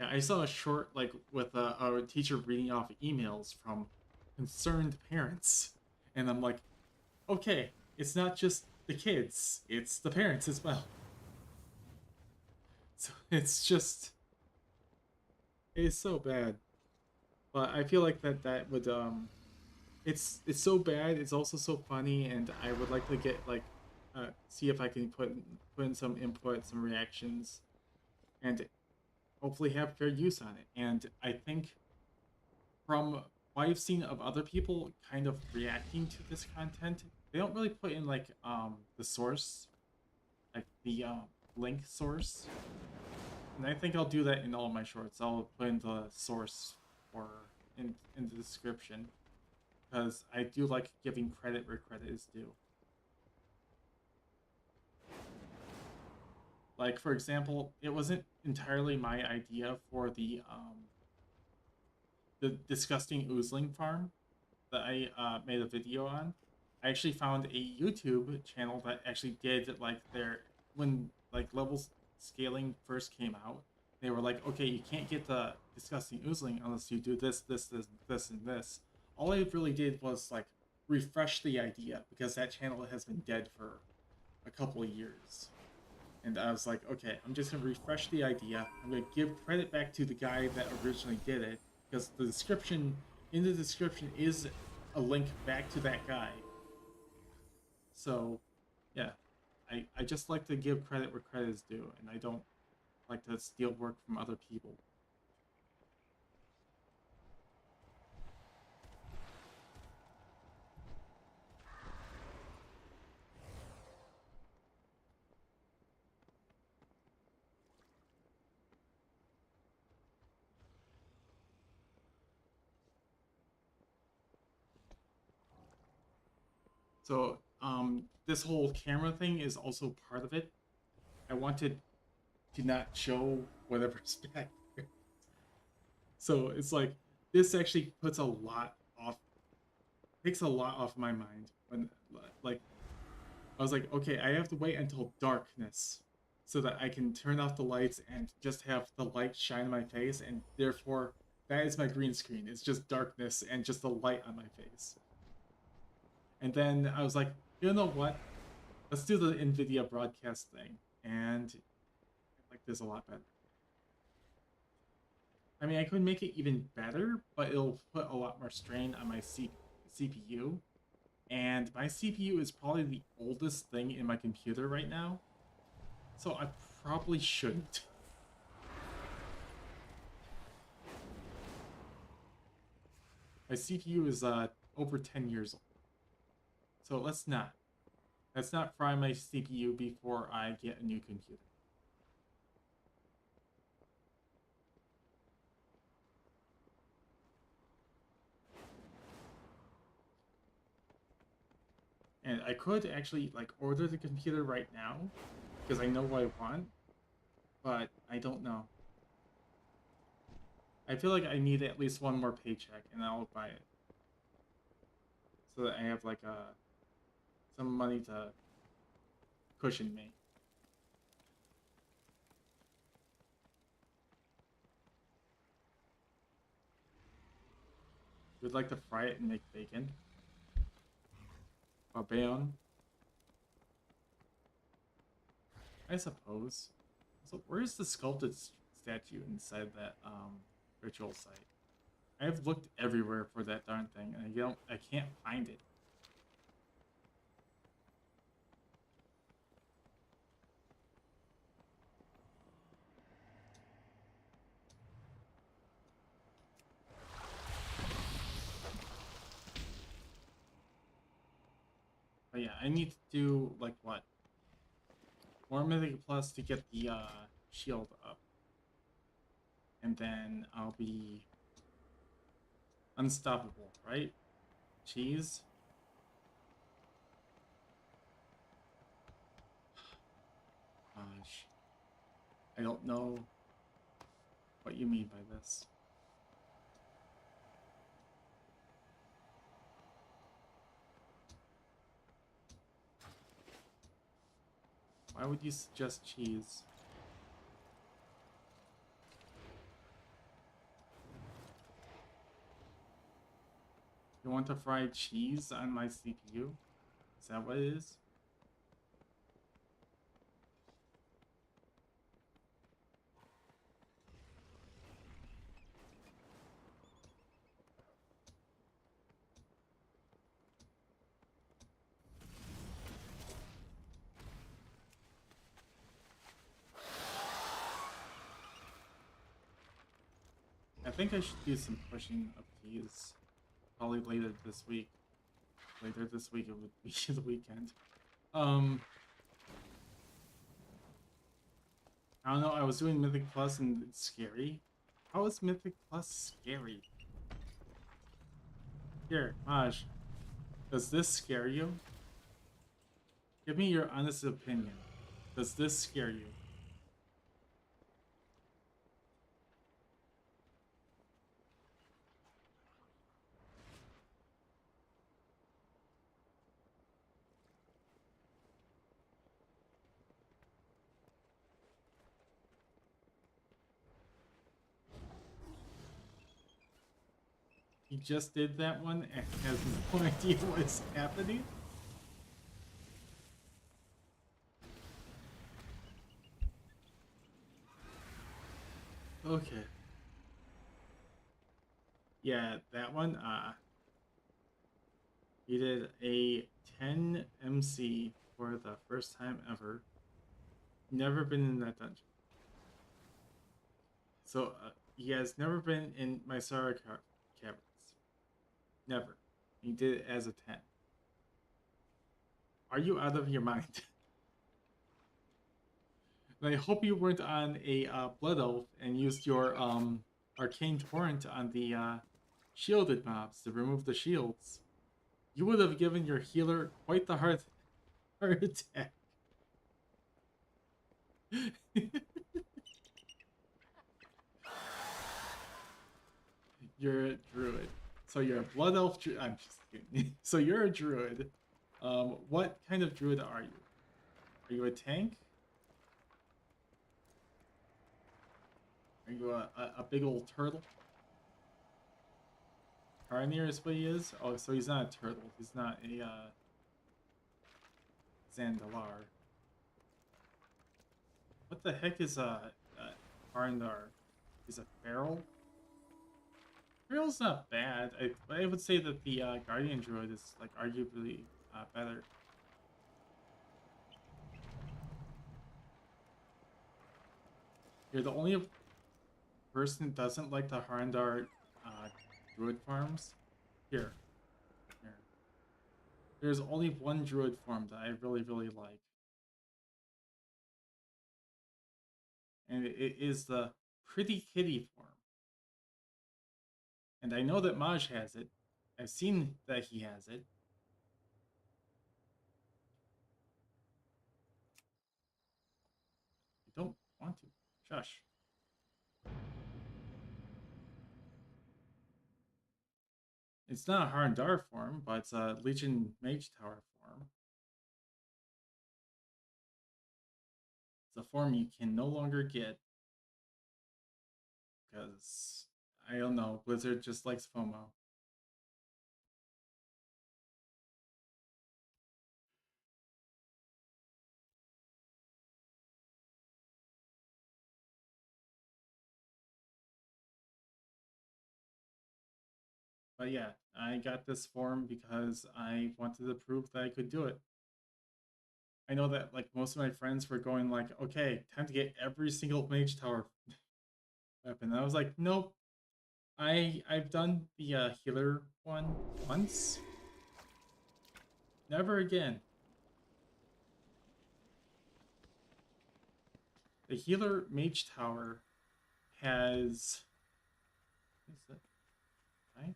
Yeah, I saw a short, like, with a teacher reading off emails from concerned parents, and I'm like, okay, it's not just the kids, it's the parents as well. So it's so bad. But I feel like that would it's so bad, it's also so funny, and I would like to get, like, see if I can put in some input, some reactions, and hopefully have fair use on it. And I think from what I've seen of other people kind of reacting to this content, they don't really put in like the source, like the link source. And I think I'll do that in all my shorts. I'll put in the source or in the description, because I do like giving credit where credit is due. Like, for example, it wasn't entirely my idea for the disgusting oozling farm that I made a video on. I actually found a YouTube channel that actually did like when like levels scaling first came out. They were like, okay, you can't get the disgusting oozling unless you do this, and this. All I really did was like refresh the idea, because that channel has been dead for a couple of years. And I was like, okay, I'm just gonna refresh the idea. I'm gonna give credit back to the guy that originally did it, because the description is a link back to that guy. So, yeah, I just like to give credit where credit is due, and I don't like to steal work from other people. So, this whole camera thing is also part of it. I wanted to not show whatever's back there. So it's like, this actually takes a lot off my mind. When, like, I was like, okay, I have to wait until darkness so that I can turn off the lights and just have the light shine on my face, and therefore, that is my green screen. It's just darkness and just the light on my face. And then I was like, you know what? Let's do the NVIDIA broadcast thing. And I like this a lot better. I mean, I could make it even better, but it'll put a lot more strain on my CPU. And my CPU is probably the oldest thing in my computer right now. So I probably shouldn't. My CPU is over 10 years old. So let's not fry my CPU before I get a new computer. And I could actually like order the computer right now, because I know what I want, but I don't know. I feel like I need at least one more paycheck, and I'll buy it, so that I have like some money to cushion me. Would like to fry it and make bacon. Barbarian. I suppose. So where's the sculpted statue inside that ritual site? I've looked everywhere for that darn thing, and I can't find it. But yeah, I need to do like what? More Mythic Plus to get the shield up. And then I'll be unstoppable, right? Cheese? Gosh. I don't know what you mean by this. Why would you suggest cheese? You want to fry cheese on my CPU? Is that what it is? I think I should do some pushing of these. Probably later this week. Later this week, it would be the weekend. I don't know, I was doing Mythic Plus and it's scary. How is Mythic Plus scary? Here, Maj, does this scare you? Give me your honest opinion. Does this scare you? He just did that one and has no idea what's happening? Okay. Yeah, that one, he did a 10 MC for the first time ever. Never been in that dungeon. So, he has never been in my Zerrich caverns. Never. He did it as a 10. Are you out of your mind? And I hope you weren't on a Blood Elf and used your Arcane Torrent on the shielded mobs to remove the shields. You would have given your healer quite the heart attack. You're a druid. So you're a Blood Elf druid. I'm just kidding. So you're a druid. What kind of druid are you? Are you a tank? Are you a big old turtle? Pioneer is what he is? Oh, so he's not a turtle. He's not a Zandalar. What the heck is Arndar? He's a feral? Feral's not bad. I would say that the Guardian Druid is like arguably better. You're the only person that doesn't like the Harndar druid farms. Here. There's only one druid farm that I really, really like. And it is the Pretty Kitty farm. And I know that Maj has it. I've seen that he has it. I don't want to. Shush. It's not a Harndar form, but it's a Legion Mage Tower form. It's a form you can no longer get. Because, I don't know, Blizzard just likes FOMO. But yeah, I got this form because I wanted to prove that I could do it. I know that like most of my friends were going like, okay, time to get every single Mage Tower weapon. And I was like, nope. I've done the healer one once. Never again. The healer Mage Tower has... What is that? Right?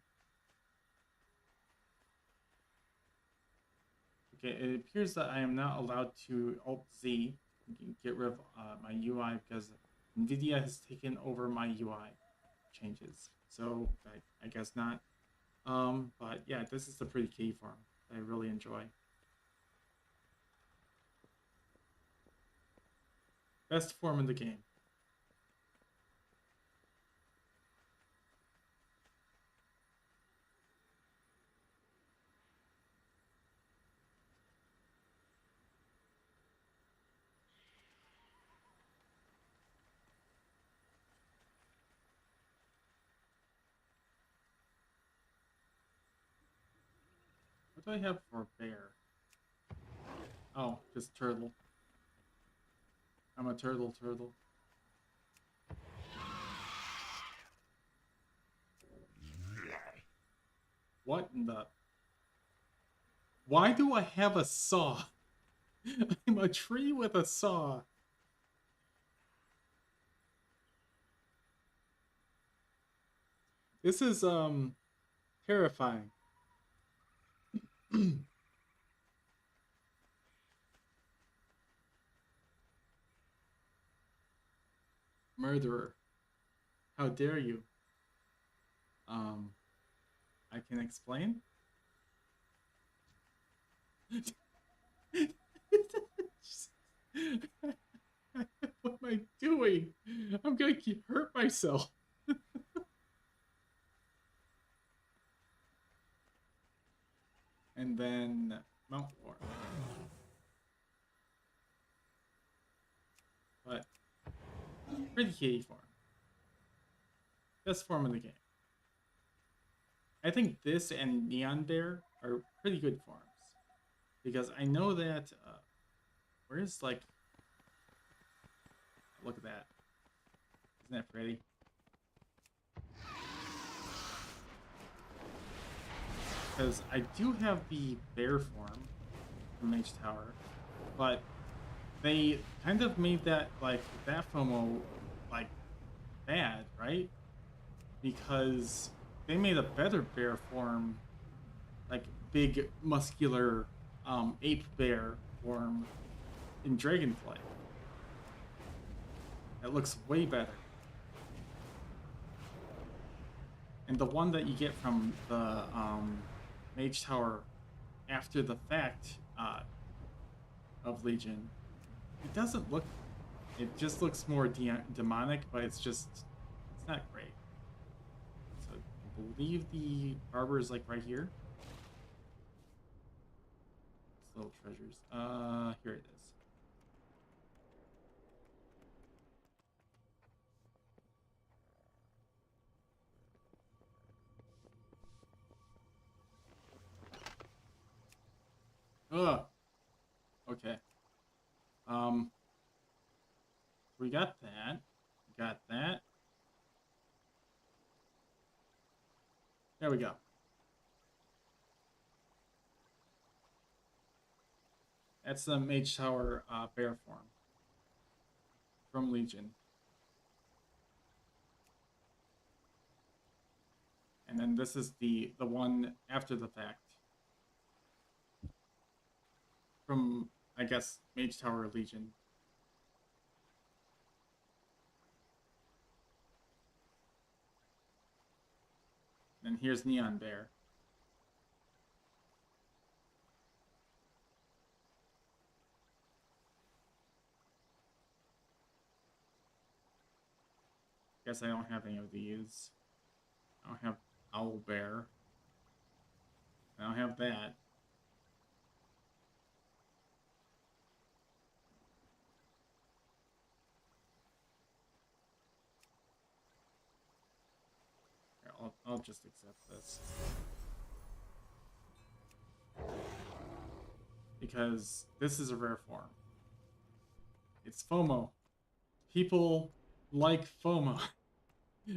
Okay, it appears that I am not allowed to Alt-Z, get rid of my UI, because NVIDIA has taken over my UI changes. So, I guess not. But yeah, this is the Pretty Kitty farm that I really enjoy. Best form in the game. What do I have for bear? Oh, just turtle. I'm a turtle. What in the... Why do I have a saw? I'm a tree with a saw. This is, terrifying. Murderer. How dare you? I can explain? What am I doing? I'm gonna hurt myself. And then Mount War. But pretty kitty form. Best form of the game. I think this and Neon Bear are pretty good forms. Because I know that where's like, look at that. Isn't that pretty? Because I do have the bear form from Mage Tower, but they kind of made that, like, that FOMO, like, bad, right? Because they made a better bear form, like, big, muscular, ape bear form in Dragonflight. It looks way better. And the one that you get from the, Mage Tower after the fact, of Legion, it doesn't look... It just looks more demonic, but it's not great. So I believe the barber is like right here. It's little treasures. Here it is. Ugh. Okay. We got that. We got that. There we go. That's the Mage Tower bear form from Legion. And then this is the one after the fact from, I guess, Mage Tower Legion. And here's Neon Bear. Guess I don't have any of these. I don't have Owl Bear. I don't have that. Here, I'll just accept this. Because this is a rare form. It's FOMO. People like FOMO.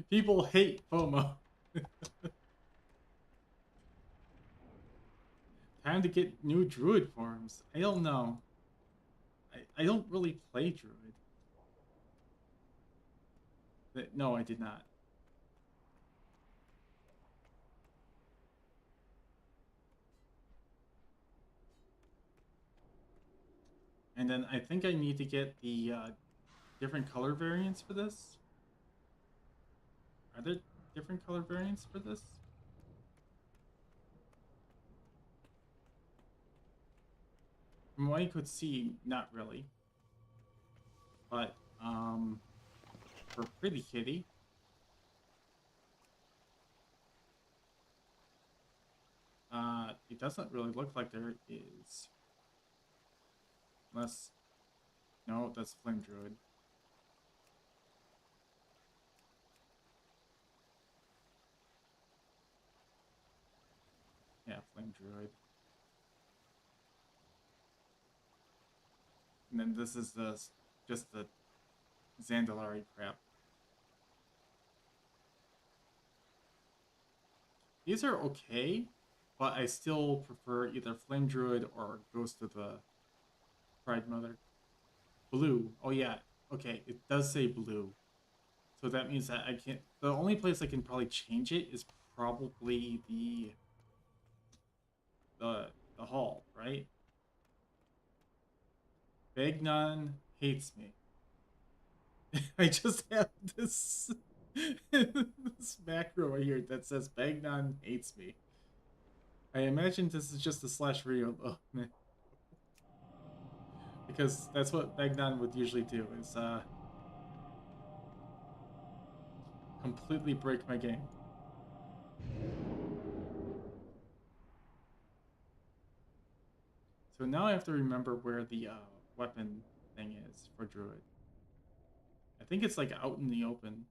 People hate FOMO. Time to get new druid forms. I don't know. I don't really play druid. No, I did not. And then I think I need to get the different color variants for this. Are there different color variants for this? From what I could see, not really. But, for Pretty Kitty, it doesn't really look like there is. Unless, no, that's Flame Druid. Yeah, Flame Druid. And then this is just the Zandalari crap. These are okay, but I still prefer either Flame Druid or Ghost of the Pride Mother. Blue. Oh yeah. Okay, it does say blue. So that means that I can't... The only place I can probably change it is probably the hall, right? Bagnon hates me. I just have this this macro right here that says Bagnon hates me. I imagine this is just a slash video. Oh man. Because that's what Bagnon would usually do, is completely break my game. So now I have to remember where the weapon thing is for Druid. I think it's like out in the open.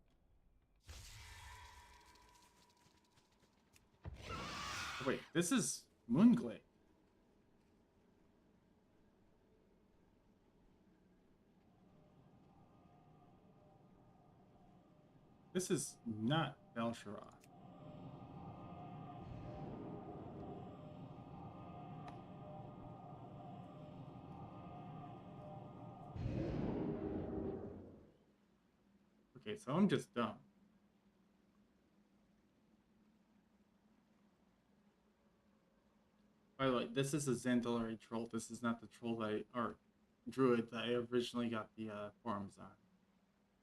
Oh, wait, this is Moonglade. This is not Belshara. Okay, so I'm just dumb. By the way, this is a Zandalari troll. This is not the troll that or druid that I originally got the forms on.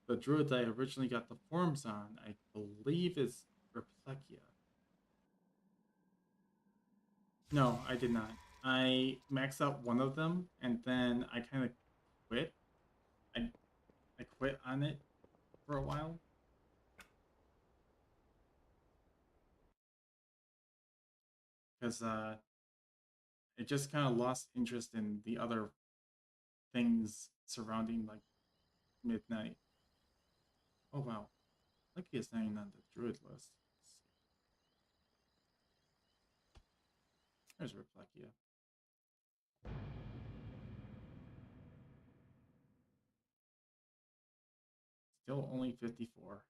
The druid that I originally got the forms on, I believe, is Replechia. No, I did not. I maxed out one of them, and then I kind of quit. I quit on it for a while. Because I just kind of lost interest in the other things surrounding, like, midnight. Oh, wow. Lucky it's not even on the druid list. There's Replechia. Still only 54.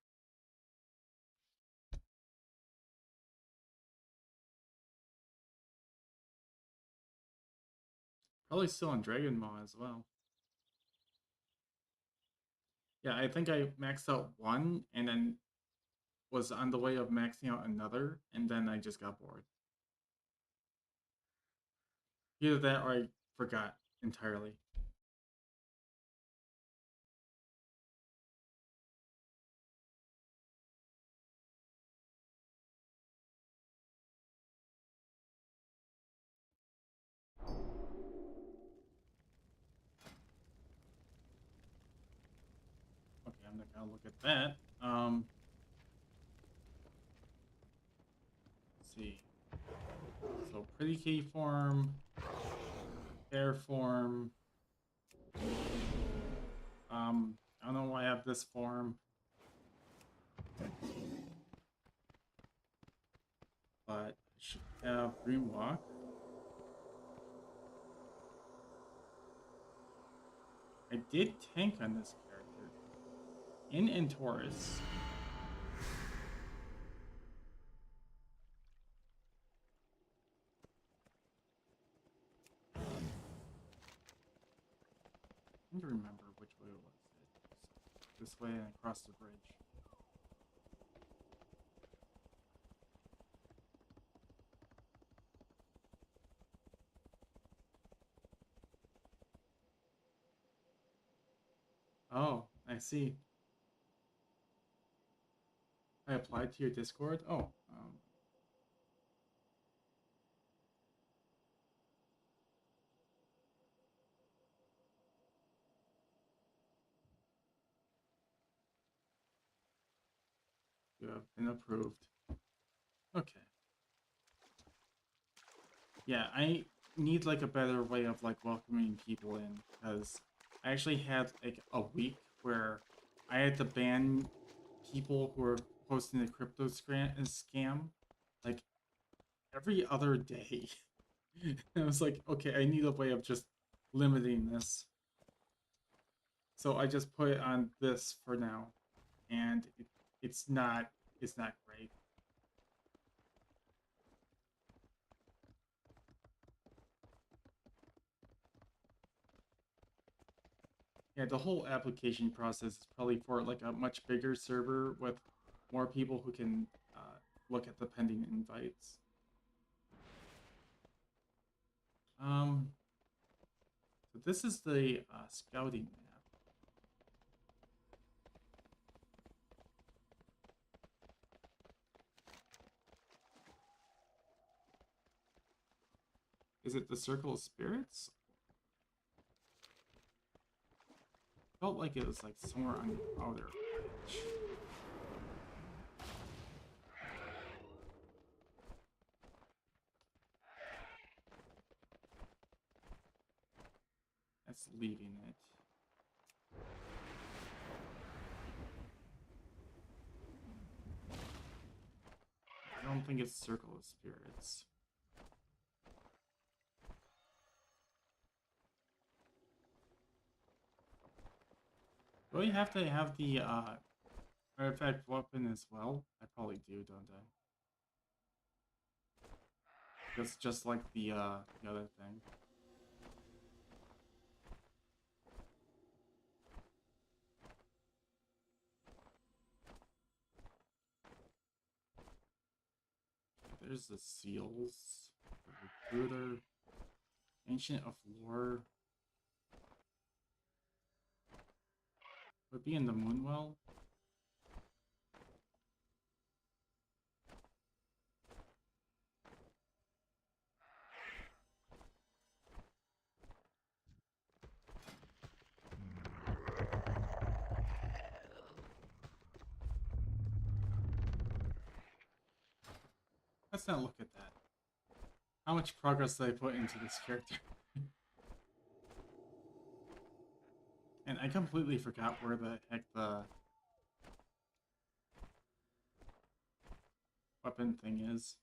Probably still on Dragon Maw as well. Yeah, I think I maxed out one and then was on the way of maxing out another, and then I just got bored. Either that or I forgot entirely. Okay, I'm not gonna look at that. Let's see. So pretty key form, air form. I don't know why I have this form. But I should have Dream Walk. I did tank on this character in Taurus. I don't remember which way it was. This way and across the bridge. Oh, I see. I applied to your Discord? Oh, you have been approved. Okay. Yeah, I need like a better way of like welcoming people in, because I actually had like a week where I had to ban people who were posting the crypto scam like every other day. And I was like, okay, I need a way of just limiting this. So I just put it on this for now, and it's not great. Yeah, the whole application process is probably for like a much bigger server with more people who can look at the pending invites. So this is the scouting map. Is it the Circle of Spirits? Felt like it was like somewhere on the outer edge. That's leaving it. I don't think it's Circle of Spirits. Do I have to have the artifact weapon as well? I probably do, don't I? It's just like the other thing. There's the seals, the recruiter, ancient of lore. Would be in the Moonwell. Let's not look at that. How much progress did I put into this character? And I completely forgot where the heck the weapon thing is.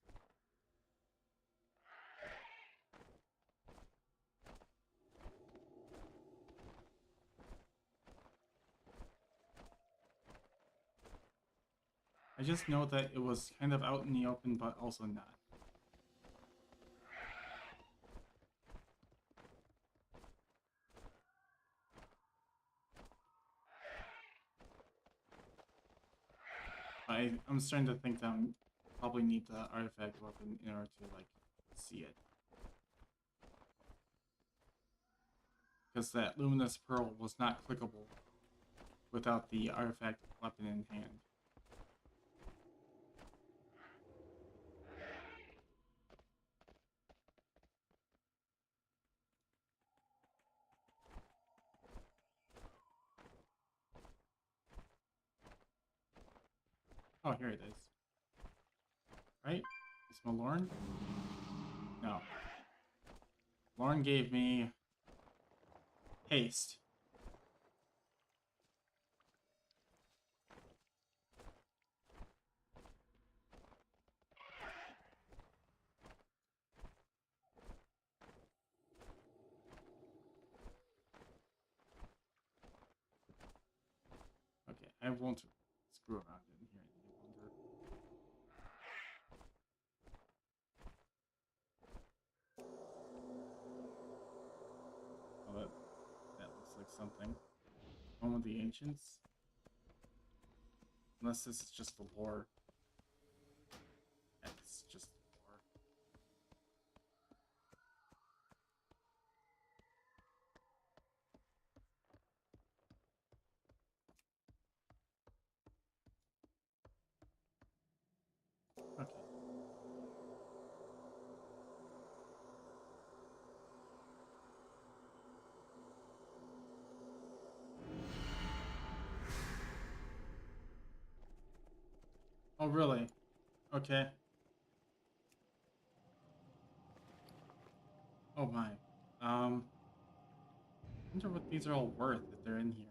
I just know that it was kind of out in the open, but also not. I'm starting to think that I probably need the artifact weapon in order to like see it. Because that luminous pearl was not clickable without the artifact weapon in hand. Oh, here it is. Right? Is Malorn? No. Lauren gave me haste. Okay, I won't screw around in here any longer. Oh, that looks like something. One of the ancients? Unless this is just the lore. It's just the lore. Okay. Oh, really? Okay. Oh my. I wonder what these are all worth if they're in here.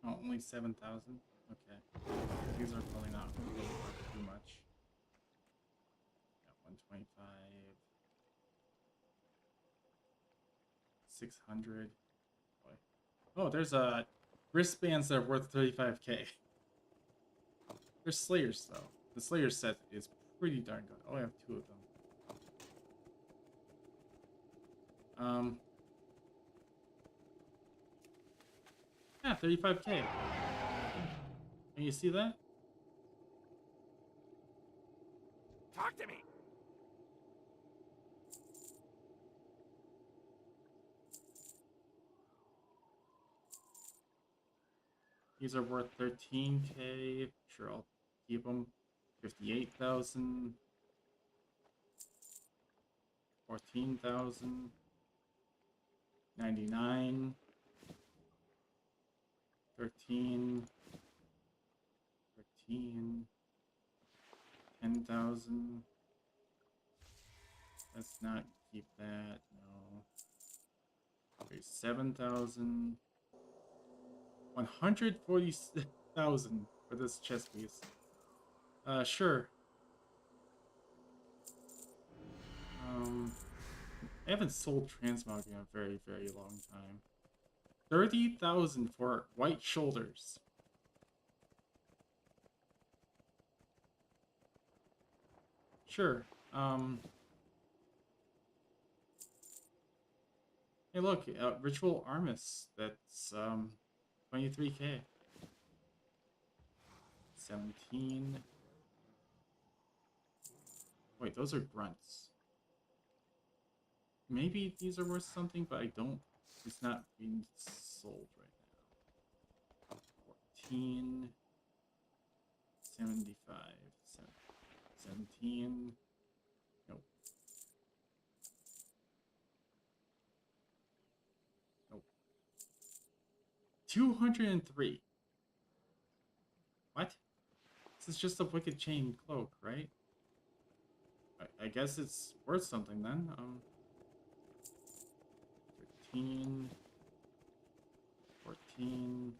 Oh, only 7,000? Okay. These are probably not really worth too much. Got 125. 600. Boy. Oh, there's wristbands that are worth 35k. There's Slayers though. The Slayer set is pretty darn good. Oh, I have 2 of them. Yeah, 35k. Can you see that? Talk to me. These are worth 13k. Sure, I'll keep them. 58,000. 14,000. 99. 13. 13. 10,000. Let's not keep that. No. Okay, 7,000. 140,000 for this chess piece. Sure. I haven't sold transmog in a very, very long time. 30,000 for white shoulders. Sure. Hey, look, Ritual Armis. That's 23k. 17. Wait, those are grunts. Maybe these are worth something, but I don't. It's not being sold right now. 14. 75. 17. Nope. Nope. 203. What? This is just a Wicked Chain cloak, right? I guess it's worth something then. 13. 14.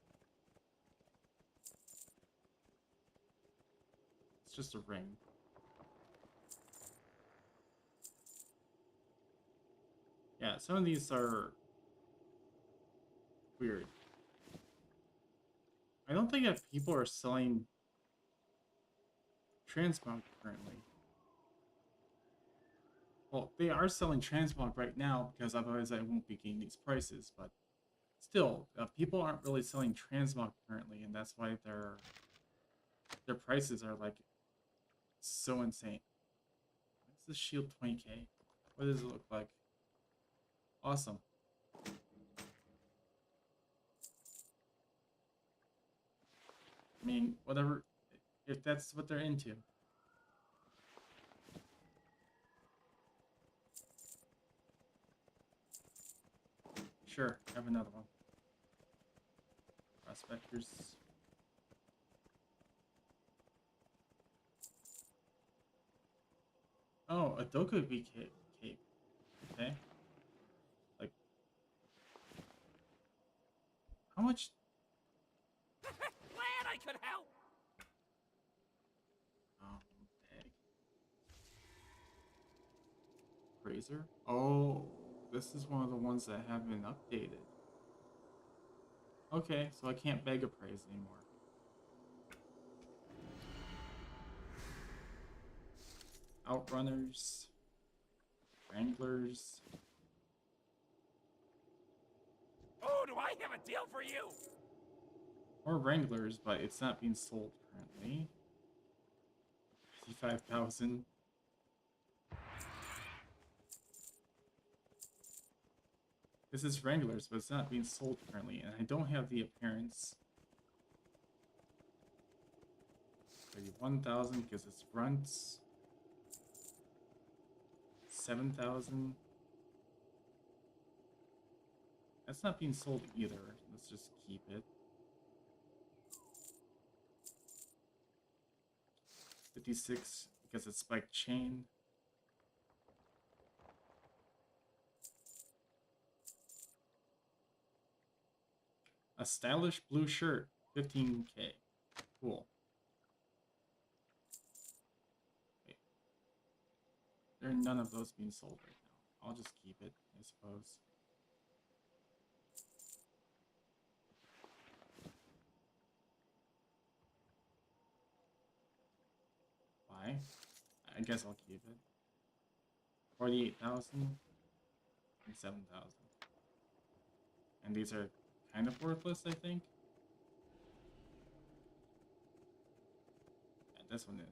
It's just a ring. Yeah, some of these are weird. I don't think that people are selling transmog currently. Well, they are selling transmog right now because otherwise I won't be getting these prices, but still, people aren't really selling transmog currently, and that's why their prices are like so insane. What's this shield 20k? What does it look like? Awesome. I mean, whatever, if that's what they're into. Sure, have another one. Prospectors. Oh, a Dokubi cape. Okay. Like, how much? Glad I could help. Oh, dang. Razor? Oh, this is one of the ones that have been updated. Okay, so I can't beg a praise anymore. Outrunners. Wranglers. Oh, do I have a deal for you? Or Wranglers, but it's not being sold currently. 55,000. This is Wranglers, but it's not being sold currently, and I don't have the appearance. 31,000 because it's grunts. 7,000. That's not being sold either. Let's just keep it. 56 because it's spiked chain. A stylish blue shirt, 15k. Cool. There are none of those being sold right now. I'll just keep it, I suppose. Why? I guess I'll keep it. 48,000 and 7,000. And these are kind of worthless, I think. Yeah, this one is.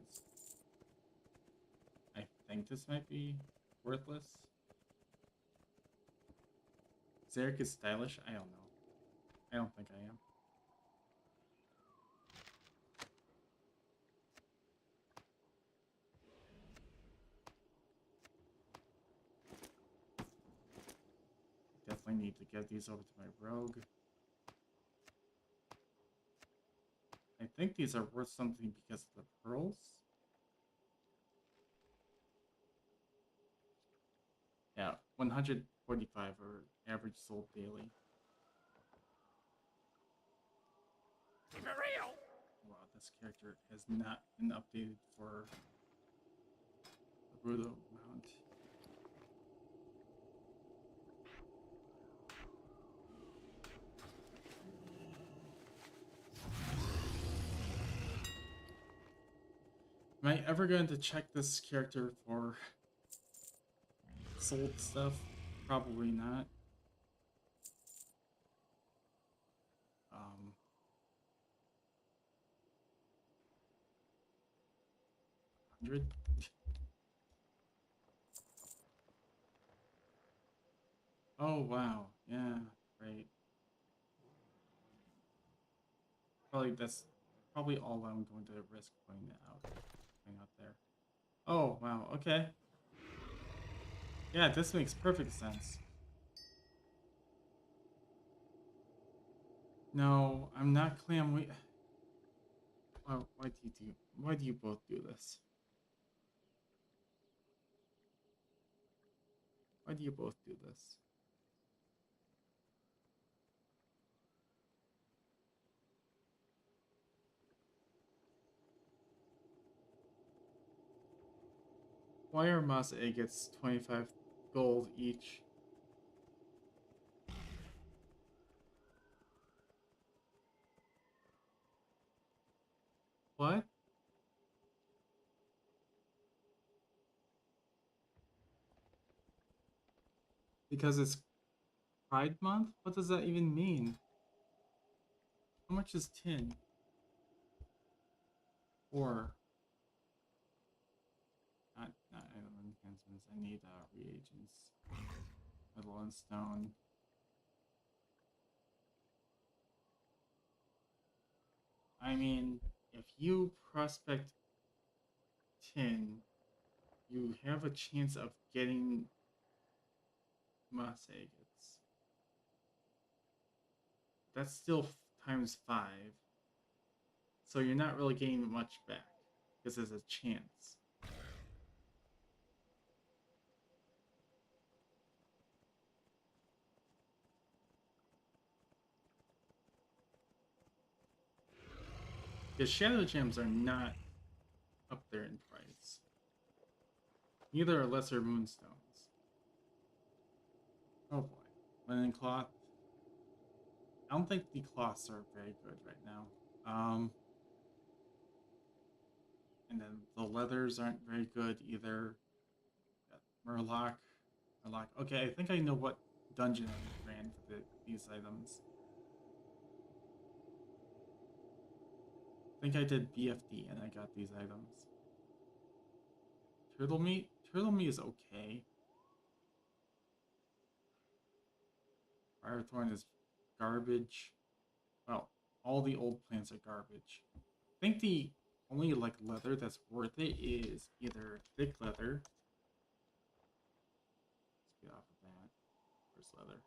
I think this might be worthless. Zerrich is stylish? I don't know. I don't think I am. Definitely need to get these over to my rogue. I think these are worth something because of the pearls. Yeah, 145 are average sold daily. Keep it real. Wow, this character has not been updated for the Bruto mount. Am I ever going to check this character for sold stuff? Probably not. 100? Oh wow, yeah, right. That's probably all I'm going to risk putting out there. Oh wow, okay. Yeah, this makes perfect sense. No, I'm not Clam. Why do you both do this? Why do you both do this? Why are Moss agates 25 gold each? What? Because it's Pride Month? What does that even mean? How much is tin? Or not item enhancements. I need reagents. Metal and stone. I mean, if you prospect tin, you have a chance of getting moss agates. That's still times 5. So you're not really getting much back, because there's a chance. Because shadow gems are not up there in price. Neither are lesser moonstones. Oh boy. Linen cloth. I don't think the cloths are very good right now. And then the leathers aren't very good either. Murloc. Okay, I think I know what dungeon I ran for these items. I think I did BFD and I got these items. Turtle meat? Turtle meat is okay. Firethorn is garbage. Well, all the old plants are garbage. I think the only leather that's worth it is either thick leather. Let's get off of that. Where's leather?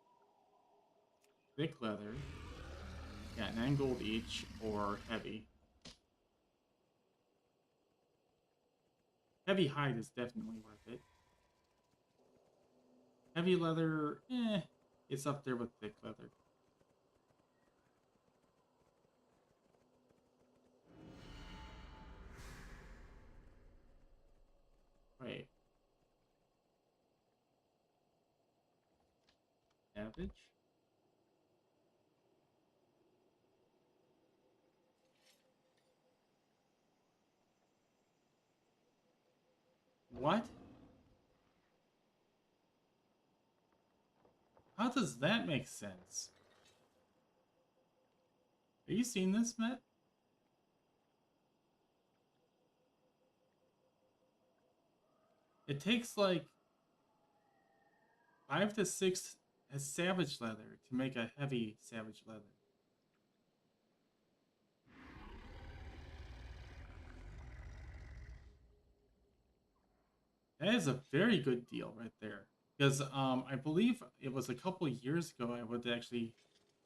Thick leather. Yeah, 9 gold each, or heavy. Heavy hide is definitely worth it. Heavy leather, it's up there with thick leather. Wait. Savage. What? How does that make sense? Are you seeing this, Matt? It takes like 5 to 6 savage leather to make a heavy savage leather. That is a very good deal right there. Because I believe it was a couple years ago I would actually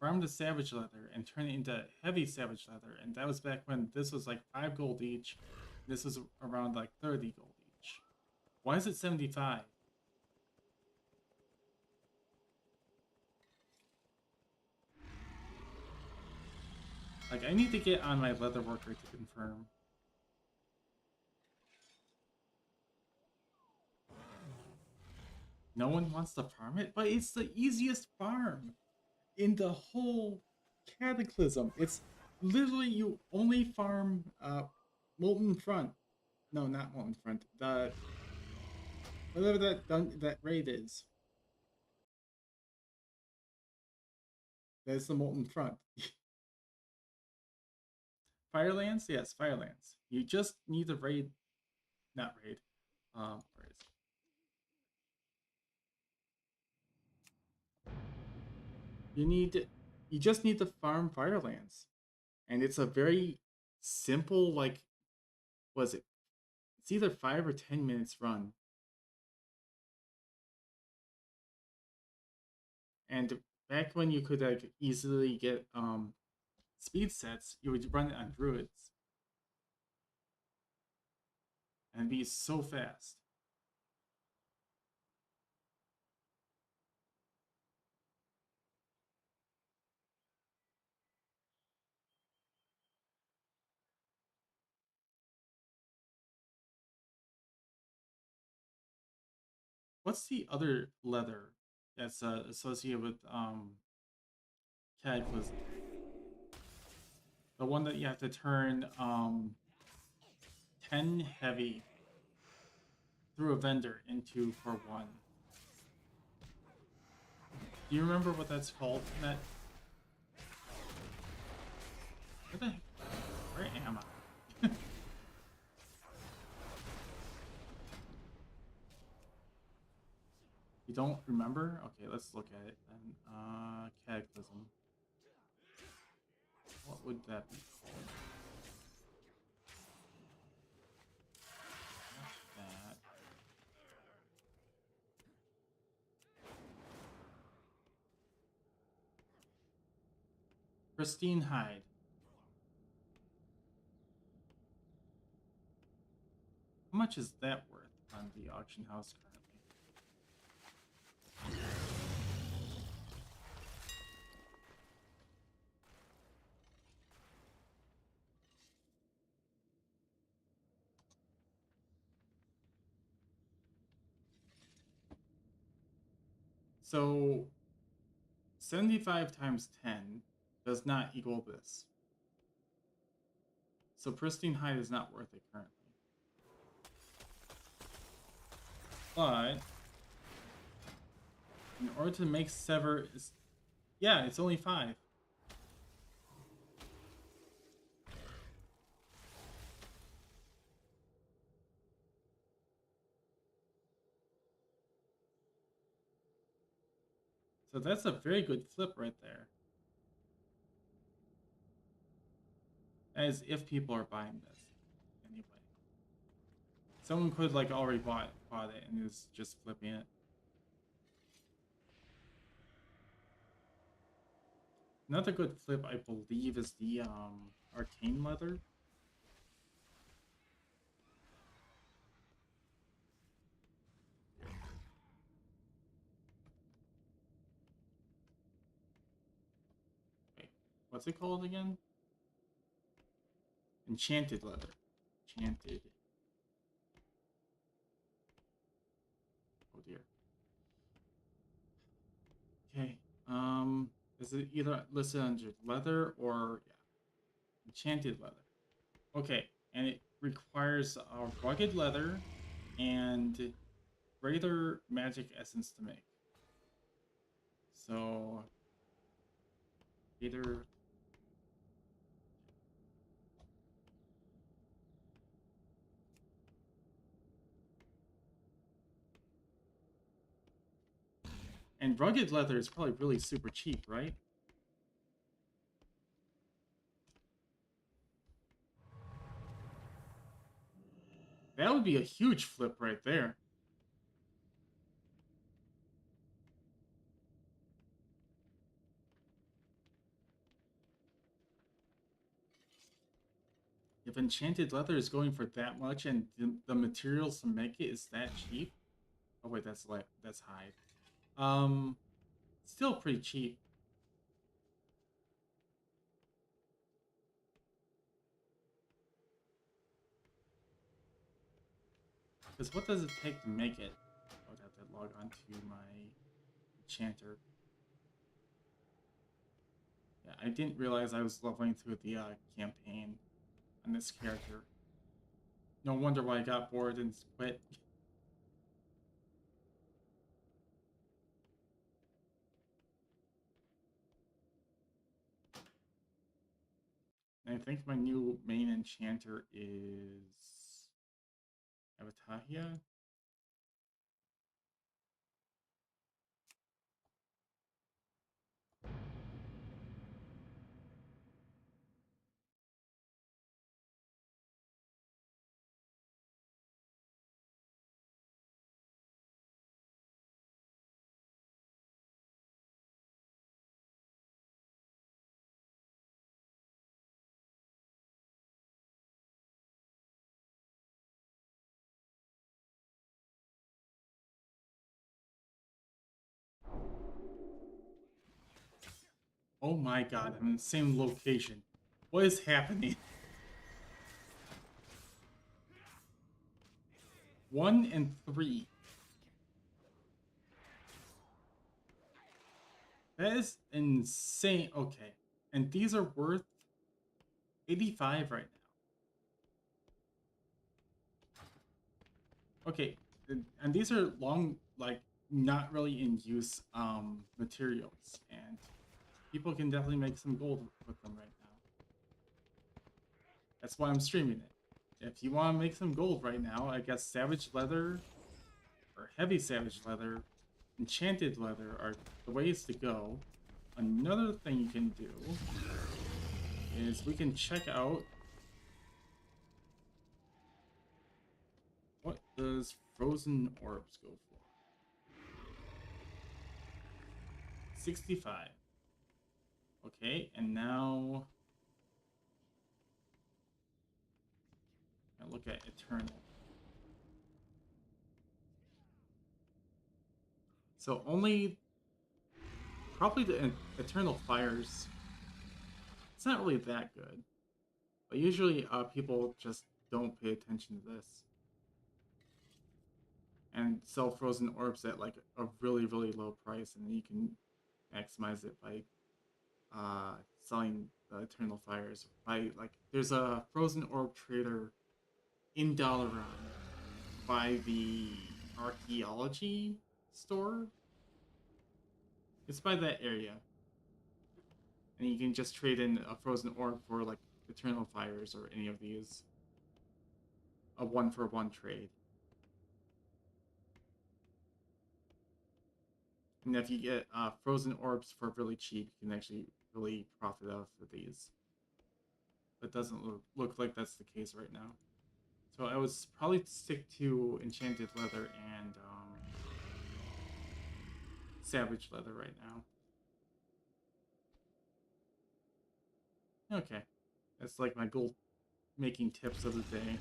farm the savage leather and turn it into heavy savage leather. And that was back when this was like 5 gold each. This was around like 30 gold each. Why is it 75? Like, I need to get on my leather worker to confirm. No one wants to farm it, but it's the easiest farm in the whole Cataclysm. It's literally you only farm Molten Front. No, not Molten Front. The whatever that raid is. That's the Molten Front. Firelands? Yes, Firelands. You just need to raid, not raid. Where is it? You just need to farm Firelands. And it's a very simple, like, was it? It's either 5 or 10 minutes run. And back when you could like easily get speed sets, you would run it on druids. And be so fast. What's the other leather that's associated with Cataclysm? The one that you have to turn 10 heavy through a vendor into for 1. Do you remember what that's called, Matt? Where the heck? Where am I? You don't remember? Okay, let's look at it then. Cataclysm. What would that be called? Not that. Pristine hide. How much is that worth on the auction house currently? So 75 times 10 does not equal this. So pristine hide is not worth it currently. But in order to make sever is, yeah, it's only 5. So that's a very good flip right there. As if people are buying this anyway. Someone could like already bought it and is just flipping it. Another good flip, I believe, is the arcane leather. Wait, what's it called again? Enchanted leather. Enchanted. Oh dear. Okay, Is it either listed under leather or yeah, enchanted leather? Okay, and it requires rugged leather and greater magic essence to make. So either and rugged leather is probably really super cheap, right? That would be a huge flip right there. If enchanted leather is going for that much and the materials to make it is that cheap. Oh wait, that's hide. Still pretty cheap. Because what does it take to make it? I would have to log on to my enchanter. Yeah, I didn't realize I was leveling through the campaign on this character. No wonder why I got bored and quit. And I think my new main enchanter is Avatahia. Oh my god, I'm in the same location. What is happening? 1 and 3. That is insane. Okay. And these are worth 85 right now. Okay. And these are long, like, not really in use materials. And people can definitely make some gold with them right now. That's why I'm streaming it. If you want to make some gold right now, I guess savage leather or heavy savage leather, enchanted leather are the ways to go. Another thing you can do is we can check out what does frozen orbs go for. 65. Okay, and now I look at eternal. So only probably the eternal fires. It's not really that good, but usually people just don't pay attention to this and sell frozen orbs at like a really low price, and then you can maximize it by selling the eternal fires. By like, there's a frozen orb trader in Dalaran by the archaeology store. It's by that area, and you can just trade in a frozen orb for like eternal fires or any of these. A 1-for-1 trade. And if you get frozen orbs for really cheap, you can actually really profit off of these. But it doesn't look like that's the case right now. So I would probably stick to enchanted leather and savage leather right now. Okay. That's like my gold making tips of the day.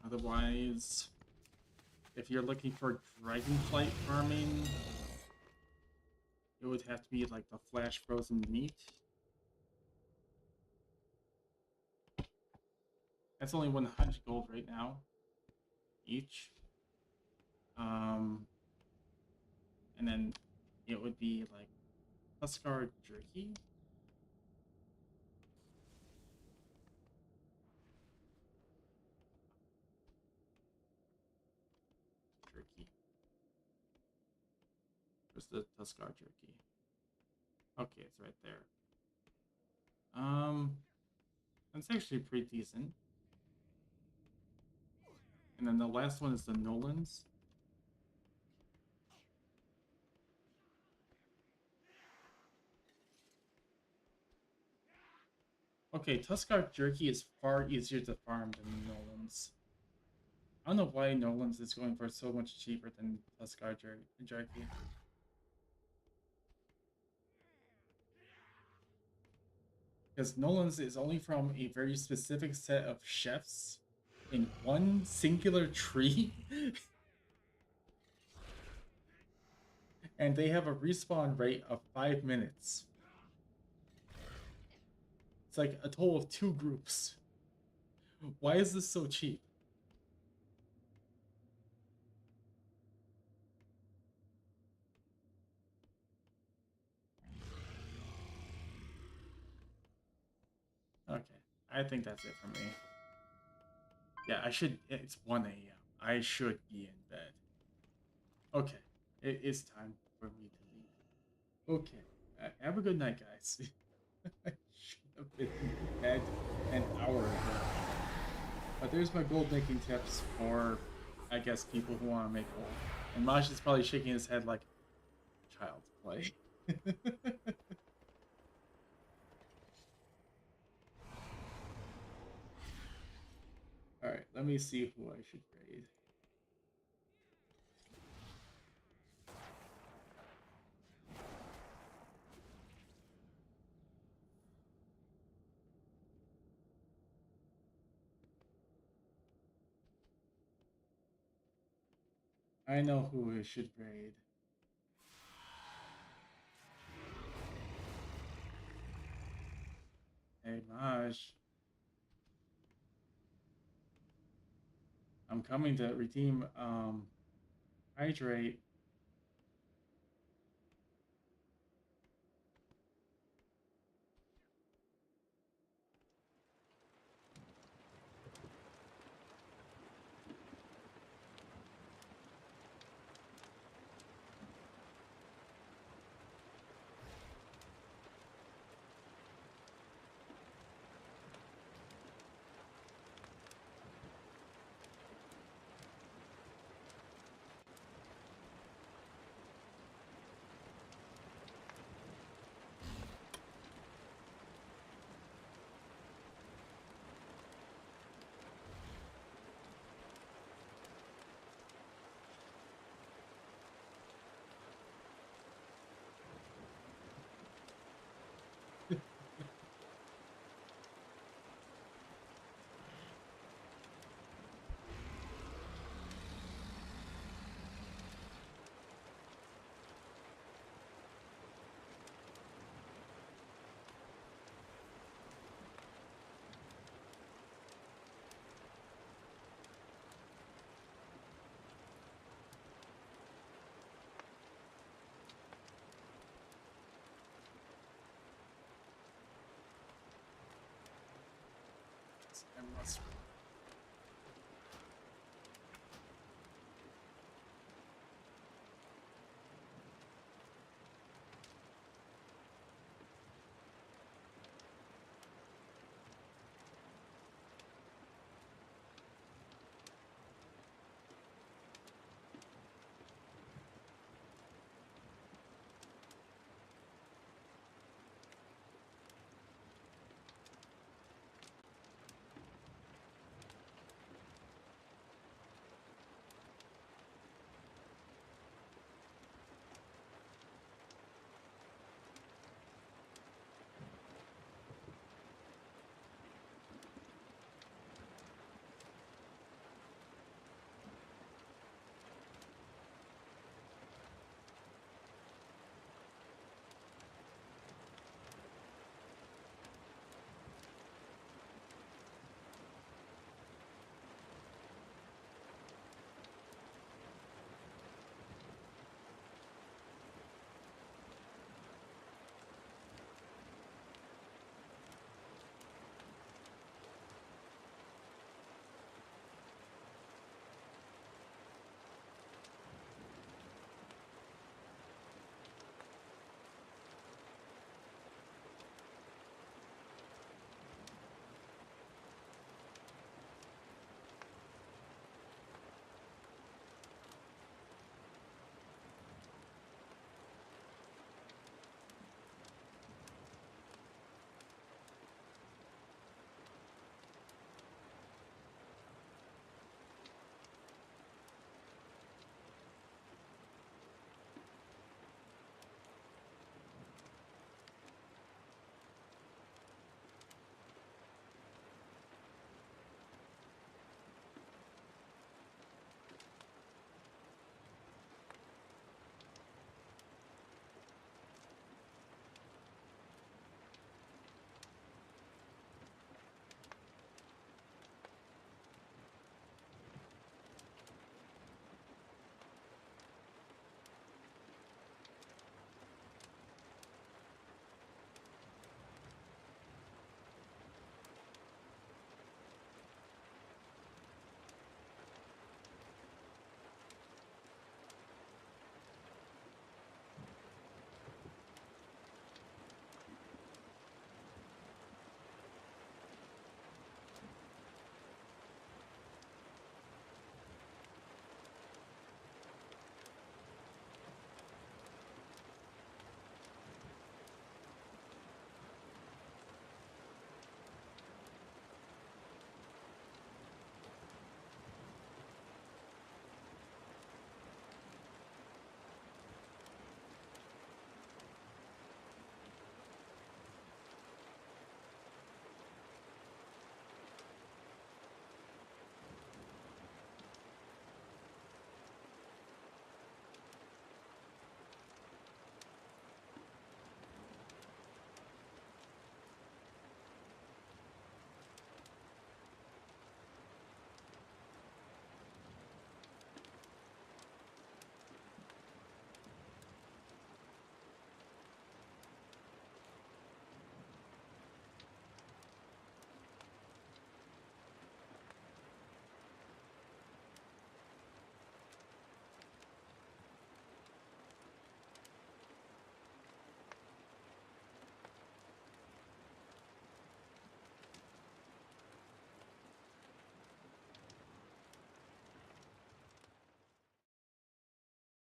Otherwise, if you're looking for dragonflight farming, it would have to be like the flash frozen meat. That's only 100 gold right now, each. And then it would be like Tuscar jerky. Jerky. Where's the Tuscar jerky? Okay, it's right there. That's actually pretty decent. And then the last one is the Nolans. Okay, Tuscar jerky is far easier to farm than Nolan's. I don't know why Nolan's is going for so much cheaper than Tuscar jerky. Because Nolan's is only from a very specific set of chefs in one singular tree. And they have a respawn rate of 5 minutes. It's like a total of 2 groups. Why is this so cheap? Okay, I think that's it for me. Yeah, it's 1 a.m. I should be in bed. Okay, it is time for me to leave. Okay, have a good night, guys. I should have been in bed an hour ago. But there's my gold making tips for, I guess, people who want to make gold. And Maj is probably shaking his head like, child's play. Alright, let me see who I should raid. I know who I should raid. Hey, Maj. I'm coming to redeem, Hydrate. I must